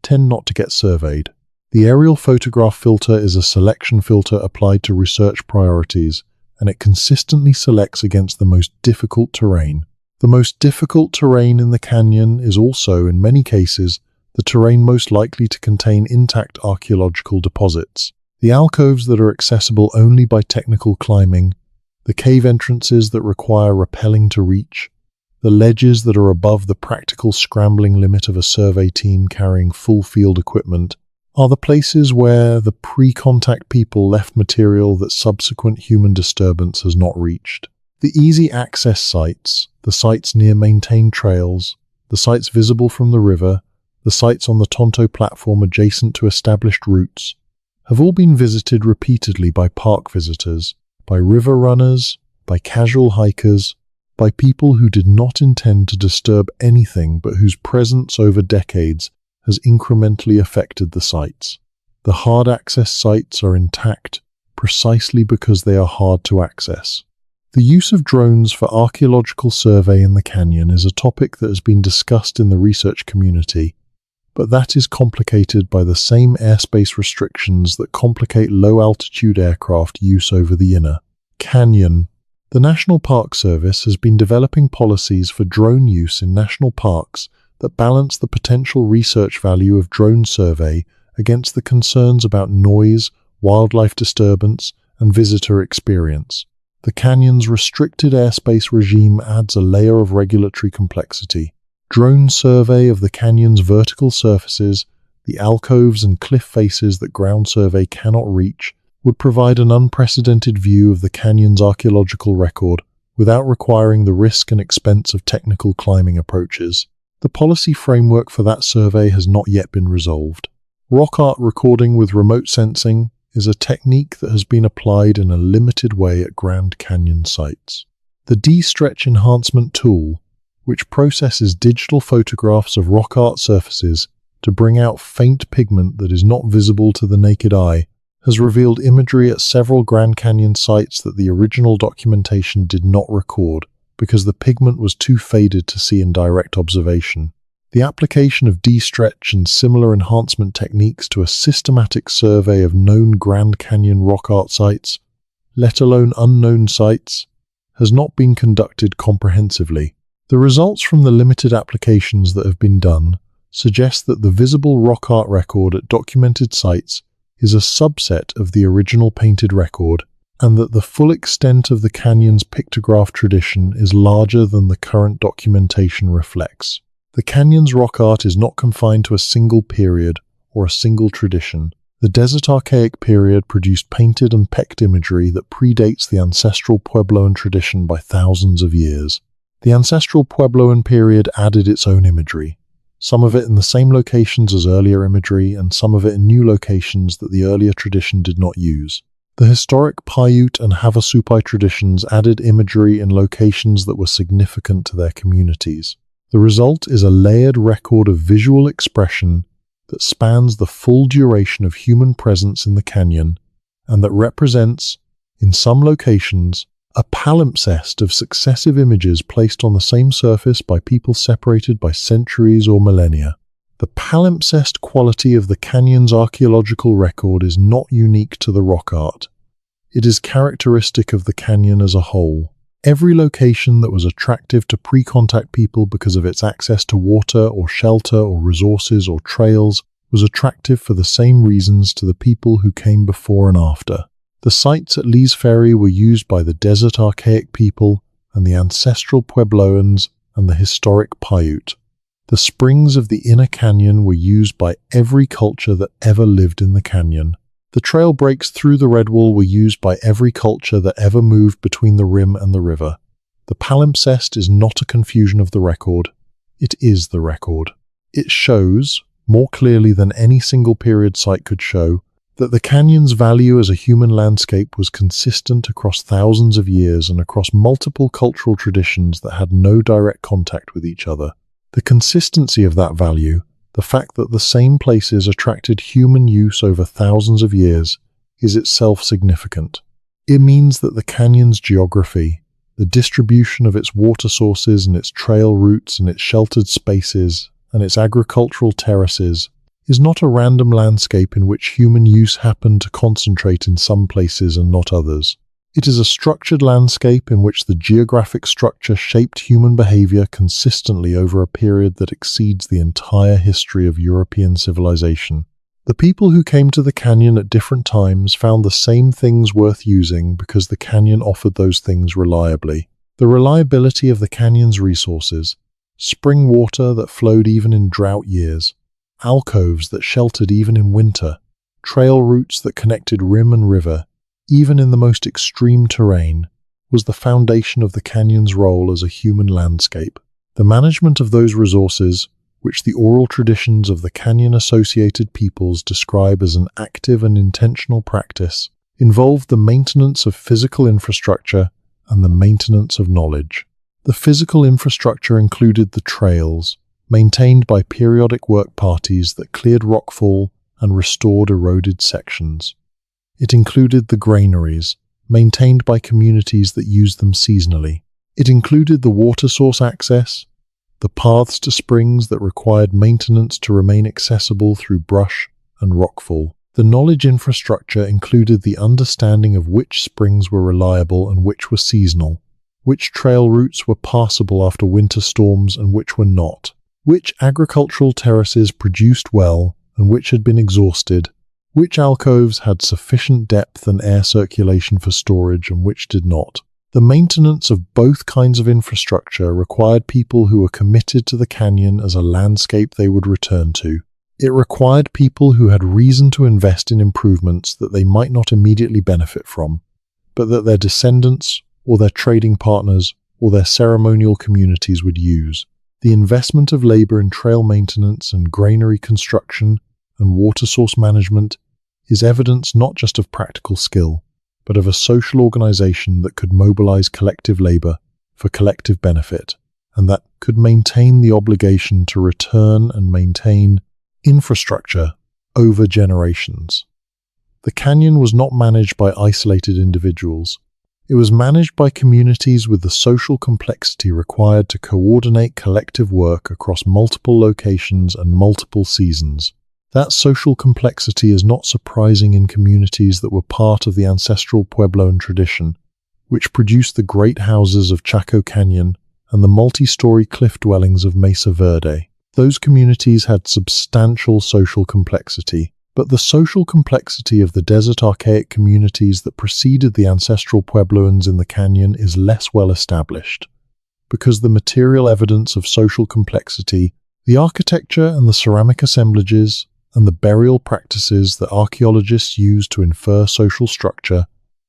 tend not to get surveyed. The aerial photograph filter is a selection filter applied to research priorities, and it consistently selects against the most difficult terrain. The most difficult terrain in the canyon is also, in many cases, the terrain most likely to contain intact archaeological deposits. The alcoves that are accessible only by technical climbing, the cave entrances that require rappelling to reach, the ledges that are above the practical scrambling limit of a survey team carrying full field equipment, are the places where the pre-contact people left material that subsequent human disturbance has not reached. The easy access sites, the sites near maintained trails, the sites visible from the river, the sites on the Tonto platform adjacent to established routes, have all been visited repeatedly by park visitors, by river runners, by casual hikers, by people who did not intend to disturb anything but whose presence over decades has incrementally affected the sites. The hard access sites are intact precisely because they are hard to access. The use of drones for archaeological survey in the canyon is a topic that has been discussed in the research community, but that is complicated by the same airspace restrictions that complicate low-altitude aircraft use over the inner canyon. The National Park Service has been developing policies for drone use in national parks that balance the potential research value of drone survey against the concerns about noise, wildlife disturbance, and visitor experience. The canyon's restricted airspace regime adds a layer of regulatory complexity. Drone survey of the canyon's vertical surfaces, the alcoves and cliff faces that ground survey cannot reach, would provide an unprecedented view of the canyon's archaeological record without requiring the risk and expense of technical climbing approaches. The policy framework for that survey has not yet been resolved. Rock art recording with remote sensing is a technique that has been applied in a limited way at Grand Canyon sites. The D-Stretch Enhancement tool, which processes digital photographs of rock art surfaces to bring out faint pigment that is not visible to the naked eye, has revealed imagery at several Grand Canyon sites that the original documentation did not record because the pigment was too faded to see in direct observation. The application of de-stretch and similar enhancement techniques to a systematic survey of known Grand Canyon rock art sites, let alone unknown sites, has not been conducted comprehensively. The results from the limited applications that have been done suggest that the visible rock art record at documented sites is a subset of the original painted record, and that the full extent of the canyon's pictograph tradition is larger than the current documentation reflects. The canyon's rock art is not confined to a single period or a single tradition. The Desert Archaic period produced painted and pecked imagery that predates the ancestral Puebloan tradition by thousands of years. The ancestral Puebloan period added its own imagery, some of it in the same locations as earlier imagery and some of it in new locations that the earlier tradition did not use. The historic Paiute and Havasupai traditions added imagery in locations that were significant to their communities. The result is a layered record of visual expression that spans the full duration of human presence in the canyon and that represents, in some locations, a palimpsest of successive images placed on the same surface by people separated by centuries or millennia. The palimpsest quality of the canyon's archaeological record is not unique to the rock art. It is characteristic of the canyon as a whole. Every location that was attractive to pre-contact people because of its access to water or shelter or resources or trails was attractive for the same reasons to the people who came before and after. The sites at Lee's Ferry were used by the Desert Archaic people and the ancestral Puebloans and the historic Paiute. The springs of the inner canyon were used by every culture that ever lived in the canyon. The trail breaks through the redwall were used by every culture that ever moved between the rim and the river. The palimpsest is not a confusion of the record. It is the record. It shows, more clearly than any single period site could show, that the canyon's value as a human landscape was consistent across thousands of years and across multiple cultural traditions that had no direct contact with each other. The consistency of that value, the fact that the same places attracted human use over thousands of years, is itself significant. It means that the canyon's geography, the distribution of its water sources and its trail routes and its sheltered spaces and its agricultural terraces, is not a random landscape in which human use happened to concentrate in some places and not others. It is a structured landscape in which the geographic structure shaped human behavior consistently over a period that exceeds the entire history of European civilization. The people who came to the canyon at different times found the same things worth using because the canyon offered those things reliably. The reliability of the canyon's resources, spring water that flowed even in drought years, alcoves that sheltered even in winter, trail routes that connected rim and river, even in the most extreme terrain, was the foundation of the canyon's role as a human landscape. The management of those resources, which the oral traditions of the canyon-associated peoples describe as an active and intentional practice, involved the maintenance of physical infrastructure and the maintenance of knowledge. The physical infrastructure included the trails, maintained by periodic work parties that cleared rockfall and restored eroded sections. It included the granaries, maintained by communities that used them seasonally. It included the water source access, the paths to springs that required maintenance to remain accessible through brush and rockfall. The knowledge infrastructure included the understanding of which springs were reliable and which were seasonal, which trail routes were passable after winter storms and which were not, which agricultural terraces produced well and which had been exhausted, which alcoves had sufficient depth and air circulation for storage and which did not. The maintenance of both kinds of infrastructure required people who were committed to the canyon as a landscape they would return to. It required people who had reason to invest in improvements that they might not immediately benefit from, but that their descendants, or their trading partners, or their ceremonial communities would use. The investment of labor in trail maintenance and granary construction and water source management is evidence not just of practical skill, but of a social organization that could mobilize collective labor for collective benefit, and that could maintain the obligation to return and maintain infrastructure over generations. The canyon was not managed by isolated individuals. It was managed by communities with the social complexity required to coordinate collective work across multiple locations and multiple seasons. That social complexity is not surprising in communities that were part of the ancestral Puebloan tradition, which produced the great houses of Chaco Canyon and the multi-story cliff dwellings of Mesa Verde. Those communities had substantial social complexity, but the social complexity of the desert archaic communities that preceded the ancestral Puebloans in the canyon is less well established. Because the material evidence of social complexity, the architecture and the ceramic assemblages, and the burial practices that archaeologists use to infer social structure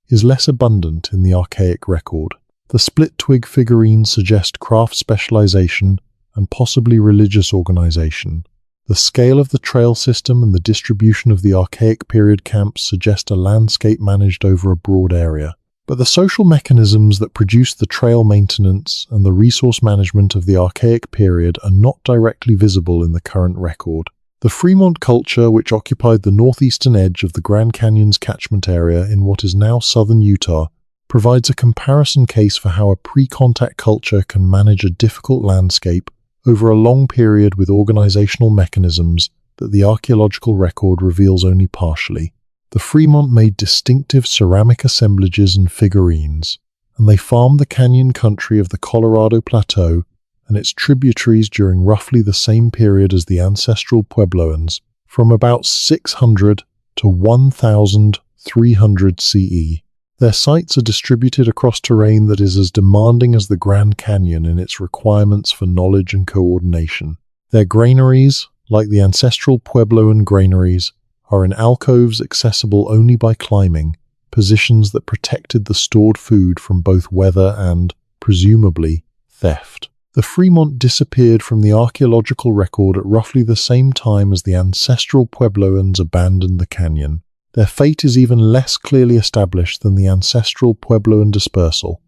is less abundant in the archaic record. The split-twig figurines suggest craft specialization and possibly religious organization. The scale of the trail system and the distribution of the archaic period camps suggest a landscape managed over a broad area. But the social mechanisms that produce the trail maintenance and the resource management of the archaic period are not directly visible in the current record. The Fremont culture, which occupied the northeastern edge of the Grand Canyon's catchment area in what is now southern Utah, provides a comparison case for how a pre-contact culture can manage a difficult landscape over a long period with organizational mechanisms that the archaeological record reveals only partially. The Fremont made distinctive ceramic assemblages and figurines, and they farmed the canyon country of the Colorado Plateau and its tributaries during roughly the same period as the ancestral Puebloans, from about 600 to 1300 CE. Their sites are distributed across terrain that is as demanding as the Grand Canyon in its requirements for knowledge and coordination. Their granaries, like the ancestral Puebloan granaries, are in alcoves accessible only by climbing, positions that protected the stored food from both weather and, presumably, theft. The Fremont disappeared from the archaeological record at roughly the same time as the ancestral Puebloans abandoned the canyon. Their fate is even less clearly established than the ancestral Puebloan dispersal,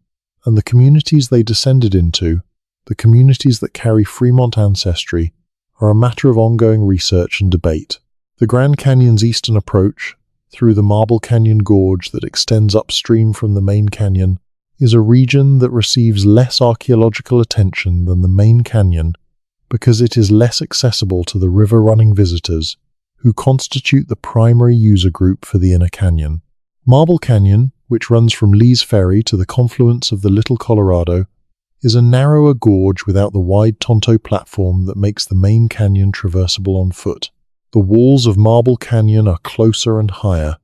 and the communities they descended into, the communities that carry Fremont ancestry, are a matter of ongoing research and debate. The Grand Canyon's eastern approach, through the Marble Canyon Gorge that extends upstream from the main canyon, is a region that receives less archaeological attention than the main canyon because it is less accessible to the river-running visitors who constitute the primary user group for the inner canyon. Marble Canyon, which runs from Lee's Ferry to the confluence of the Little Colorado, is a narrower gorge without the wide Tonto platform that makes the main canyon traversable on foot. The walls of Marble Canyon are closer and higher,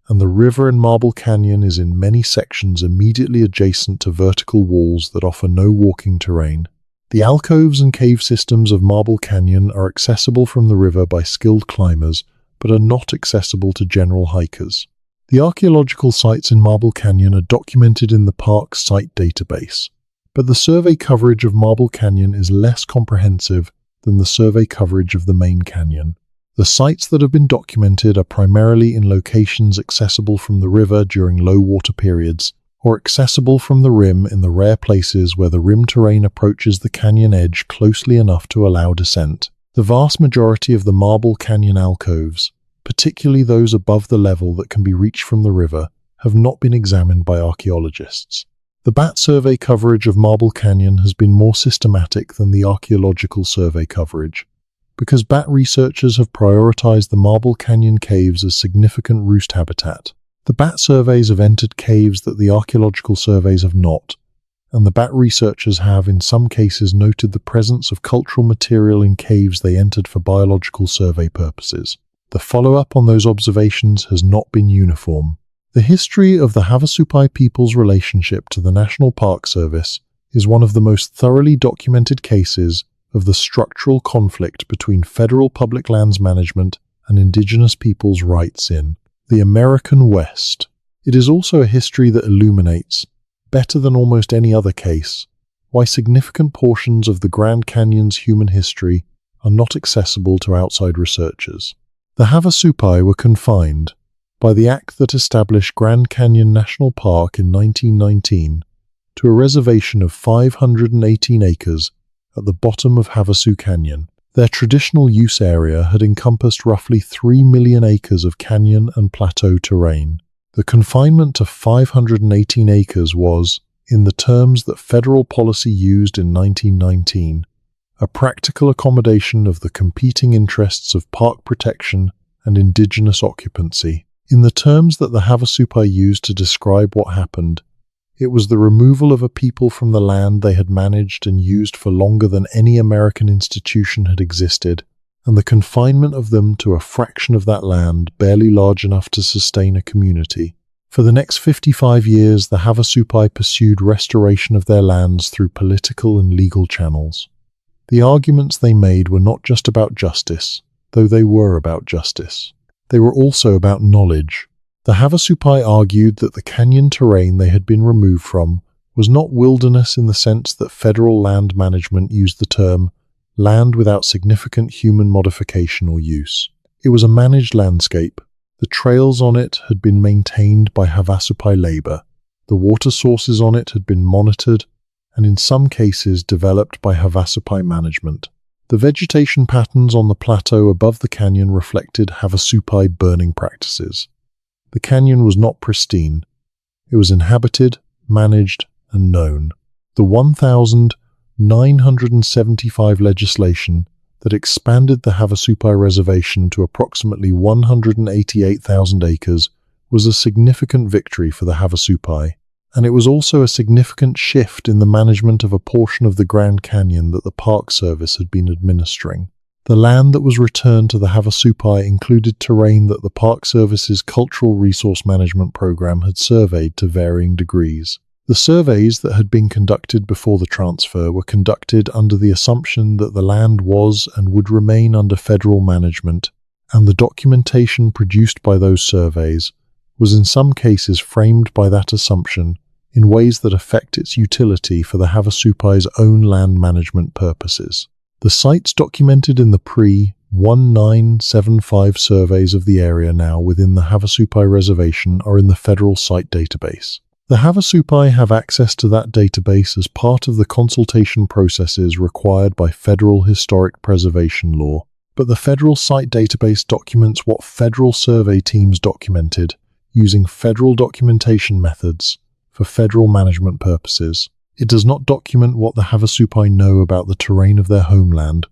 and the river in Marble Canyon is in many sections immediately adjacent to vertical walls that offer no walking terrain. The alcoves and cave systems of Marble Canyon are accessible from the river by skilled climbers, but are not accessible to general hikers. The archaeological sites in Marble Canyon are documented in the park's site database, but the survey coverage of Marble Canyon is less comprehensive than the survey coverage of the main canyon. The sites that have been documented are primarily in locations accessible from the river during low water periods, or accessible from the rim in the rare places where the rim terrain approaches the canyon edge closely enough to allow descent. The vast majority of the Marble Canyon alcoves, particularly those above the level that can be reached from the river, have not been examined by archaeologists. The BAT survey coverage of Marble Canyon has been more systematic than the archaeological survey coverage, because BAT researchers have prioritized the Marble Canyon caves as significant roost habitat. The BAT surveys have entered caves that the archaeological surveys have not, and the BAT researchers have in some cases noted the presence of cultural material in caves they entered for biological survey purposes. The follow-up on those observations has not been uniform. The history of the Havasupai people's relationship to the National Park Service is one of the most thoroughly documented cases of the structural conflict between federal public lands management and indigenous peoples' rights in the American West. It is also a history that illuminates, better than almost any other case, why significant portions of the Grand Canyon's human history are not accessible to outside researchers. The Havasupai were confined by the act that established Grand Canyon National Park in 1919 to a reservation of 518 acres at the bottom of Havasu Canyon. Their traditional use area had encompassed roughly 3 million acres of canyon and plateau terrain. The confinement to 518 acres was, in the terms that federal policy used in 1919, a practical accommodation of the competing interests of park protection and indigenous occupancy. In the terms that the Havasupai used to describe what happened, it was the removal of a people from the land they had managed and used for longer than any American institution had existed, and the confinement of them to a fraction of that land barely large enough to sustain a community. For the next 55 years, the Havasupai pursued restoration of their lands through political and legal channels. The arguments they made were not just about justice, though they were about justice. They were also about knowledge. The Havasupai argued that the canyon terrain they had been removed from was not wilderness in the sense that federal land management used the term land without significant human modification or use. It was a managed landscape. The trails on it had been maintained by Havasupai labor. The water sources on it had been monitored and in some cases developed by Havasupai management. The vegetation patterns on the plateau above the canyon reflected Havasupai burning practices. The canyon was not pristine. It was inhabited, managed, and known. The 1,975 legislation that expanded the Havasupai reservation to approximately 188,000 acres was a significant victory for the Havasupai, and it was also a significant shift in the management of a portion of the Grand Canyon that the Park Service had been administering. The land that was returned to the Havasupai included terrain that the Park Service's Cultural Resource Management Program had surveyed to varying degrees. The surveys that had been conducted before the transfer were conducted under the assumption that the land was and would remain under federal management, and the documentation produced by those surveys was in some cases framed by that assumption in ways that affect its utility for the Havasupai's own land management purposes. The sites documented in the pre-1975 surveys of the area now within the Havasupai Reservation are in the federal site database. The Havasupai have access to that database as part of the consultation processes required by federal historic preservation law, but the federal site database documents what federal survey teams documented using federal documentation methods for federal management purposes. It does not document what the Havasupai know about the terrain of their homeland,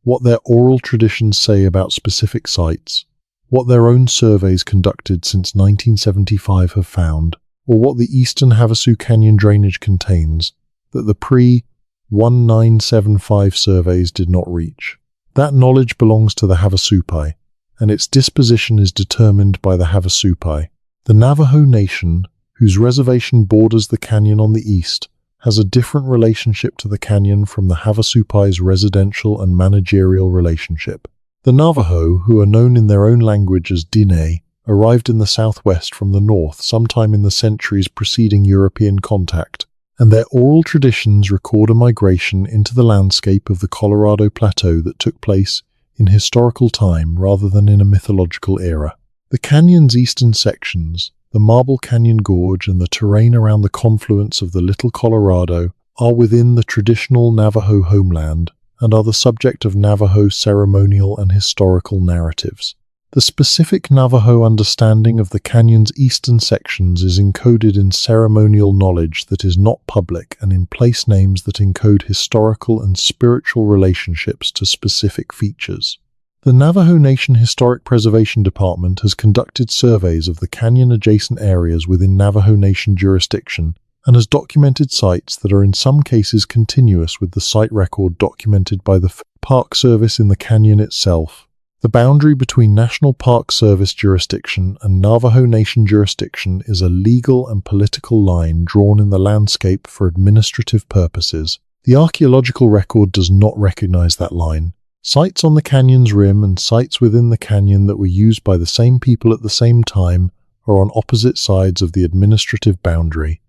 what their oral traditions say about specific sites, what their own surveys conducted since 1975 have found, or what the Eastern Havasu Canyon drainage contains that the pre-1975 surveys did not reach. That knowledge belongs to the Havasupai, and its disposition is determined by the Havasupai. The Navajo Nation, whose reservation borders the canyon on the east, has a different relationship to the canyon from the Havasupai's residential and managerial relationship. The Navajo, who are known in their own language as Diné, arrived in the southwest from the north sometime in the centuries preceding European contact, and their oral traditions record a migration into the landscape of the Colorado Plateau that took place in historical time rather than in a mythological era. The canyon's eastern sections, the Marble Canyon Gorge and the terrain around the confluence of the Little Colorado, are within the traditional Navajo homeland and are the subject of Navajo ceremonial and historical narratives. The specific Navajo understanding of the canyon's eastern sections is encoded in ceremonial knowledge that is not public and in place names that encode historical and spiritual relationships to specific features. The Navajo Nation Historic Preservation Department has conducted surveys of the canyon-adjacent areas within Navajo Nation jurisdiction and has documented sites that are in some cases continuous with the site record documented by the Park Service in the canyon itself. The boundary between National Park Service jurisdiction and Navajo Nation jurisdiction is a legal and political line drawn in the landscape for administrative purposes. The archaeological record does not recognize that line. Sites on the canyon's rim and sites within the canyon that were used by the same people at the same time are on opposite sides of the administrative boundary,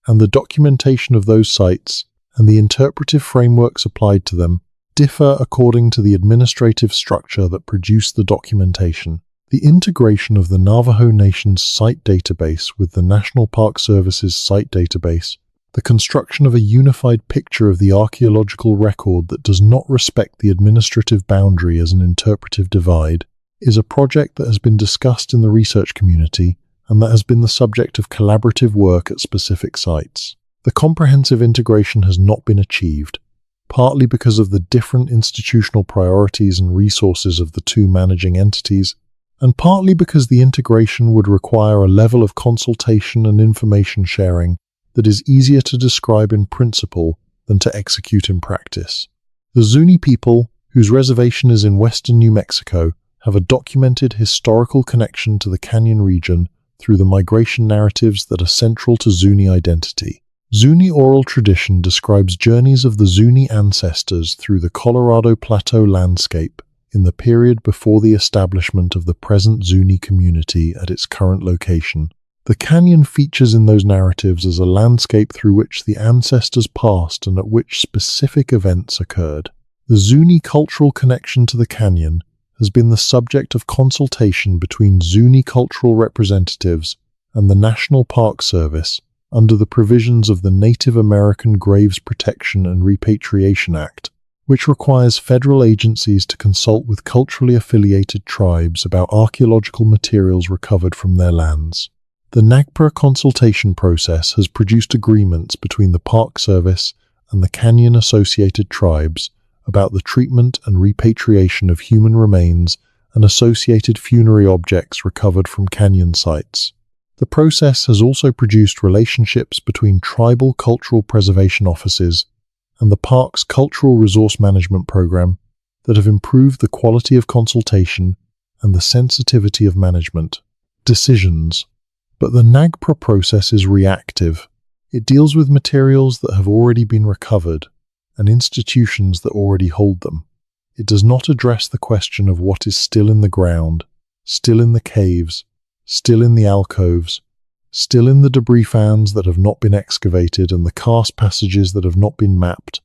and the documentation of those sites and the interpretive frameworks applied to them differ according to the administrative structure that produced the documentation. The integration of the Navajo Nation's site database with the National Park Service's site database The construction of a unified picture of the archaeological record that does not respect the administrative boundary as an interpretive divide is a project that has been discussed in the research community and that has been the subject of collaborative work at specific sites. The comprehensive integration has not been achieved, partly because of the different institutional priorities and resources of the two managing entities, and partly because the integration would require a level of consultation and information sharing that is easier to describe in principle than to execute in practice. The Zuni people, whose reservation is in western New Mexico, have a documented historical connection to the canyon region through the migration narratives that are central to Zuni identity. Zuni oral tradition describes journeys of the Zuni ancestors through the Colorado Plateau landscape in the period before the establishment of the present Zuni community at its current location. The canyon features in those narratives as a landscape through which the ancestors passed and at which specific events occurred. The Zuni cultural connection to the canyon has been the subject of consultation between Zuni cultural representatives and the National Park Service under the provisions of the Native American Graves Protection and Repatriation Act, which requires federal agencies to consult with culturally affiliated tribes about archaeological materials recovered from their lands. The NAGPRA consultation process has produced agreements between the Park Service and the canyon-associated tribes about the treatment and repatriation of human remains and associated funerary objects recovered from canyon sites. The process has also produced relationships between tribal cultural preservation offices and the park's Cultural Resource Management Program that have improved the quality of consultation and the sensitivity of management decisions. But the NAGPRA process is reactive. It deals with materials that have already been recovered and institutions that already hold them. It does not address the question of what is still in the ground, still in the caves, still in the alcoves, still in the debris fans that have not been excavated and the karst passages that have not been mapped,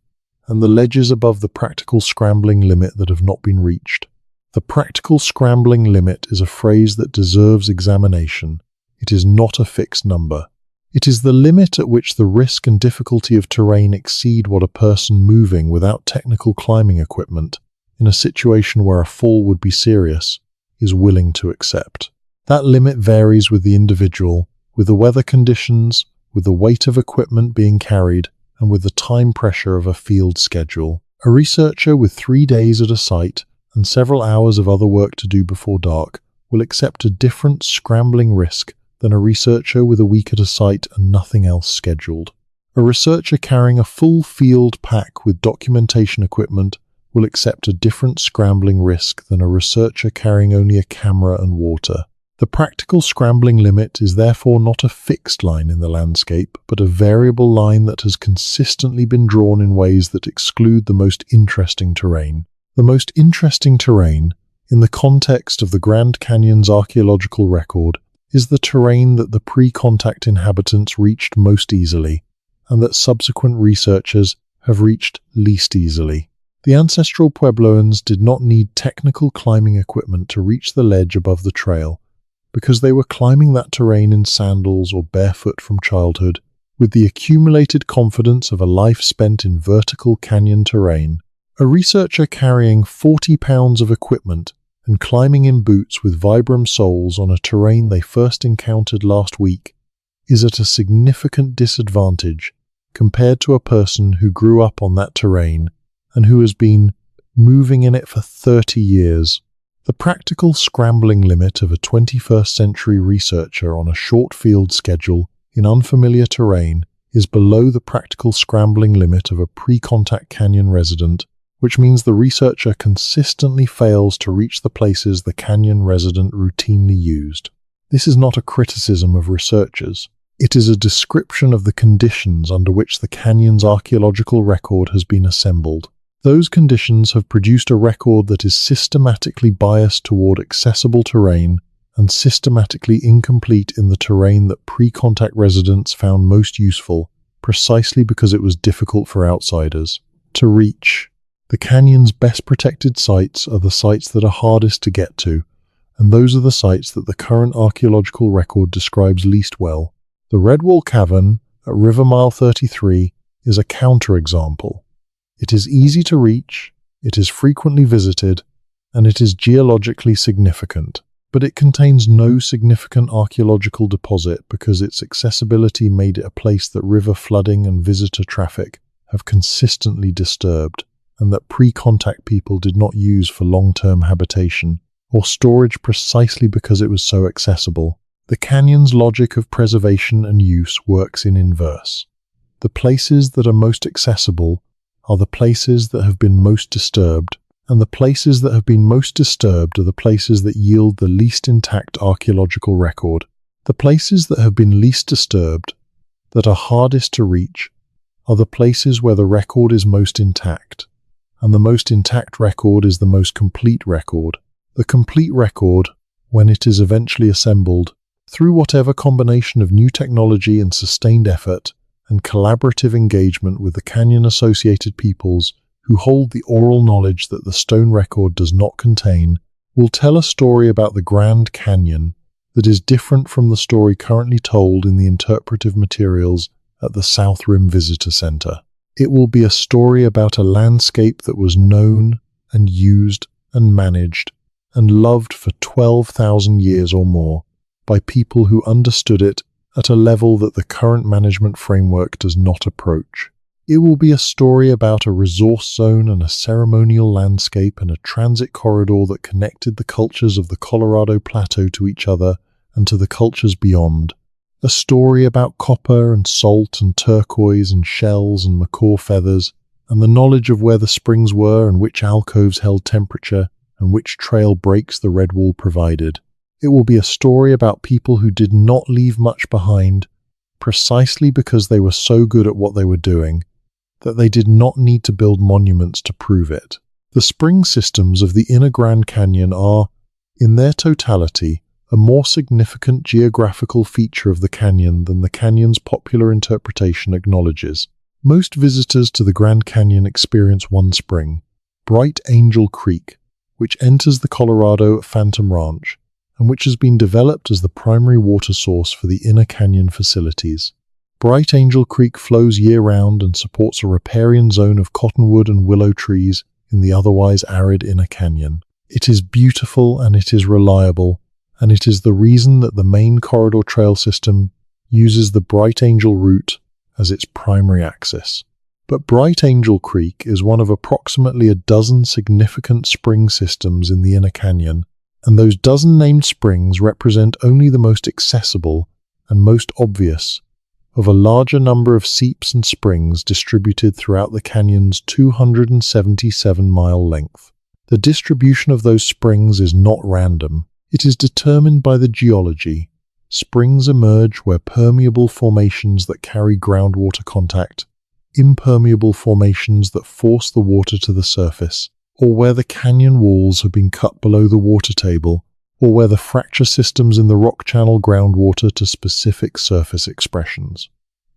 and the ledges above the practical scrambling limit that have not been reached. The practical scrambling limit is a phrase that deserves examination. It is not a fixed number. It is the limit at which the risk and difficulty of terrain exceed what a person moving without technical climbing equipment, in a situation where a fall would be serious, is willing to accept. That limit varies with the individual, with the weather conditions, with the weight of equipment being carried, and with the time pressure of a field schedule. A researcher with 3 days at a site and several hours of other work to do before dark will accept a different scrambling risk than a researcher with a week at a site and nothing else scheduled. A researcher carrying a full field pack with documentation equipment will accept a different scrambling risk than a researcher carrying only a camera and water. The practical scrambling limit is therefore not a fixed line in the landscape, but a variable line that has consistently been drawn in ways that exclude the most interesting terrain. The most interesting terrain, in the context of the Grand Canyon's archaeological record, is the terrain that the pre-contact inhabitants reached most easily, and that subsequent researchers have reached least easily. The ancestral Puebloans did not need technical climbing equipment to reach the ledge above the trail, because they were climbing that terrain in sandals or barefoot from childhood, with the accumulated confidence of a life spent in vertical canyon terrain. A researcher carrying 40 pounds of equipment and climbing in boots with Vibram soles on a terrain they first encountered last week is at a significant disadvantage compared to a person who grew up on that terrain and who has been moving in it for 30 years. The practical scrambling limit of a 21st century researcher on a short field schedule in unfamiliar terrain is below the practical scrambling limit of a pre-contact canyon resident, which means the researcher consistently fails to reach the places the canyon resident routinely used. This is not a criticism of researchers. It is a description of the conditions under which the canyon's archaeological record has been assembled. Those conditions have produced a record that is systematically biased toward accessible terrain and systematically incomplete in the terrain that pre-contact residents found most useful, precisely because it was difficult for outsiders to reach. The canyon's best protected sites are the sites that are hardest to get to, and those are the sites that the current archaeological record describes least well. The Redwall Cavern, at River Mile 33 is a counterexample. It is easy to reach, it is frequently visited, and it is geologically significant. But it contains no significant archaeological deposit because its accessibility made it a place that river flooding and visitor traffic have consistently disturbed, and that pre-contact people did not use for long-term habitation or storage precisely because it was so accessible. The canyon's logic of preservation and use works in inverse. The places that are most accessible are the places that have been most disturbed, and the places that have been most disturbed are the places that yield the least intact archaeological record. The places that have been least disturbed, that are hardest to reach, are the places where the record is most intact, and the most intact record is the most complete record. The complete record, when it is eventually assembled, through whatever combination of new technology and sustained effort and collaborative engagement with the canyon-associated peoples who hold the oral knowledge that the stone record does not contain, will tell a story about the Grand Canyon that is different from the story currently told in the interpretive materials at the South Rim Visitor Center. It will be a story about a landscape that was known and used and managed and loved for 12,000 years or more by people who understood it at a level that the current management framework does not approach. It will be a story about a resource zone and a ceremonial landscape and a transit corridor that connected the cultures of the Colorado Plateau to each other and to the cultures beyond. A story about copper and salt and turquoise and shells and macaw feathers and the knowledge of where the springs were and which alcoves held temperature and which trail breaks the red wall provided. It will be a story about people who did not leave much behind precisely because they were so good at what they were doing that they did not need to build monuments to prove it. The spring systems of the inner Grand Canyon are, in their totality, a more significant geographical feature of the canyon than the canyon's popular interpretation acknowledges. Most visitors to the Grand Canyon experience one spring, Bright Angel Creek, which enters the Colorado at Phantom Ranch, and which has been developed as the primary water source for the inner canyon facilities. Bright Angel Creek flows year-round and supports a riparian zone of cottonwood and willow trees in the otherwise arid inner canyon. It is beautiful and it is reliable, and it is the reason that the main corridor trail system uses the Bright Angel route as its primary axis. But Bright Angel Creek is one of approximately a dozen significant spring systems in the inner canyon, and those dozen named springs represent only the most accessible and most obvious of a larger number of seeps and springs distributed throughout the canyon's 277-mile length. The distribution of those springs is not random. It is determined by the geology. Springs emerge where permeable formations that carry groundwater contact, impermeable formations that force the water to the surface, or where the canyon walls have been cut below the water table, or where the fracture systems in the rock channel groundwater to specific surface expressions.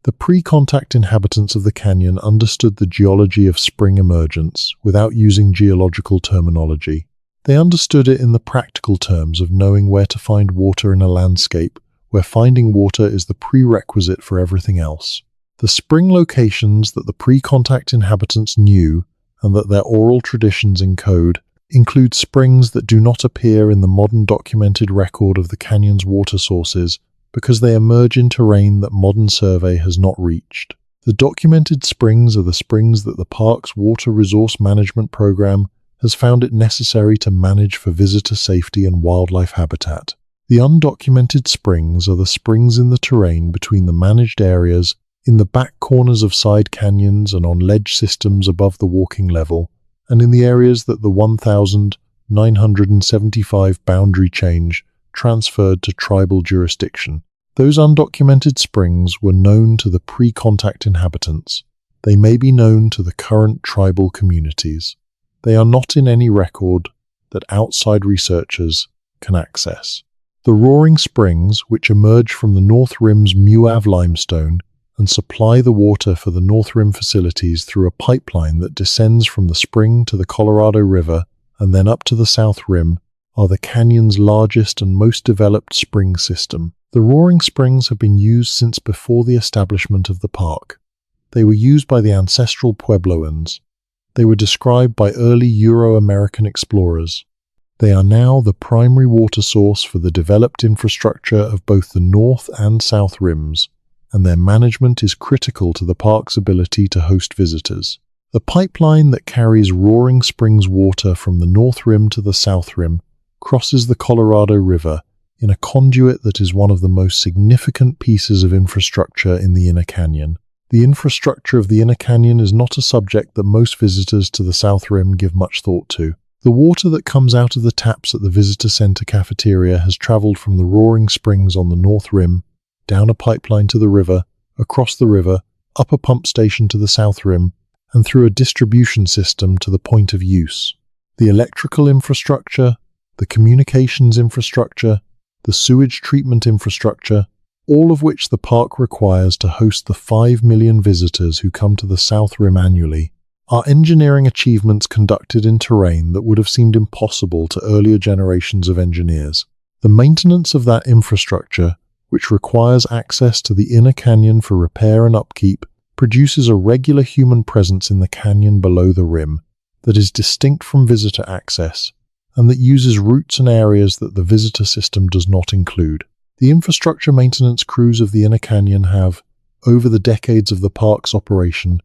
The pre-contact inhabitants of the canyon understood the geology of spring emergence without using geological terminology. They understood it in the practical terms of knowing where to find water in a landscape where finding water is the prerequisite for everything else. The spring locations that the pre-contact inhabitants knew and that their oral traditions encode include springs that do not appear in the modern documented record of the canyon's water sources because they emerge in terrain that modern survey has not reached. The documented springs are the springs that the park's water resource management program has found it necessary to manage for visitor safety and wildlife habitat. The undocumented springs are the springs in the terrain between the managed areas, in the back corners of side canyons and on ledge systems above the walking level, and in the areas that the 1,975 boundary change transferred to tribal jurisdiction. Those undocumented springs were known to the pre-contact inhabitants. They may be known to the current tribal communities. They are not in any record that outside researchers can access. The roaring springs, which emerge from the North Rim's Muav limestone and supply the water for the North Rim facilities through a pipeline that descends from the spring to the Colorado River and then up to the South Rim, are the canyon's largest and most developed spring system. The roaring springs have been used since before the establishment of the park. They were used by the ancestral Puebloans. They were described by early Euro-American explorers. They are now the primary water source for the developed infrastructure of both the North and South Rims, and their management is critical to the park's ability to host visitors. The pipeline that carries Roaring Springs water from the North Rim to the South Rim crosses the Colorado River in a conduit that is one of the most significant pieces of infrastructure in the Inner Canyon. The infrastructure of the Inner Canyon is not a subject that most visitors to the South Rim give much thought to. The water that comes out of the taps at the Visitor Center cafeteria has traveled from the Roaring Springs on the North Rim, down a pipeline to the river, across the river, up a pump station to the South Rim, and through a distribution system to the point of use. The electrical infrastructure, the communications infrastructure, the sewage treatment infrastructure, all of which the park requires to host the 5 million visitors who come to the South Rim annually, are engineering achievements conducted in terrain that would have seemed impossible to earlier generations of engineers. The maintenance of that infrastructure, which requires access to the Inner Canyon for repair and upkeep, produces a regular human presence in the canyon below the rim that is distinct from visitor access and that uses routes and areas that the visitor system does not include. The infrastructure maintenance crews of the Inner Canyon have, over the decades of the park's operation,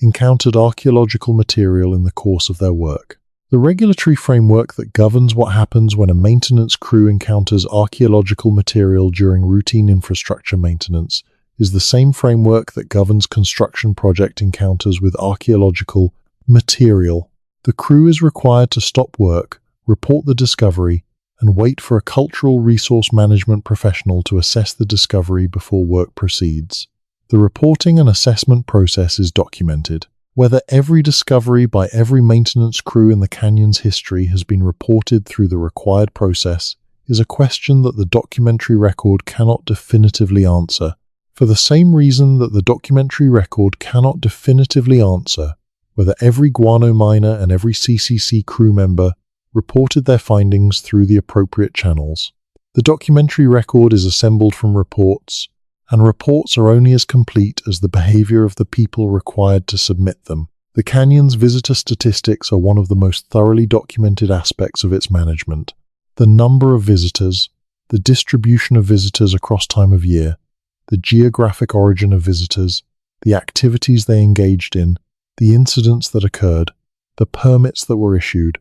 encountered archaeological material in the course of their work. The regulatory framework that governs what happens when a maintenance crew encounters archaeological material during routine infrastructure maintenance is the same framework that governs construction project encounters with archaeological material. The crew is required to stop work, report the discovery, and wait for a cultural resource management professional to assess the discovery before work proceeds. The reporting and assessment process is documented. Whether every discovery by every maintenance crew in the canyon's history has been reported through the required process is a question that the documentary record cannot definitively answer, for the same reason that the documentary record cannot definitively answer whether every guano miner and every CCC crew member reported their findings through the appropriate channels. The documentary record is assembled from reports, and reports are only as complete as the behavior of the people required to submit them. The canyon's visitor statistics are one of the most thoroughly documented aspects of its management. The number of visitors, the distribution of visitors across time of year, the geographic origin of visitors, the activities they engaged in, the incidents that occurred, the permits that were issued.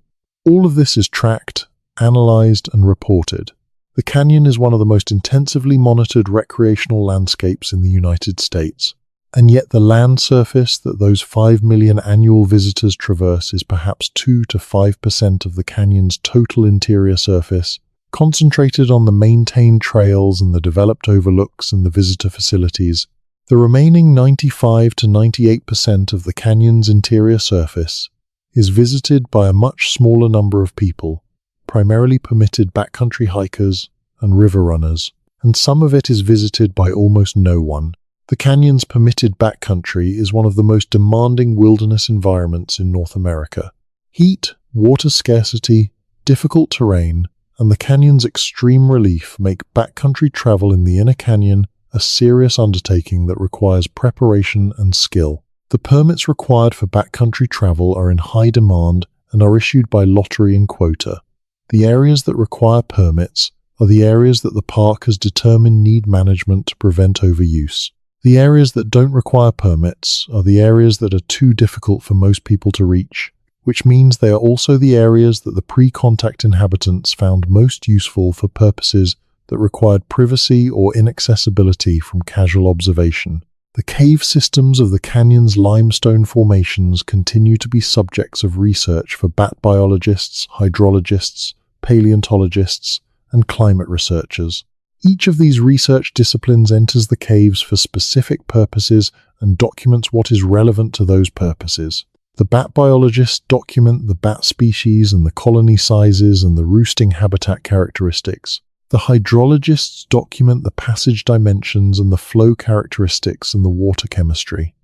All of this is tracked, analyzed, and reported. The canyon is one of the most intensively monitored recreational landscapes in the United States, and yet the land surface that those 5 million annual visitors traverse is perhaps 2 to 5% of the canyon's total interior surface, concentrated on the maintained trails and the developed overlooks and the visitor facilities. The remaining 95 to 98% of the canyon's interior surface is visited by a much smaller number of people, primarily permitted backcountry hikers and river runners, and some of it is visited by almost no one. The canyon's permitted backcountry is one of the most demanding wilderness environments in North America. Heat, water scarcity, difficult terrain, and the canyon's extreme relief make backcountry travel in the Inner Canyon a serious undertaking that requires preparation and skill. The permits required for backcountry travel are in high demand and are issued by lottery and quota. The areas that require permits are the areas that the park has determined need management to prevent overuse. The areas that don't require permits are the areas that are too difficult for most people to reach, which means they are also the areas that the pre-contact inhabitants found most useful for purposes that required privacy or inaccessibility from casual observation. The cave systems of the canyon's limestone formations continue to be subjects of research for bat biologists, hydrologists, paleontologists, and climate researchers. Each of these research disciplines enters the caves for specific purposes and documents what is relevant to those purposes. The bat biologists document the bat species and the colony sizes and the roosting habitat characteristics. The hydrologists document the passage dimensions and the flow characteristics and the water chemistry.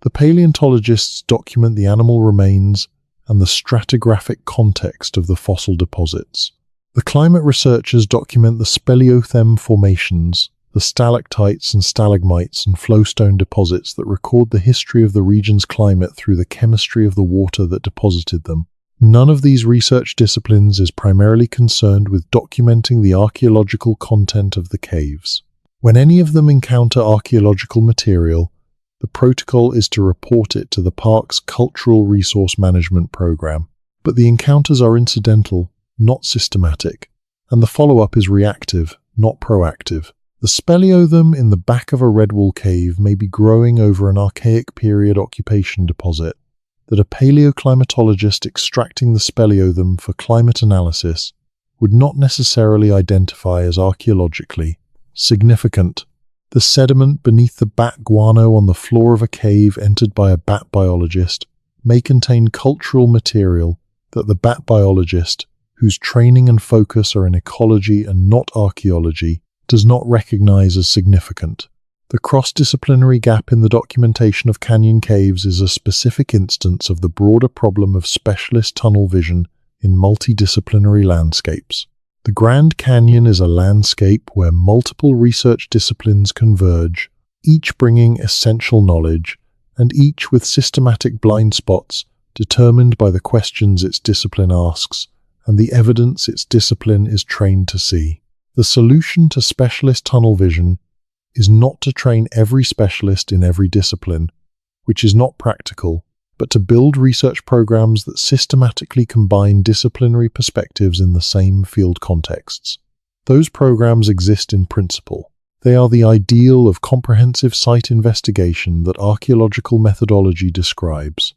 The paleontologists document the animal remains and the stratigraphic context of the fossil deposits. The climate researchers document the speleothem formations, the stalactites and stalagmites and flowstone deposits that record the history of the region's climate through the chemistry of the water that deposited them. None of these research disciplines is primarily concerned with documenting the archaeological content of the caves. When any of them encounter archaeological material, the protocol is to report it to the park's Cultural Resource Management Program. But the encounters are incidental, not systematic, and the follow-up is reactive, not proactive. The speleothem in the back of a redwall cave may be growing over an archaic period occupation deposit that a paleoclimatologist extracting the speleothem for climate analysis would not necessarily identify as archaeologically significant. The sediment beneath the bat guano on the floor of a cave entered by a bat biologist may contain cultural material that the bat biologist, whose training and focus are in ecology and not archaeology, does not recognize as significant. The cross-disciplinary gap in the documentation of canyon caves is a specific instance of the broader problem of specialist tunnel vision in multidisciplinary landscapes. The Grand Canyon is a landscape where multiple research disciplines converge, each bringing essential knowledge, and each with systematic blind spots determined by the questions its discipline asks and the evidence its discipline is trained to see. The solution to specialist tunnel vision is not to train every specialist in every discipline, which is not practical, but to build research programs that systematically combine disciplinary perspectives in the same field contexts. Those programs exist in principle. They are the ideal of comprehensive site investigation that archaeological methodology describes.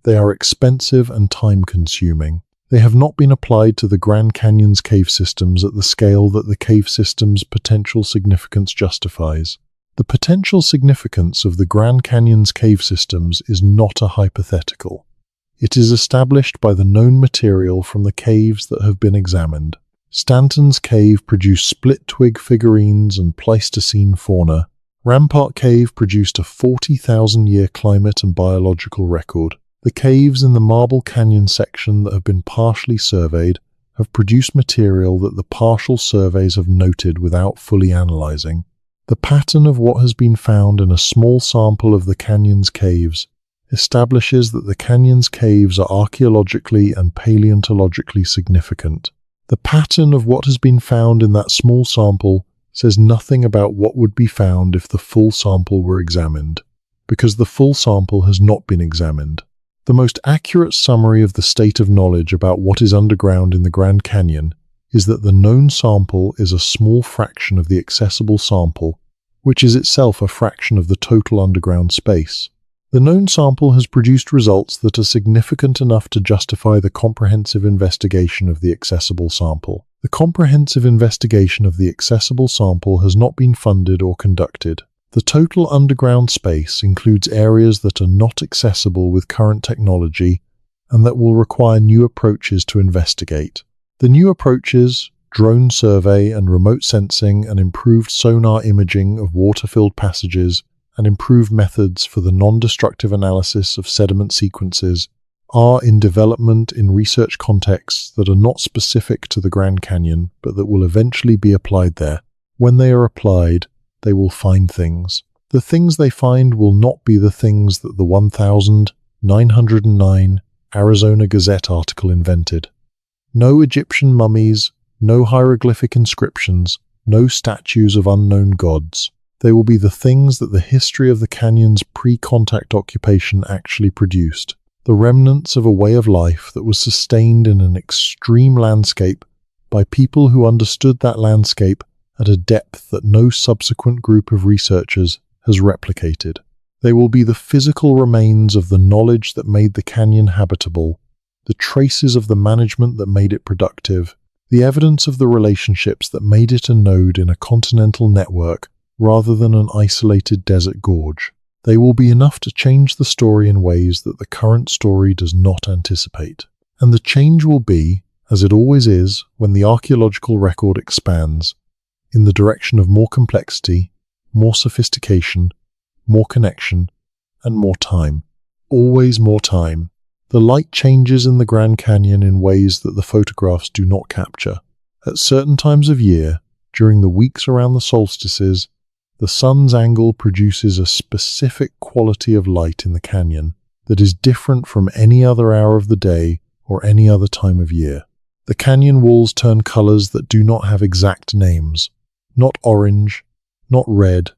They are expensive and time-consuming. They have not been applied to the Grand Canyon's cave systems at the scale that the cave system's potential significance justifies. The potential significance of the Grand Canyon's cave systems is not a hypothetical. It is established by the known material from the caves that have been examined. Stanton's Cave produced split-twig figurines and Pleistocene fauna. Rampart Cave produced a 40,000-year climate and biological record. The caves in the Marble Canyon section that have been partially surveyed have produced material that the partial surveys have noted without fully analyzing. The pattern of what has been found in a small sample of the canyon's caves establishes that the canyon's caves are archaeologically and paleontologically significant. The pattern of what has been found in that small sample says nothing about what would be found if the full sample were examined, because the full sample has not been examined. The most accurate summary of the state of knowledge about what is underground in the Grand Canyon is that the known sample is a small fraction of the accessible sample, which is itself a fraction of the total underground space. The known sample has produced results that are significant enough to justify the comprehensive investigation of the accessible sample. The comprehensive investigation of the accessible sample has not been funded or conducted. The total underground space includes areas that are not accessible with current technology and that will require new approaches to investigate. The new approaches, drone survey and remote sensing and improved sonar imaging of water-filled passages and improved methods for the non-destructive analysis of sediment sequences, are in development in research contexts that are not specific to the Grand Canyon but that will eventually be applied there. When they are applied, they will find things. The things they find will not be the things that the 1909 Arizona Gazette article invented. No Egyptian mummies, no hieroglyphic inscriptions, no statues of unknown gods. They will be the things that the history of the canyon's pre-contact occupation actually produced. The remnants of a way of life that was sustained in an extreme landscape by people who understood that landscape at a depth that no subsequent group of researchers has replicated. They will be the physical remains of the knowledge that made the canyon habitable, the traces of the management that made it productive, the evidence of the relationships that made it a node in a continental network rather than an isolated desert gorge. They will be enough to change the story in ways that the current story does not anticipate. And the change will be, as it always is when the archaeological record expands, in the direction of more complexity, more sophistication, more connection, and more time. Always more time. The light changes in the Grand Canyon in ways that the photographs do not capture. At certain times of year, During the weeks around the solstices, the sun's angle produces a specific quality of light in the canyon that is different from any other hour of the day or any other time of year. The canyon walls turn colors that do not have exact names. Not orange, not red,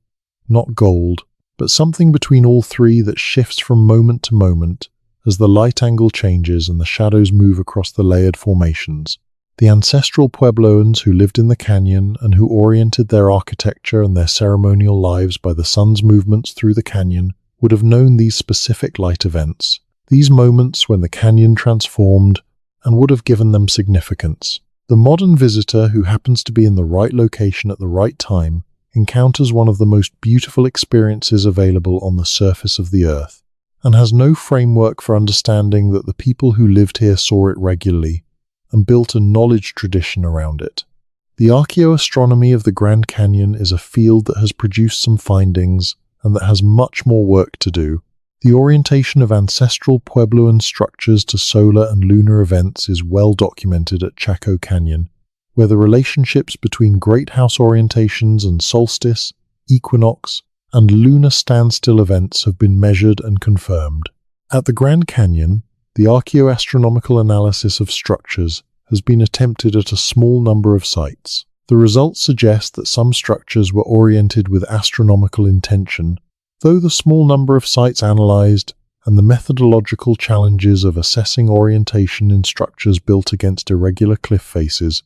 not gold, but something between all three that shifts from moment to moment as the light angle changes and the shadows move across the layered formations. The ancestral Puebloans who lived in the canyon and who oriented their architecture and their ceremonial lives by the sun's movements through the canyon would have known these specific light events, these moments when the canyon transformed, and would have given them significance. The modern visitor who happens to be in the right location at the right time encounters one of the most beautiful experiences available on the surface of the earth, and has no framework for understanding that the people who lived here saw it regularly and built a knowledge tradition around it. The archaeoastronomy of the Grand Canyon is a field that has produced some findings and that has much more work to do. The orientation of ancestral Puebloan structures to solar and lunar events is well documented at Chaco Canyon, where the relationships between great house orientations and solstice, equinox, and lunar standstill events have been measured and confirmed. At the Grand Canyon, the archaeoastronomical analysis of structures has been attempted at a small number of sites. The results suggest that some structures were oriented with astronomical intention, though the small number of sites analyzed and the methodological challenges of assessing orientation in structures built against irregular cliff faces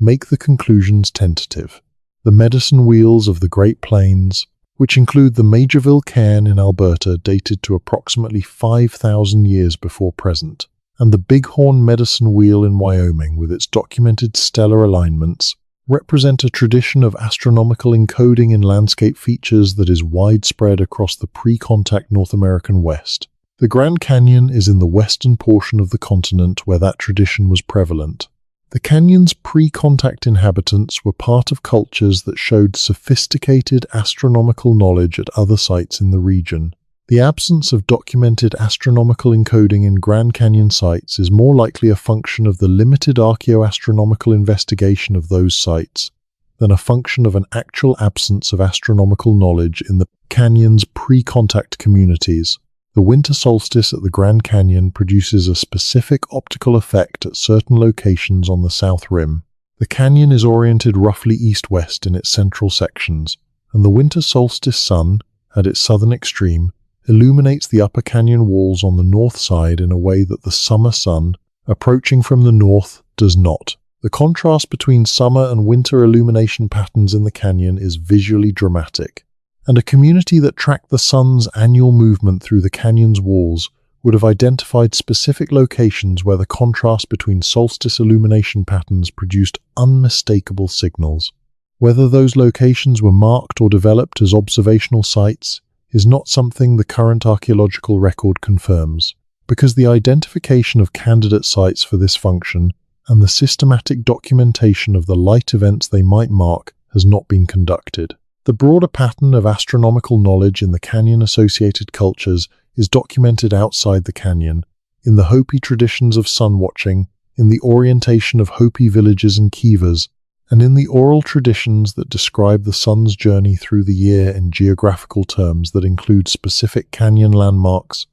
make the conclusions tentative. The medicine wheels of the Great Plains, which include the Majorville cairn in Alberta dated to approximately 5,000 years before present, and the Bighorn medicine wheel in Wyoming with its documented stellar alignments, represent a tradition of astronomical encoding in landscape features that is widespread across the pre-contact North American West. The Grand Canyon is in the western portion of the continent where that tradition was prevalent. The canyon's pre-contact inhabitants were part of cultures that showed sophisticated astronomical knowledge at other sites in the region. The absence of documented astronomical encoding in Grand Canyon sites is more likely a function of the limited archaeoastronomical investigation of those sites than a function of an actual absence of astronomical knowledge in the canyon's pre-contact communities. The winter solstice at the Grand Canyon produces a specific optical effect at certain locations on the south rim. The canyon is oriented roughly east-west in its central sections, and the winter solstice sun, at its southern extreme, illuminates the upper canyon walls on the north side in a way that the summer sun, approaching from the north, does not. The contrast between summer and winter illumination patterns in the canyon is visually dramatic, and a community that tracked the sun's annual movement through the canyon's walls would have identified specific locations where the contrast between solstice illumination patterns produced unmistakable signals. Whether those locations were marked or developed as observational sites is not something the current archaeological record confirms, because the identification of candidate sites for this function and the systematic documentation of the light events they might mark has not been conducted. The broader pattern of astronomical knowledge in the canyon-associated cultures is documented outside the canyon, in the Hopi traditions of sun-watching, in the orientation of Hopi villages and kivas, and in the oral traditions that describe the sun's journey through the year in geographical terms that include specific canyon landmarks.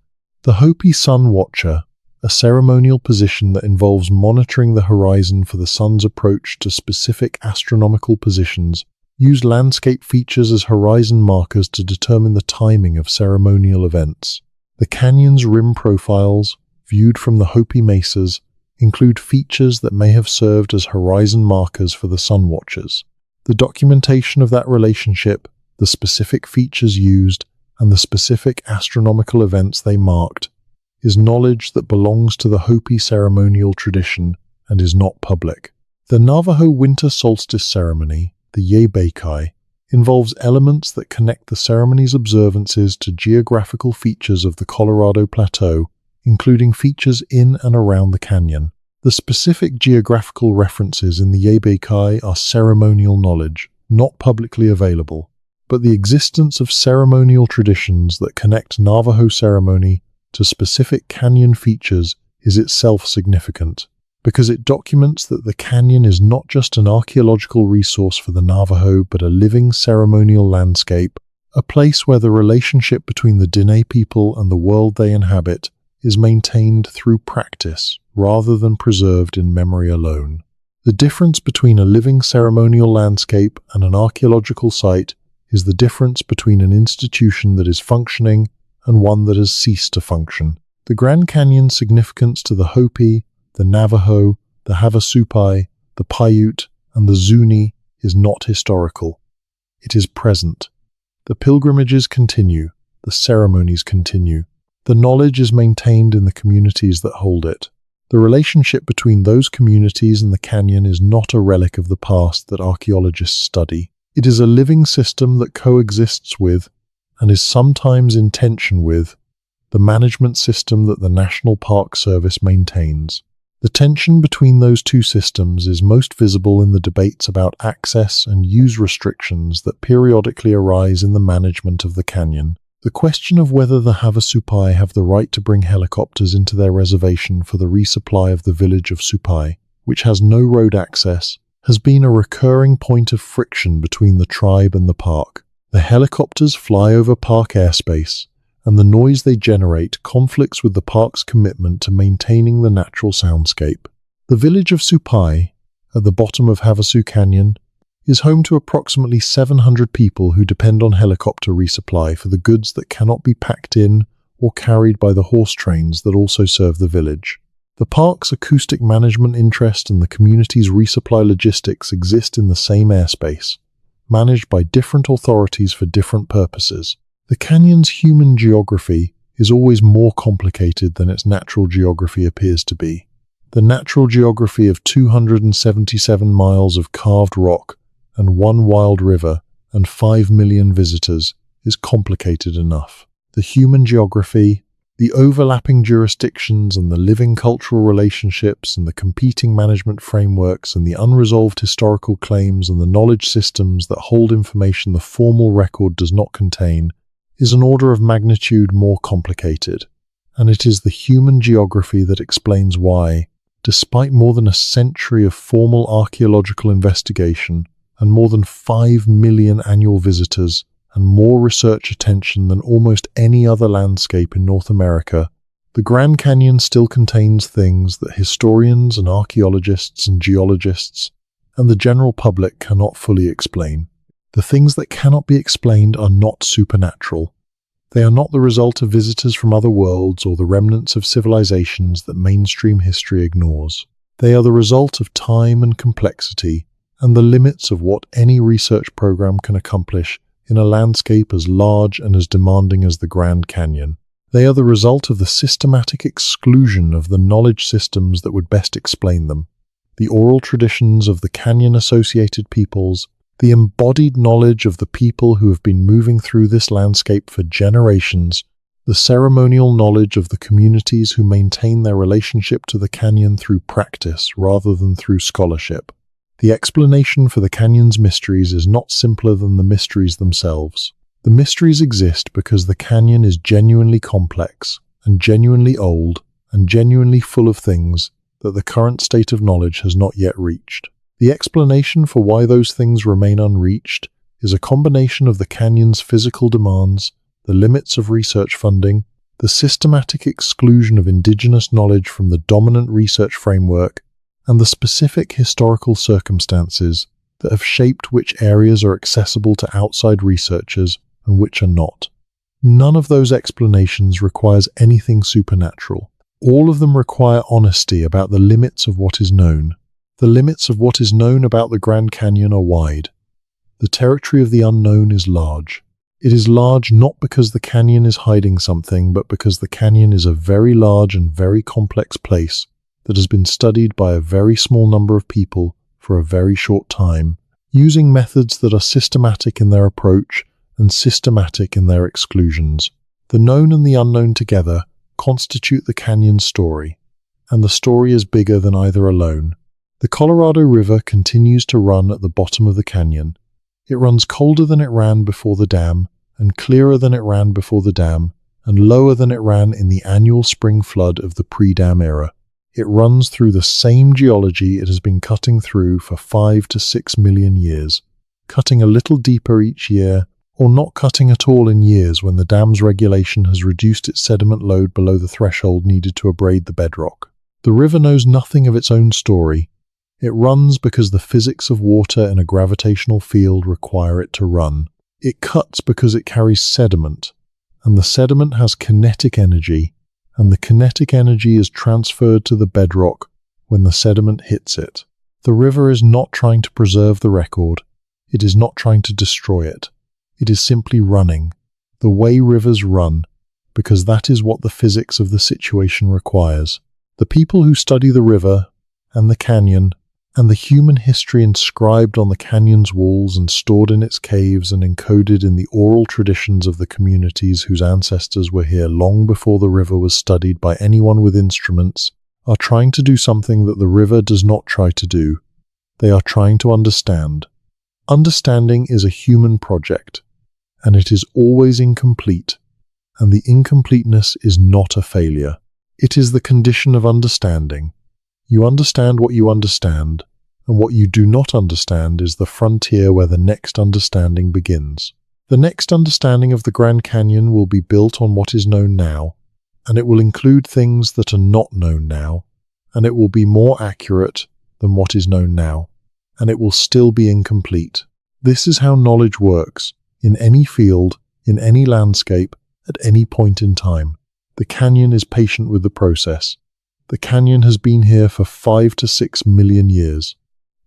The Hopi Sun Watcher, a ceremonial position that involves monitoring the horizon for the sun's approach to specific astronomical positions, use landscape features as horizon markers to determine the timing of ceremonial events. The canyon's rim profiles, viewed from the Hopi mesas, include features that may have served as horizon markers for the sun watchers. The documentation of that relationship, the specific features used, and the specific astronomical events they marked, is knowledge that belongs to the Hopi ceremonial tradition and is not public. The Navajo winter solstice ceremony, the Yebeikai, involves elements that connect the ceremony's observances to geographical features of the Colorado Plateau, including features in and around the canyon. The specific geographical references in the Yebeikai are ceremonial knowledge, not publicly available, but the existence of ceremonial traditions that connect Navajo ceremony to specific canyon features is itself significant. because it documents that the canyon is not just an archaeological resource for the Navajo, but a living ceremonial landscape, a place where the relationship between the Diné people and the world they inhabit is maintained through practice rather than preserved in memory alone. The difference between a living ceremonial landscape and an archaeological site is the difference between an institution that is functioning and one that has ceased to function. The Grand Canyon's significance to the Hopi, the Navajo, the Havasupai, the Paiute, and the Zuni is not historical. It is present. The pilgrimages continue. The ceremonies continue. The knowledge is maintained in the communities that hold it. The relationship between those communities and the canyon is not a relic of the past that archaeologists study. It is a living system that coexists with, and is sometimes in tension with, the management system that the National Park Service maintains. The tension between those two systems is most visible in the debates about access and use restrictions that periodically arise in the management of the canyon. The question of whether the Havasupai have the right to bring helicopters into their reservation for the resupply of the village of Supai, which has no road access, has been a recurring point of friction between the tribe and the park. The helicopters fly over park airspace, and the noise they generate conflicts with the park's commitment to maintaining the natural soundscape. The village of Supai, at the bottom of Havasu Canyon, is home to approximately 700 people who depend on helicopter resupply for the goods that cannot be packed in or carried by the horse trains that also serve the village. The park's acoustic management interest and the community's resupply logistics exist in the same airspace, managed by different authorities for different purposes. The canyon's human geography is always more complicated than its natural geography appears to be. The natural geography of 277 miles of carved rock and one wild river and 5 million visitors is complicated enough. The human geography, the overlapping jurisdictions and the living cultural relationships and the competing management frameworks and the unresolved historical claims and the knowledge systems that hold information the formal record does not contain, is an order of magnitude more complicated. And it is the human geography that explains why, despite more than a century of formal archaeological investigation and more than 5 million annual visitors and more research attention than almost any other landscape in North America, the Grand Canyon still contains things that historians and archaeologists and geologists and the general public cannot fully explain. The things that cannot be explained are not supernatural. They are not the result of visitors from other worlds or the remnants of civilizations that mainstream history ignores. They are the result of time and complexity and the limits of what any research program can accomplish in a landscape as large and as demanding as the Grand Canyon. They are the result of the systematic exclusion of the knowledge systems that would best explain them, the oral traditions of the canyon-associated peoples, the embodied knowledge of the people who have been moving through this landscape for generations, the ceremonial knowledge of the communities who maintain their relationship to the canyon through practice rather than through scholarship. The explanation for the canyon's mysteries is not simpler than the mysteries themselves. The mysteries exist because the canyon is genuinely complex and genuinely old and genuinely full of things that the current state of knowledge has not yet reached. The explanation for why those things remain unreached is a combination of the canyon's physical demands, the limits of research funding, the systematic exclusion of indigenous knowledge from the dominant research framework, and the specific historical circumstances that have shaped which areas are accessible to outside researchers and which are not. None of those explanations requires anything supernatural. All of them require honesty about the limits of what is known. The limits of what is known about the Grand Canyon are wide. The territory of the unknown is large. It is large not because the canyon is hiding something, but because the canyon is a very large and very complex place that has been studied by a very small number of people for a very short time, using methods that are systematic in their approach and systematic in their exclusions. The known and the unknown together constitute the canyon's story, and the story is bigger than either alone. The Colorado River continues to run at the bottom of the canyon. It runs colder than it ran before the dam, and clearer than it ran before the dam, and lower than it ran in the annual spring flood of the pre-dam era. It runs through the same geology it has been cutting through for 5 to 6 million years, cutting a little deeper each year, or not cutting at all in years when the dam's regulation has reduced its sediment load below the threshold needed to abrade the bedrock. The river knows nothing of its own story. It runs because the physics of water in a gravitational field require it to run. It cuts because it carries sediment, and the sediment has kinetic energy, and the kinetic energy is transferred to the bedrock when the sediment hits it. The river is not trying to preserve the record. It is not trying to destroy it. It is simply running, the way rivers run, because that is what the physics of the situation requires. The people who study the river, and the canyon, and the human history inscribed on the canyon's walls and stored in its caves and encoded in the oral traditions of the communities whose ancestors were here long before the river was studied by anyone with instruments, are trying to do something that the river does not try to do. They are trying to understand. Understanding is a human project, and it is always incomplete, and the incompleteness is not a failure. It is the condition of understanding. You understand what you understand, and what you do not understand is the frontier where the next understanding begins. The next understanding of the Grand Canyon will be built on what is known now, and it will include things that are not known now, and it will be more accurate than what is known now, and it will still be incomplete. This is how knowledge works, in any field, in any landscape, at any point in time. The canyon is patient with the process. The canyon has been here for 5 to 6 million years.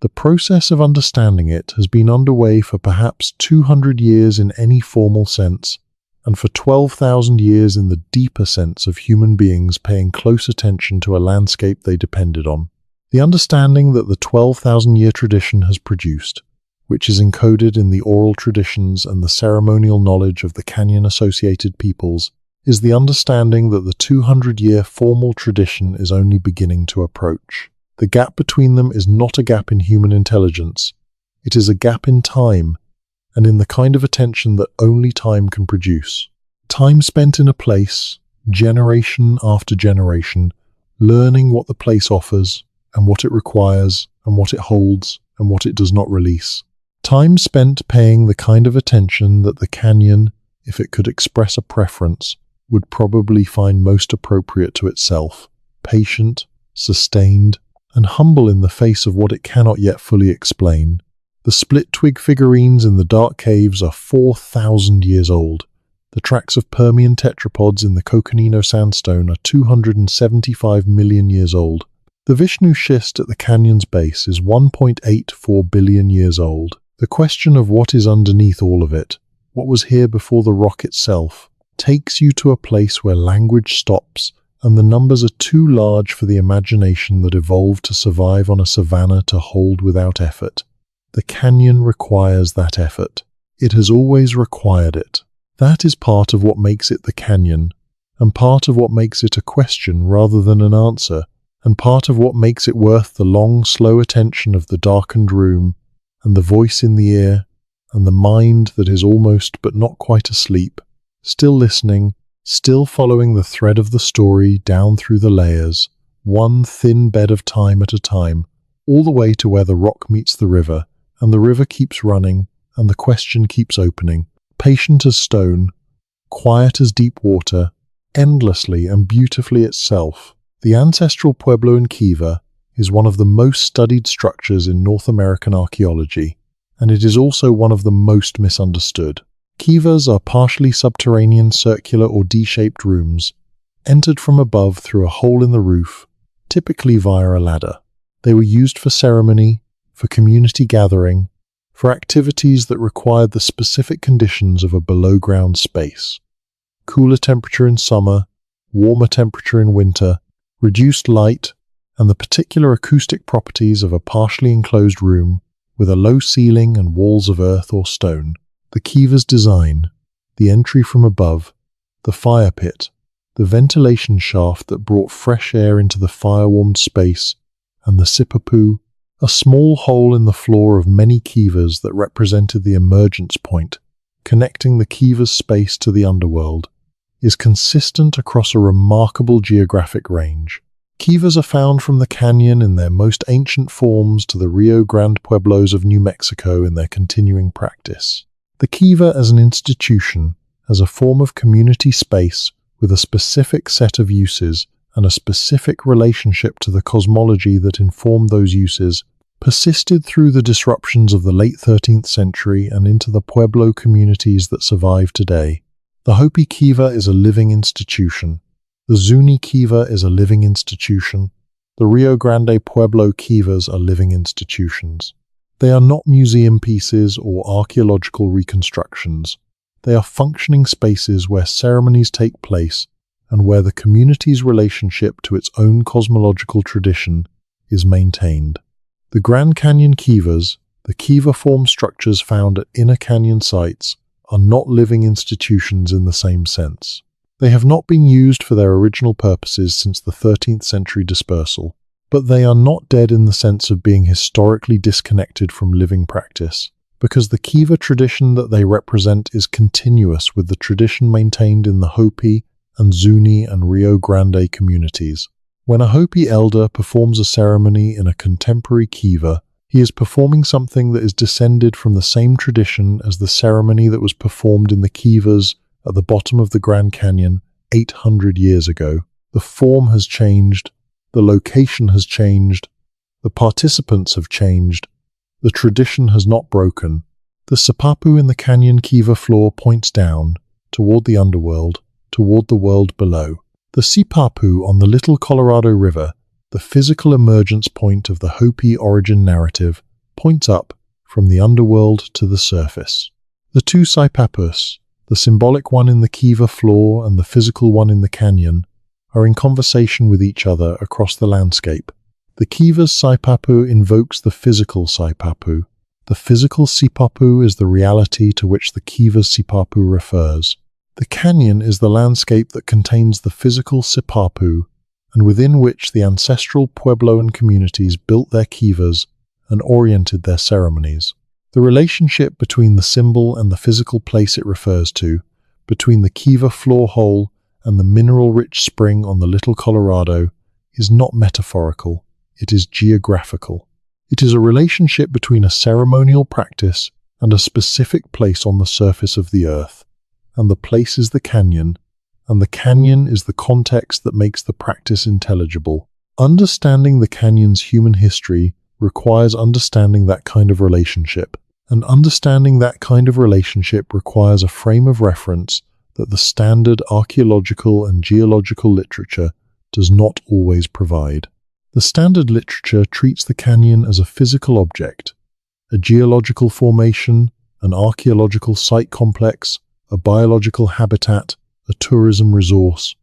The process of understanding it has been underway for perhaps 200 years in any formal sense, and for 12,000 years in the deeper sense of human beings paying close attention to a landscape they depended on. The understanding that the 12,000-year tradition has produced, which is encoded in the oral traditions and the ceremonial knowledge of the canyon-associated peoples, is the understanding that the 200-year formal tradition is only beginning to approach. The gap between them is not a gap in human intelligence. It is a gap in time, and in the kind of attention that only time can produce. Time spent in a place, generation after generation, learning what the place offers, and what it requires, and what it holds, and what it does not release. Time spent paying the kind of attention that the canyon, if it could express a preference, would probably find most appropriate to itself, patient, sustained, and humble in the face of what it cannot yet fully explain. The split-twig figurines in the dark caves are 4,000 years old. The tracks of Permian tetrapods in the Coconino sandstone are 275 million years old. The Vishnu schist at the canyon's base is 1.84 billion years old. The question of what is underneath all of it, what was here before the rock itself, takes you to a place where language stops and the numbers are too large for the imagination that evolved to survive on a savanna to hold without effort. The canyon requires that effort. It has always required it. That is part of what makes it the canyon, and part of what makes it a question rather than an answer, and part of what makes it worth the long, slow attention of the darkened room, and the voice in the ear, and the mind that is almost but not quite asleep, still listening, still following the thread of the story down through the layers, one thin bed of time at a time, all the way to where the rock meets the river, and the river keeps running, and the question keeps opening, patient as stone, quiet as deep water, endlessly and beautifully itself. The ancestral pueblo in Kiva is one of the most studied structures in North American archaeology, and it is also one of the most misunderstood. Kivas are partially subterranean circular or D-shaped rooms, entered from above through a hole in the roof, typically via a ladder. They were used for ceremony, for community gathering, for activities that required the specific conditions of a below-ground space. Cooler temperature in summer, warmer temperature in winter, reduced light, and the particular acoustic properties of a partially enclosed room with a low ceiling and walls of earth or stone. The Kiva's design, the entry from above, the fire pit, the ventilation shaft that brought fresh air into the fire-warmed space, and the sipapu, a small hole in the floor of many Kivas that represented the emergence point, connecting the Kiva's space to the underworld, is consistent across a remarkable geographic range. Kivas are found from the canyon in their most ancient forms to the Rio Grande pueblos of New Mexico in their continuing practice. The kiva as an institution, as a form of community space with a specific set of uses and a specific relationship to the cosmology that informed those uses, persisted through the disruptions of the late 13th century and into the pueblo communities that survive today. The Hopi kiva is a living institution. The Zuni kiva is a living institution. The Rio Grande Pueblo kivas are living institutions. They are not museum pieces or archaeological reconstructions. They are functioning spaces where ceremonies take place and where the community's relationship to its own cosmological tradition is maintained. The Grand Canyon kivas, the kiva-form structures found at inner canyon sites, are not living institutions in the same sense. They have not been used for their original purposes since the 13th century dispersal, but they are not dead in the sense of being historically disconnected from living practice, because the kiva tradition that they represent is continuous with the tradition maintained in the Hopi and Zuni and Rio Grande communities. When a Hopi elder performs a ceremony in a contemporary kiva, he is performing something that is descended from the same tradition as the ceremony that was performed in the kivas at the bottom of the Grand Canyon 800 years ago. The form has changed, the location has changed, the participants have changed, the tradition has not broken. The sipapu in the canyon kiva floor points down, toward the underworld, toward the world below. The sipapu on the Little Colorado River, the physical emergence point of the Hopi origin narrative, points up from the underworld to the surface. The two sipapus, the symbolic one in the kiva floor and the physical one in the canyon, are in conversation with each other across the landscape. The kiva's sipapu invokes the physical sipapu. The physical sipapu is the reality to which the kiva's sipapu refers. The canyon is the landscape that contains the physical sipapu and within which the ancestral Puebloan communities built their kivas and oriented their ceremonies. The relationship between the symbol and the physical place it refers to, between the kiva floor hole and the mineral-rich spring on the Little Colorado, is not metaphorical, it is geographical. It is a relationship between a ceremonial practice and a specific place on the surface of the earth, and the place is the canyon, and the canyon is the context that makes the practice intelligible. Understanding the canyon's human history requires understanding that kind of relationship, and understanding that kind of relationship requires a frame of reference that the standard archaeological and geological literature does not always provide. The standard literature treats the canyon as a physical object, a geological formation, an archaeological site complex, a biological habitat, a tourism resource.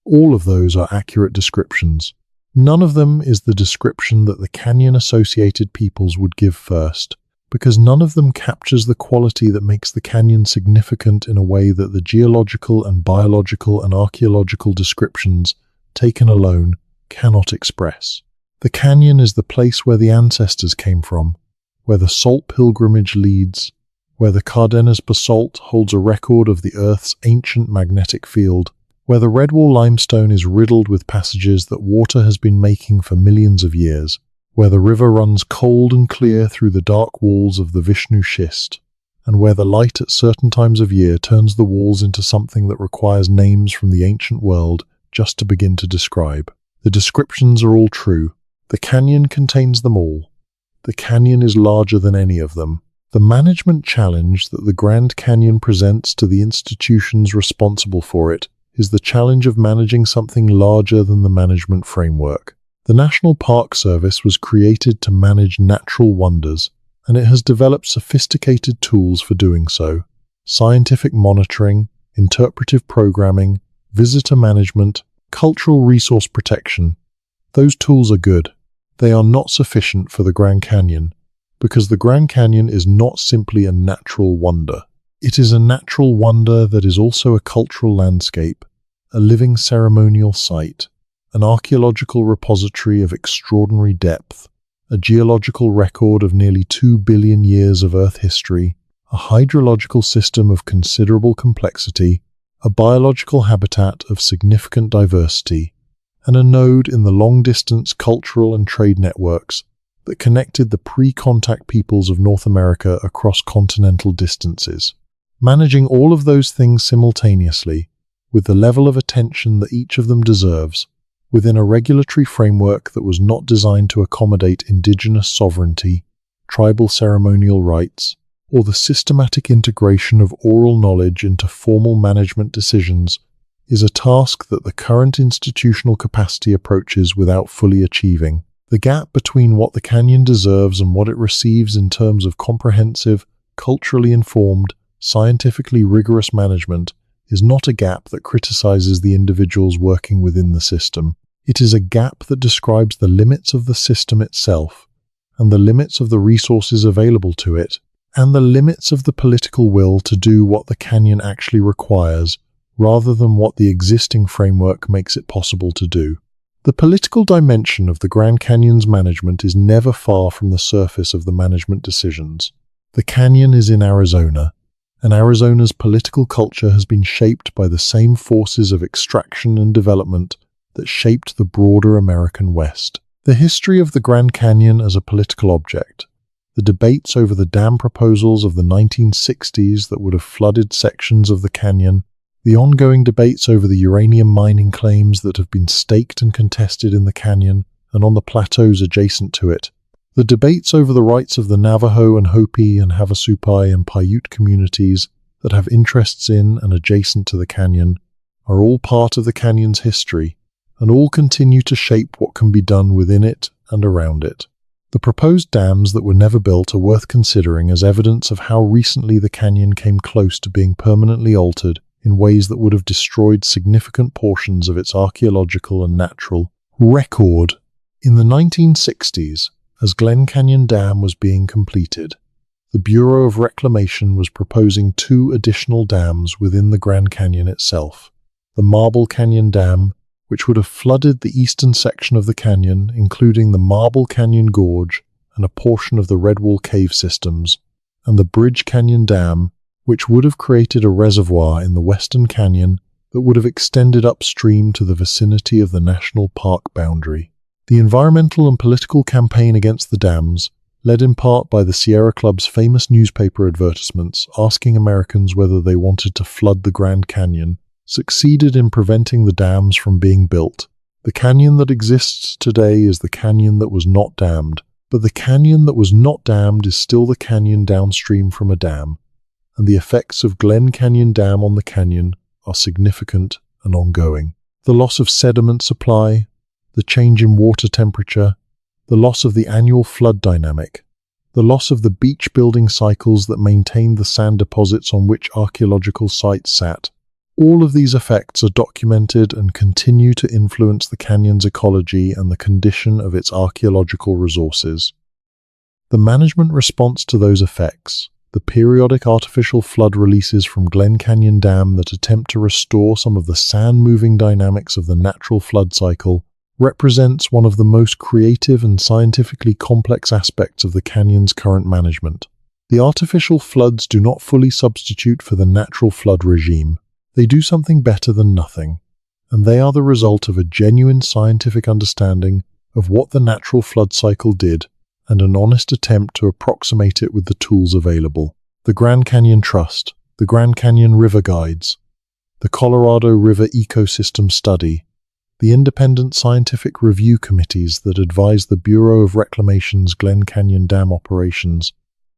All of those are accurate descriptions. None of them is the description that the canyon-associated peoples would give first, because none of them captures the quality that makes the canyon significant in a way that the geological and biological and archaeological descriptions, taken alone, cannot express. The canyon is the place where the ancestors came from, where the salt pilgrimage leads, where the Cardenas basalt holds a record of the Earth's ancient magnetic field, where the Redwall limestone is riddled with passages that water has been making for millions of years, where the river runs cold and clear through the dark walls of the Vishnu schist, and where the light at certain times of year turns the walls into something that requires names from the ancient world just to begin to describe. The descriptions are all true. The canyon contains them all. The canyon is larger than any of them. The management challenge that the Grand Canyon presents to the institutions responsible for it is the challenge of managing something larger than the management framework. The National Park Service was created to manage natural wonders, and it has developed sophisticated tools for doing so. Scientific monitoring, interpretive programming, visitor management, cultural resource protection. Those tools are good. They are not sufficient for the Grand Canyon, because the Grand Canyon is not simply a natural wonder. It is a natural wonder that is also a cultural landscape, a living ceremonial site, an archaeological repository of extraordinary depth, a geological record of nearly 2 billion years of Earth history, a hydrological system of considerable complexity, a biological habitat of significant diversity, and a node in the long-distance cultural and trade networks that connected the pre-contact peoples of North America across continental distances. Managing all of those things simultaneously, with the level of attention that each of them deserves, within a regulatory framework that was not designed to accommodate indigenous sovereignty, tribal ceremonial rites, or the systematic integration of oral knowledge into formal management decisions, is a task that the current institutional capacity approaches without fully achieving. The gap between what the canyon deserves and what it receives in terms of comprehensive, culturally informed, scientifically rigorous management is not a gap that criticizes the individuals working within the system. It is a gap that describes the limits of the system itself, and the limits of the resources available to it, and the limits of the political will to do what the canyon actually requires, rather than what the existing framework makes it possible to do. The political dimension of the Grand Canyon's management is never far from the surface of the management decisions. The canyon is in Arizona, and Arizona's political culture has been shaped by the same forces of extraction and development that shaped the broader American West. The history of the Grand Canyon as a political object, the debates over the dam proposals of the 1960s that would have flooded sections of the canyon, the ongoing debates over the uranium mining claims that have been staked and contested in the canyon and on the plateaus adjacent to it, the debates over the rights of the Navajo and Hopi and Havasupai and Paiute communities that have interests in and adjacent to the canyon, are all part of the canyon's history, and all continue to shape what can be done within it and around it. The proposed dams that were never built are worth considering as evidence of how recently the canyon came close to being permanently altered in ways that would have destroyed significant portions of its archaeological and natural record. In the 1960s, as Glen Canyon Dam was being completed, the Bureau of Reclamation was proposing 2 additional dams within the Grand Canyon itself. The Marble Canyon Dam, which would have flooded the eastern section of the canyon, including the Marble Canyon Gorge and a portion of the Redwall Cave systems, and the Bridge Canyon Dam, which would have created a reservoir in the western canyon that would have extended upstream to the vicinity of the national park boundary. The environmental and political campaign against the dams, led in part by the Sierra Club's famous newspaper advertisements asking Americans whether they wanted to flood the Grand Canyon, succeeded in preventing the dams from being built. The canyon that exists today is the canyon that was not dammed, but the canyon that was not dammed is still the canyon downstream from a dam, and the effects of Glen Canyon Dam on the canyon are significant and ongoing. The loss of sediment supply, the change in water temperature, the loss of the annual flood dynamic, the loss of the beach building cycles that maintained the sand deposits on which archaeological sites sat. All of these effects are documented and continue to influence the canyon's ecology and the condition of its archaeological resources. The management response to those effects, the periodic artificial flood releases from Glen Canyon Dam that attempt to restore some of the sand-moving dynamics of the natural flood cycle, represents one of the most creative and scientifically complex aspects of the canyon's current management. The artificial floods do not fully substitute for the natural flood regime. They do something better than nothing, and they are the result of a genuine scientific understanding of what the natural flood cycle did and an honest attempt to approximate it with the tools available. The Grand Canyon Trust, the Grand Canyon River Guides, the Colorado River Ecosystem Study, the independent scientific review committees that advise the Bureau of Reclamation's Glen Canyon Dam operations,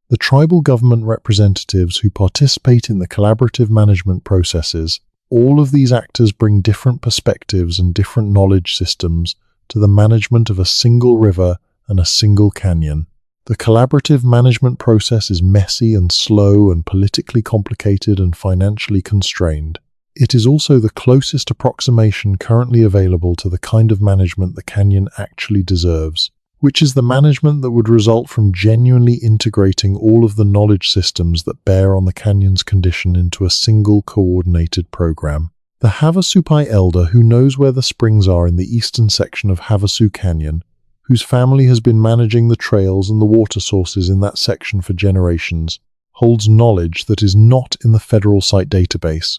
the tribal government representatives who participate in the collaborative management processes, all of these actors bring different perspectives and different knowledge systems to the management of a single river and a single canyon. The collaborative management process is messy and slow and politically complicated and financially constrained. It is also the closest approximation currently available to the kind of management the canyon actually deserves, which is the management that would result from genuinely integrating all of the knowledge systems that bear on the canyon's condition into a single coordinated program. The Havasupai elder who knows where the springs are in the eastern section of Havasu Canyon, whose family has been managing the trails and the water sources in that section for generations, holds knowledge that is not in the federal site database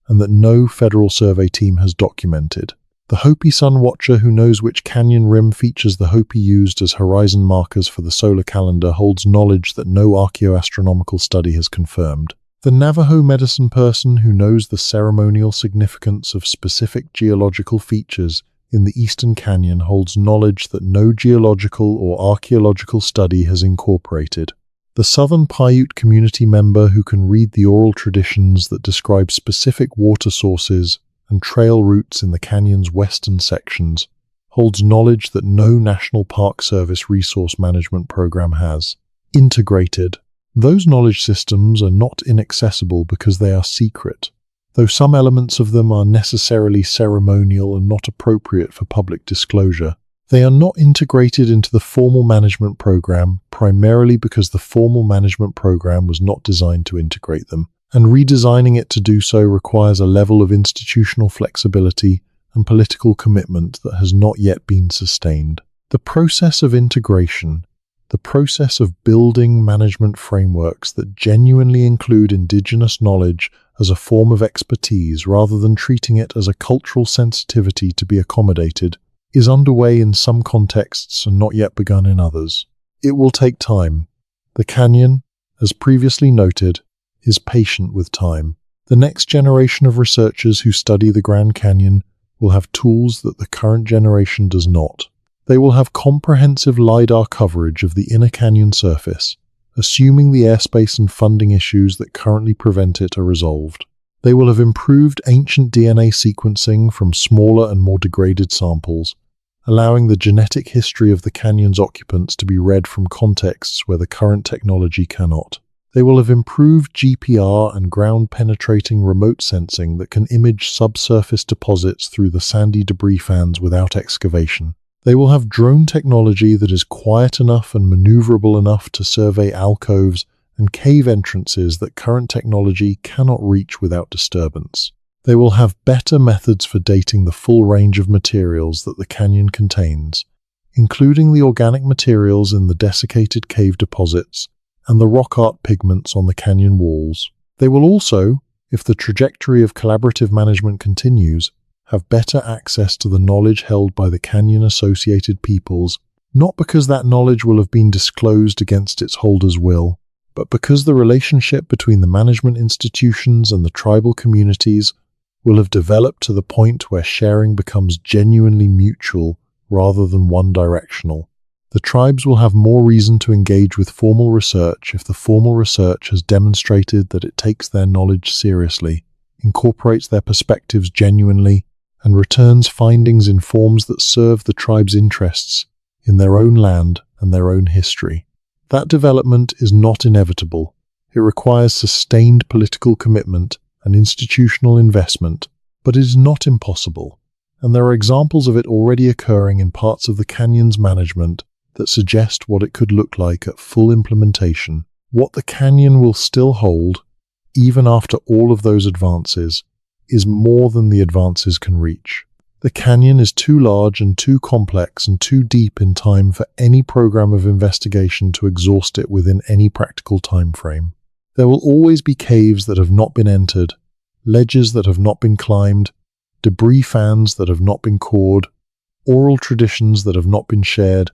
and that no federal survey team has documented. The Hopi sun watcher who knows which canyon rim features the Hopi used as horizon markers for the solar calendar holds knowledge that no archaeoastronomical study has confirmed. The Navajo medicine person who knows the ceremonial significance of specific geological features in the Eastern Canyon holds knowledge that no geological or archaeological study has incorporated. The Southern Paiute community member who can read the oral traditions that describe specific water sources and trail routes in the canyon's western sections holds knowledge that no National Park Service resource management program has. Integrated. Those knowledge systems are not inaccessible because they are secret, though some elements of them are necessarily ceremonial and not appropriate for public disclosure. They are not integrated into the formal management program primarily because the formal management program was not designed to integrate them, and redesigning it to do so requires a level of institutional flexibility and political commitment that has not yet been sustained. The process of integration, the process of building management frameworks that genuinely include indigenous knowledge as a form of expertise rather than treating it as a cultural sensitivity to be accommodated, is underway in some contexts and not yet begun in others. It will take time. The canyon, as previously noted, is patient with time. The next generation of researchers who study the Grand Canyon will have tools that the current generation does not. They will have comprehensive LiDAR coverage of the inner canyon surface, assuming the airspace and funding issues that currently prevent it are resolved. They will have improved ancient DNA sequencing from smaller and more degraded samples, allowing the genetic history of the canyon's occupants to be read from contexts where the current technology cannot. They will have improved GPR and ground-penetrating remote sensing that can image subsurface deposits through the sandy debris fans without excavation. They will have drone technology that is quiet enough and maneuverable enough to survey alcoves and cave entrances that current technology cannot reach without disturbance. They will have better methods for dating the full range of materials that the canyon contains, including the organic materials in the desiccated cave deposits and the rock art pigments on the canyon walls. They will also, if the trajectory of collaborative management continues, have better access to the knowledge held by the canyon-associated peoples, not because that knowledge will have been disclosed against its holder's will, but because the relationship between the management institutions and the tribal communities will have developed to the point where sharing becomes genuinely mutual rather than one-directional. The tribes will have more reason to engage with formal research if the formal research has demonstrated that it takes their knowledge seriously, incorporates their perspectives genuinely, and returns findings in forms that serve the tribe's interests in their own land and their own history. That development is not inevitable. It requires sustained political commitment and institutional investment, but it is not impossible, and there are examples of it already occurring in parts of the canyon's management that suggest what it could look like at full implementation. What the canyon will still hold, even after all of those advances, is more than the advances can reach. The canyon is too large and too complex and too deep in time for any program of investigation to exhaust it within any practical time frame. There will always be caves that have not been entered, ledges that have not been climbed, debris fans that have not been cored, oral traditions that have not been shared,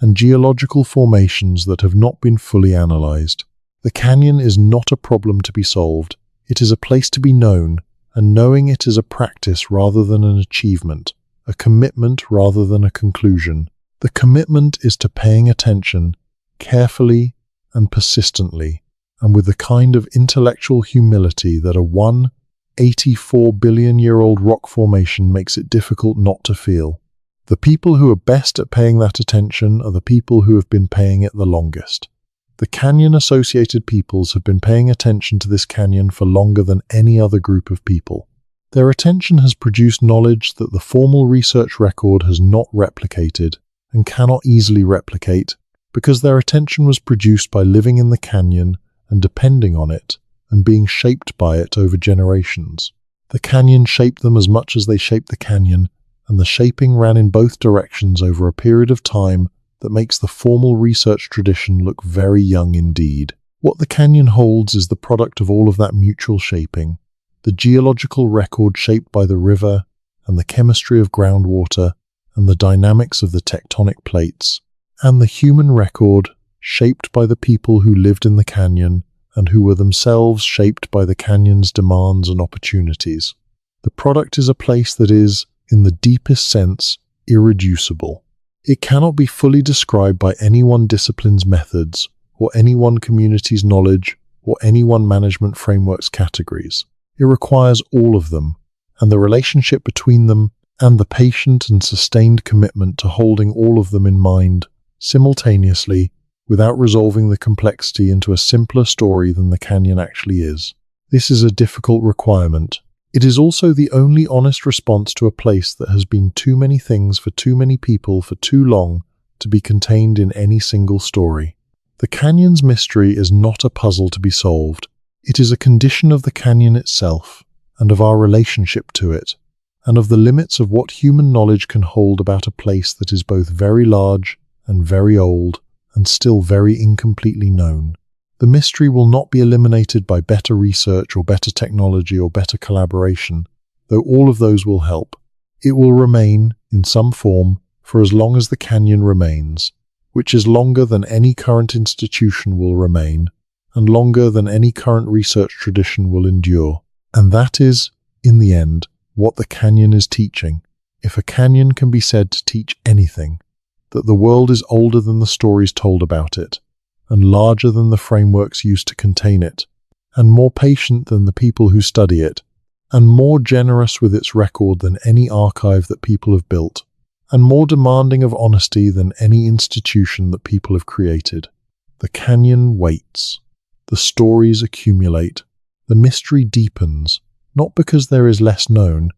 and geological formations that have not been fully analyzed. The canyon is not a problem to be solved. It is a place to be known, and knowing it is a practice rather than an achievement, a commitment rather than a conclusion. The commitment is to paying attention, carefully and persistently, and with the kind of intellectual humility that a 184 billion-year-old rock formation makes it difficult not to feel. The people who are best at paying that attention are the people who have been paying it the longest. The canyon-associated peoples have been paying attention to this canyon for longer than any other group of people. Their attention has produced knowledge that the formal research record has not replicated and cannot easily replicate because their attention was produced by living in the canyon and depending on it and being shaped by it over generations. The canyon shaped them as much as they shaped the canyon, and the shaping ran in both directions over a period of time that makes the formal research tradition look very young indeed. What the canyon holds is the product of all of that mutual shaping, the geological record shaped by the river and the chemistry of groundwater, and the dynamics of the tectonic plates, and the human record shaped by the people who lived in the canyon and who were themselves shaped by the canyon's demands and opportunities. The product is a place that is, in the deepest sense, irreducible. It cannot be fully described by any one discipline's methods, or any one community's knowledge, or any one management framework's categories. It requires all of them, and the relationship between them, and the patient and sustained commitment to holding all of them in mind, simultaneously, without resolving the complexity into a simpler story than the canyon actually is. This is a difficult requirement. It is also the only honest response to a place that has been too many things for too many people for too long to be contained in any single story. The canyon's mystery is not a puzzle to be solved. It is a condition of the canyon itself, and of our relationship to it, and of the limits of what human knowledge can hold about a place that is both very large and very old, and still very incompletely known. The mystery will not be eliminated by better research or better technology or better collaboration, though all of those will help. It will remain, in some form, for as long as the canyon remains, which is longer than any current institution will remain, and longer than any current research tradition will endure. And that is, in the end, what the canyon is teaching. If a canyon can be said to teach anything, that the world is older than the stories told about it, and larger than the frameworks used to contain it, and more patient than the people who study it, and more generous with its record than any archive that people have built, and more demanding of honesty than any institution that people have created. The canyon waits. The stories accumulate. The mystery deepens, not because there is less known,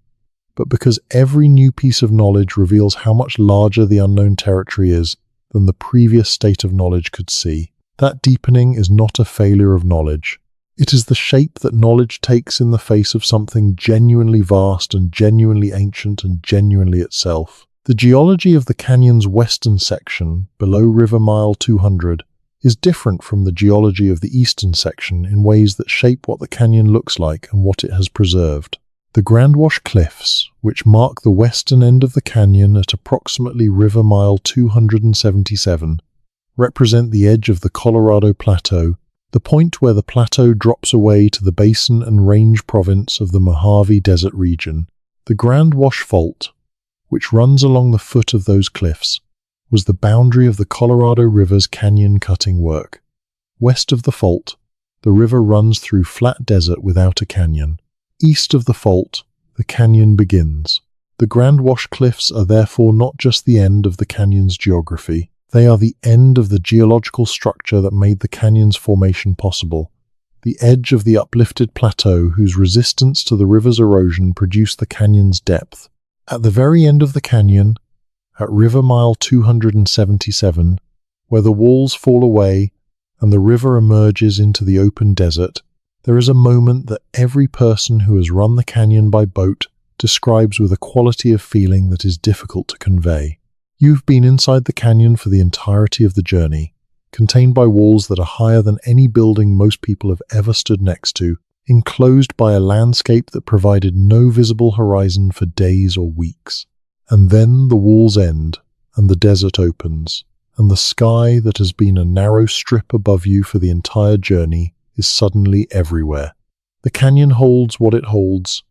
but because every new piece of knowledge reveals how much larger the unknown territory is than the previous state of knowledge could see. That deepening is not a failure of knowledge. It is the shape that knowledge takes in the face of something genuinely vast and genuinely ancient and genuinely itself. The geology of the canyon's western section, below River Mile 200, is different from the geology of the eastern section in ways that shape what the canyon looks like and what it has preserved. The Grand Wash Cliffs, which mark the western end of the canyon at approximately River Mile 277, represent the edge of the Colorado Plateau, the point where the plateau drops away to the basin and range province of the Mojave Desert region. The Grand Wash Fault, which runs along the foot of those cliffs, was the boundary of the Colorado River's canyon-cutting work. West of the fault, the river runs through flat desert without a canyon. East of the fault, the canyon begins. The Grand Wash Cliffs are therefore not just the end of the canyon's geography. They are the end of the geological structure that made the canyon's formation possible, the edge of the uplifted plateau whose resistance to the river's erosion produced the canyon's depth. At the very end of the canyon, at River Mile 277, where the walls fall away and the river emerges into the open desert, there is a moment that every person who has run the canyon by boat describes with a quality of feeling that is difficult to convey. You've been inside the canyon for the entirety of the journey, contained by walls that are higher than any building most people have ever stood next to, enclosed by a landscape that provided no visible horizon for days or weeks. And then the walls end, and the desert opens, and the sky that has been a narrow strip above you for the entire journey is suddenly everywhere. The canyon holds what it holds,